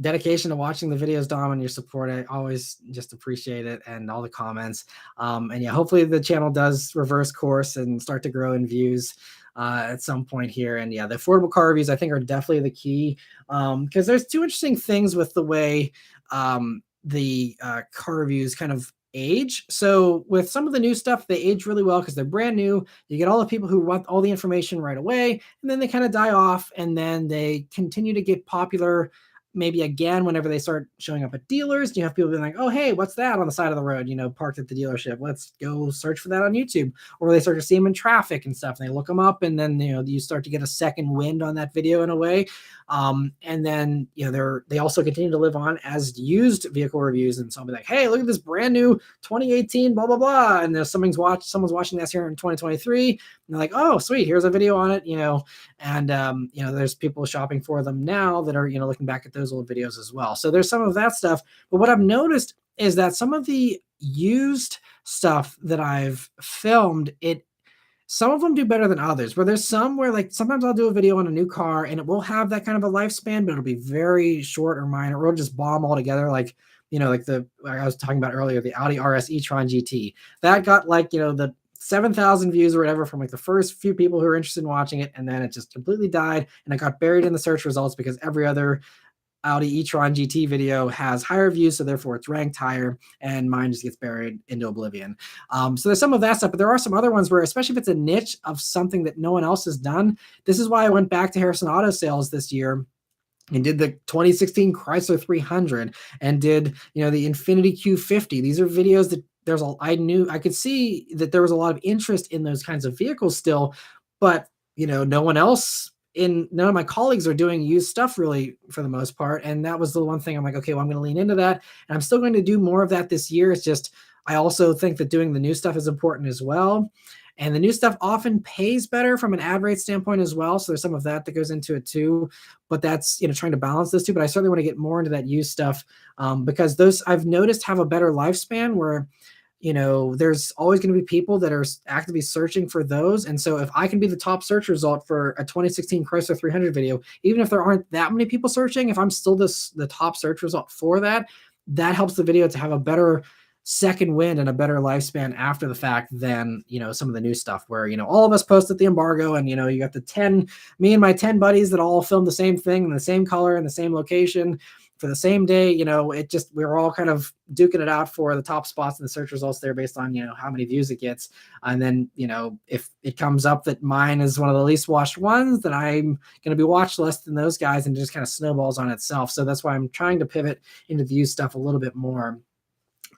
dedication to watching the videos, Dom, and your support. I always just appreciate it, and all the comments. And yeah, hopefully the channel does reverse course and start to grow in views at some point here. And yeah, the affordable car reviews I think are definitely the key, because there's two interesting things with the way the car reviews kind of age. So with some of the new stuff, they age really well because they're brand new. You get all the people who want all the information right away, and then they kind of die off, and then they continue to get popular maybe again whenever they start showing up at dealers. You have people being like, oh, hey, what's that on the side of the road, parked at the dealership? Let's go search for that on YouTube. Or they start to see them in traffic and stuff, and they look them up, and then you start to get a second wind on that video in a way. And then they also continue to live on as used vehicle reviews, and so I'll be like, hey, look at this brand new 2018 blah blah blah, and there's someone's watching this here in 2023, and they're like, oh sweet, here's a video on it, and there's people shopping for them now that are looking back at those old videos as well. So there's some of that stuff. But what I've noticed is that some of the used stuff that I've filmed, some of them do better than others, where there's some where like sometimes I'll do a video on a new car and it will have that kind of a lifespan, but it'll be very short or minor, or it'll just bomb altogether. Like, like I was talking about earlier, the Audi RS e-tron GT that got like, the 7,000 views or whatever from like the first few people who were interested in watching it. And then it just completely died, and it got buried in the search results because every other Audi e-tron GT video has higher views, so therefore it's ranked higher, and mine just gets buried into oblivion. So there's some of that stuff, but there are some other ones where, especially if it's a niche of something that no one else has done, this is why I went back to Harrison Auto Sales this year and did the 2016 Chrysler 300 and did, the Infiniti Q50. These are videos that I could see that there was a lot of interest in those kinds of vehicles still, but none of my colleagues are doing used stuff really for the most part. And that was the one thing I'm like, okay, well, I'm going to lean into that. And I'm still going to do more of that this year. It's just, I also think that doing the new stuff is important as well. And the new stuff often pays better from an ad rate standpoint as well. So there's some of that that goes into it too. But that's, trying to balance those two. But I certainly want to get more into that used stuff because those I've noticed have a better lifespan where, there's always going to be people that are actively searching for those. And so if I can be the top search result for a 2016 Chrysler 300 video, even if there aren't that many people searching, if I'm still the top search result for that, that helps the video to have a better second wind and a better lifespan after the fact than, some of the new stuff where, all of us post at the embargo and, you got me and my 10 buddies that all filmed the same thing in the same color in the same location for the same day. We were all kind of duking it out for the top spots in the search results there based on, how many views it gets. And then, if it comes up that mine is one of the least watched ones, then I'm going to be watched less than those guys, and it just kind of snowballs on itself. So that's why I'm trying to pivot into the used stuff a little bit more.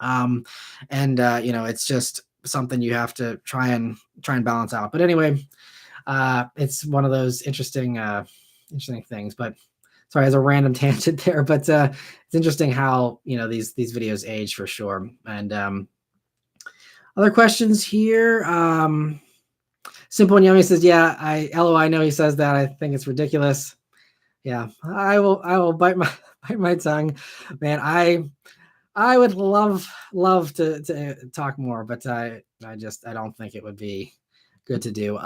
It's just something you have to try and balance out. But anyway, it's one of those interesting things. But sorry, as a random tangent there, but it's interesting how these videos age for sure. And other questions here. Simple and Yummy says, yeah, I know he says that. I think it's ridiculous. Yeah, I will bite my tongue, man. I would love to talk more, but I don't think it would be good to do.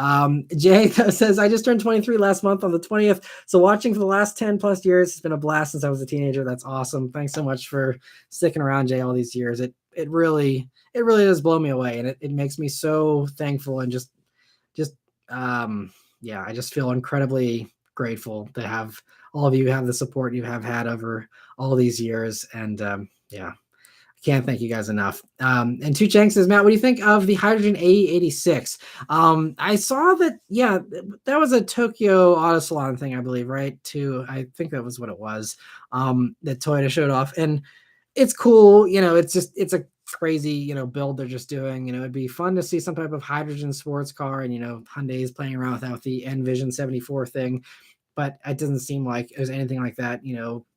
Jay says, I just turned 23 last month on the 20th. So watching for the last 10 plus years, it's been a blast since I was a teenager. That's awesome. Thanks so much for sticking around, Jay, all these years. It really does blow me away. And it makes me so thankful and I just feel incredibly grateful to have all of you have the support you have had over all these years. And yeah, can't thank you guys enough. And Two Chang says, Matt, what do you think of the Hydrogen AE86? I saw that, yeah, that was a Tokyo Auto Salon thing, I believe, right? Too. I think that was what it was, that Toyota showed off. And it's cool. It's a crazy, build they're just doing. It'd be fun to see some type of hydrogen sports car, and, Hyundai's playing around without the Envision 74 thing, but it doesn't seem like there's anything like that,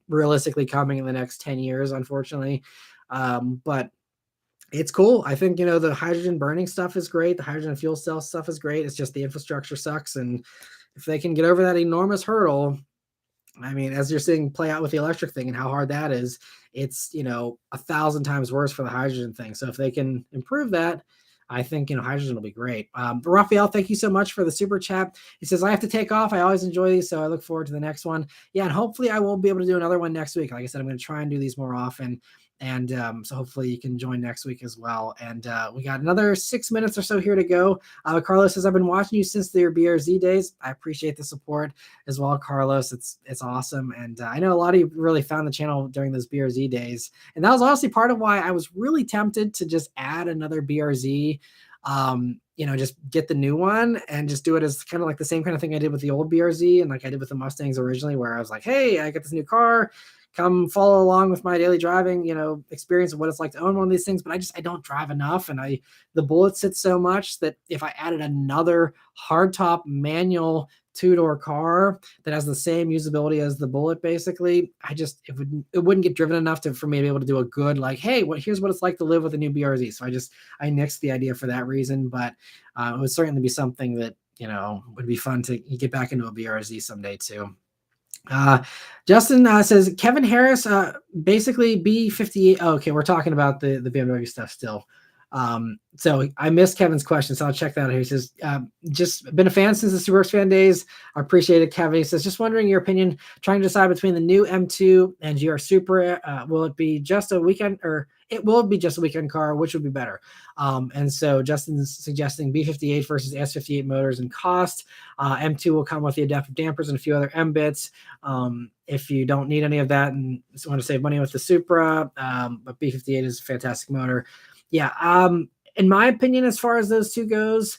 realistically coming in the next 10 years, unfortunately. But it's cool. I think, the hydrogen burning stuff is great. The hydrogen fuel cell stuff is great. It's just the infrastructure sucks. And if they can get over that enormous hurdle, I mean, as you're seeing play out with the electric thing and how hard that is, it's, 1,000 times worse for the hydrogen thing. So if they can improve that, I think, hydrogen will be great. But Raphael, thank you so much for the super chat. He says, I have to take off. I always enjoy these, so I look forward to the next one. Yeah, and hopefully I will be able to do another one next week. Like I said, I'm going to try and do these more often. And so hopefully you can join next week as well. And we got another 6 minutes or so here to go. Carlos says, I've been watching you since your BRZ days. I appreciate the support as well, Carlos. It's awesome. And I know a lot of you really found the channel during those BRZ days. And that was honestly part of why I was really tempted to just add another BRZ, just get the new one and just do it as kind of like the same kind of thing I did with the old BRZ and like I did with the Mustangs originally, where I was like, hey, I got this new car. Come follow along with my daily driving, experience of what it's like to own one of these things. But I don't drive enough. And the Bullet sits so much that if I added another hardtop manual 2-door car that has the same usability as the Bullet, basically, it wouldn't get driven enough for me to be able to do a good, like, hey, here's what it's like to live with a new BRZ. So I nixed the idea for that reason, but it would certainly be something that, would be fun to get back into a BRZ someday too. Justin says Kevin Harris, basically B58. Oh, okay, we're talking about the BMW stuff still. So I missed Kevin's question, so I'll check that out here. He says, just been a fan since the Superworks fan days. I appreciate it, Kevin. He says, just wondering your opinion, trying to decide between the new M2 and GR Supra. Will it be just a weekend, or it will be just a weekend car? Which would be better? And so Justin's suggesting B58 versus S58 motors and cost. M2 will come with the adaptive dampers and a few other M bits. If you don't need any of that and want to save money with the Supra, but B58 is a fantastic motor. Yeah. In my opinion, as far as those two goes,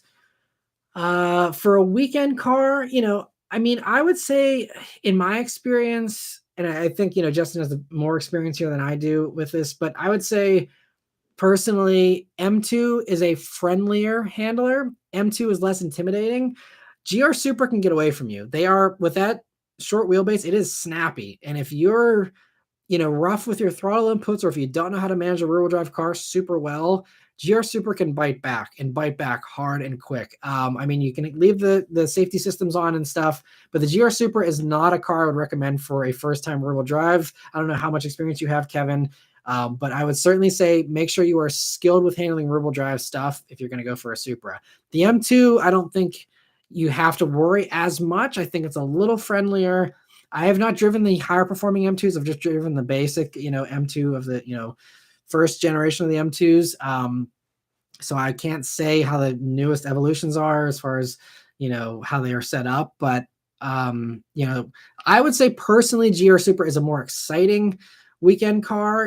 for a weekend car, I would say in my experience, and I think, Justin has more experience here than I do with this, but I would say personally, M2 is a friendlier handler. M2 is less intimidating. GR Supra can get away from you. They are, with that short wheelbase, it is snappy. And if you're, rough with your throttle inputs, or if you don't know how to manage a rear-wheel drive car super well, GR Supra can bite back hard and quick. You can leave the safety systems on and stuff, but the GR Supra is not a car I would recommend for a first-time rear-wheel drive. I don't know how much experience you have, Kevin, but I would certainly say make sure you are skilled with handling rear-wheel drive stuff if you're going to go for a Supra. The M2, I don't think you have to worry as much. I think it's a little friendlier. I have not driven the higher performing M2s. I've just driven the basic, M2 of the, first generation of the M2s. So I can't say how the newest evolutions are as far as, how they are set up. But, I would say personally, GR Supra is a more exciting weekend car.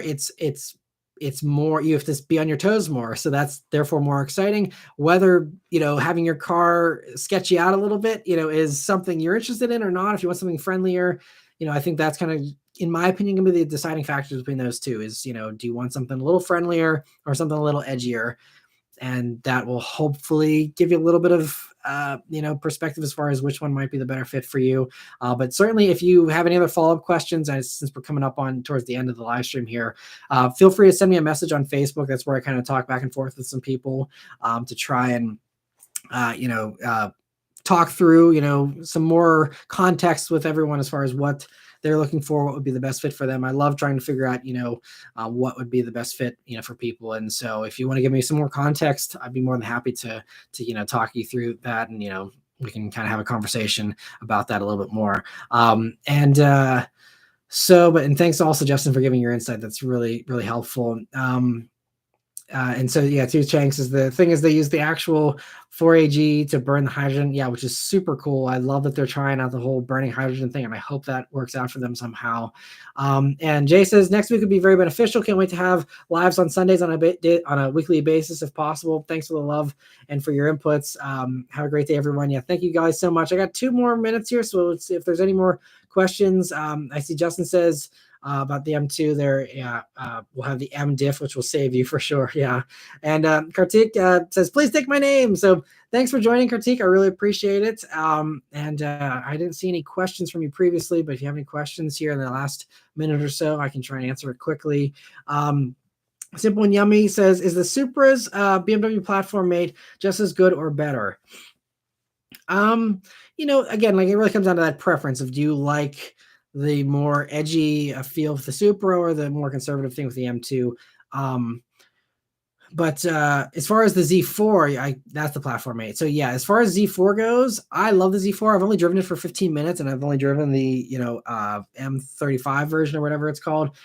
It's more, you have to be on your toes more. So that's therefore more exciting. Whether, having your car sketch you out a little bit, is something you're interested in or not. If you want something friendlier, I think that's kind of, in my opinion, going to be the deciding factors between those two is, do you want something a little friendlier or something a little edgier? And that will hopefully give you a little bit of, perspective as far as which one might be the better fit for you. But certainly if you have any other follow-up questions, since we're coming up on towards the end of the live stream here, feel free to send me a message on Facebook. That's where I kind of talk back and forth with some people to try and, talk through, some more context with everyone as far as what they're looking for, what would be the best fit for them. I love trying to figure out, what would be the best fit, for people. And so if you want to give me some more context, I'd be more than happy to talk you through that. And, we can kind of have a conversation about that a little bit more. And thanks also, Justin, for giving your insight. That's really, really helpful. And so, yeah, two Chanks is the thing is they use the actual 4AG to burn the hydrogen. Yeah, which is super cool. I love that they're trying out the whole burning hydrogen thing, and I hope that works out for them somehow. And Jay says next week would be very beneficial. Can't wait to have lives on Sundays on a weekly basis if possible. Thanks for the love and for your inputs. Have a great day, everyone. Yeah, thank you guys so much. I got 2 more minutes here, so let's see if there's any more questions. I see Justin says about the M2 there. Yeah, we'll have the M diff, which will save you for sure. Yeah. And Kartik says, please take my name. So thanks for joining, Kartik. I really appreciate it. And I didn't see any questions from you previously, but if you have any questions here in the last minute or so, I can try and answer it quickly. Simple and Yummy says, is the Supra's BMW platform made just as good or better? Again, like it really comes down to that preference of, do you like the more edgy feel of the Supra or the more conservative thing with the M2? But as far as the Z4, that's the platform mate. So yeah, as far as Z4 goes, I love the Z4. I've only driven it for 15 minutes, and I've only driven the M35 version or whatever it's called.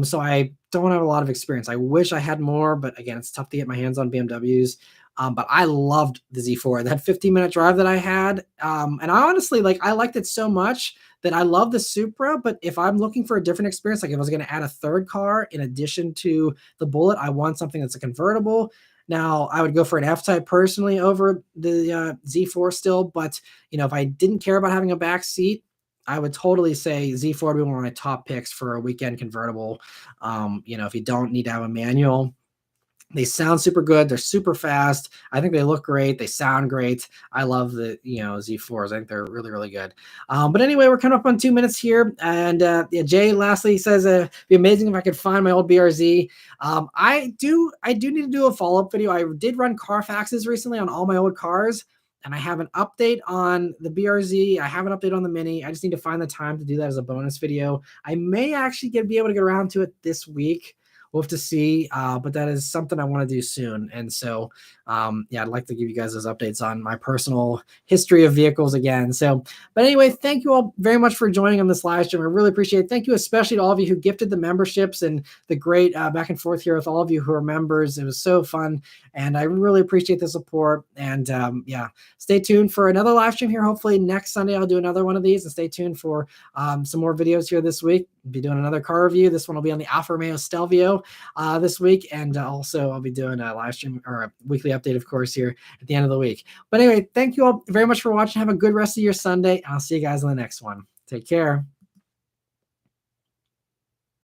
So I don't have a lot of experience. I wish I had more, but again, it's tough to get my hands on BMWs. But I loved the Z4. That 15-minute drive that I had, and I honestly I liked it so much that I love the Supra. But if I'm looking for a different experience, like if I was going to add a third car in addition to the Bullet, I want something that's a convertible. Now, I would go for an F-Type personally over the Z4 still, but if I didn't care about having a back seat, I would totally say Z4 would be one of my top picks for a weekend convertible. If you don't need to have a manual. They sound super good. They're super fast. I think they look great. They sound great. I love the Z4s. I think they're really, really good. But anyway, we're coming up on 2 minutes here. And Jay lastly says it'd be amazing if I could find my old BRZ. I do need to do a follow-up video. I did run Carfaxes recently on all my old cars, and I have an update on the BRZ. I have an update on the Mini. I just need to find the time to do that as a bonus video. I may actually be able to get around to it this week. We'll have to see, but that is something I want to do soon. And so, I'd like to give you guys those updates on my personal history of vehicles again. So, but anyway, thank you all very much for joining on this live stream. I really appreciate it. Thank you especially to all of you who gifted the memberships and the great back and forth here with all of you who are members. It was so fun, and I really appreciate the support. And stay tuned for another live stream here. Hopefully next Sunday I'll do another one of these, and stay tuned for some more videos here this week. I'll be doing another car review. This one will be on the Alfa Romeo Stelvio this week, and also I'll be doing a live stream or a weekly update, of course, here at the end of the week. But anyway, thank you all very much for watching. Have a good rest of your Sunday, and I'll see you guys on the next one. Take care.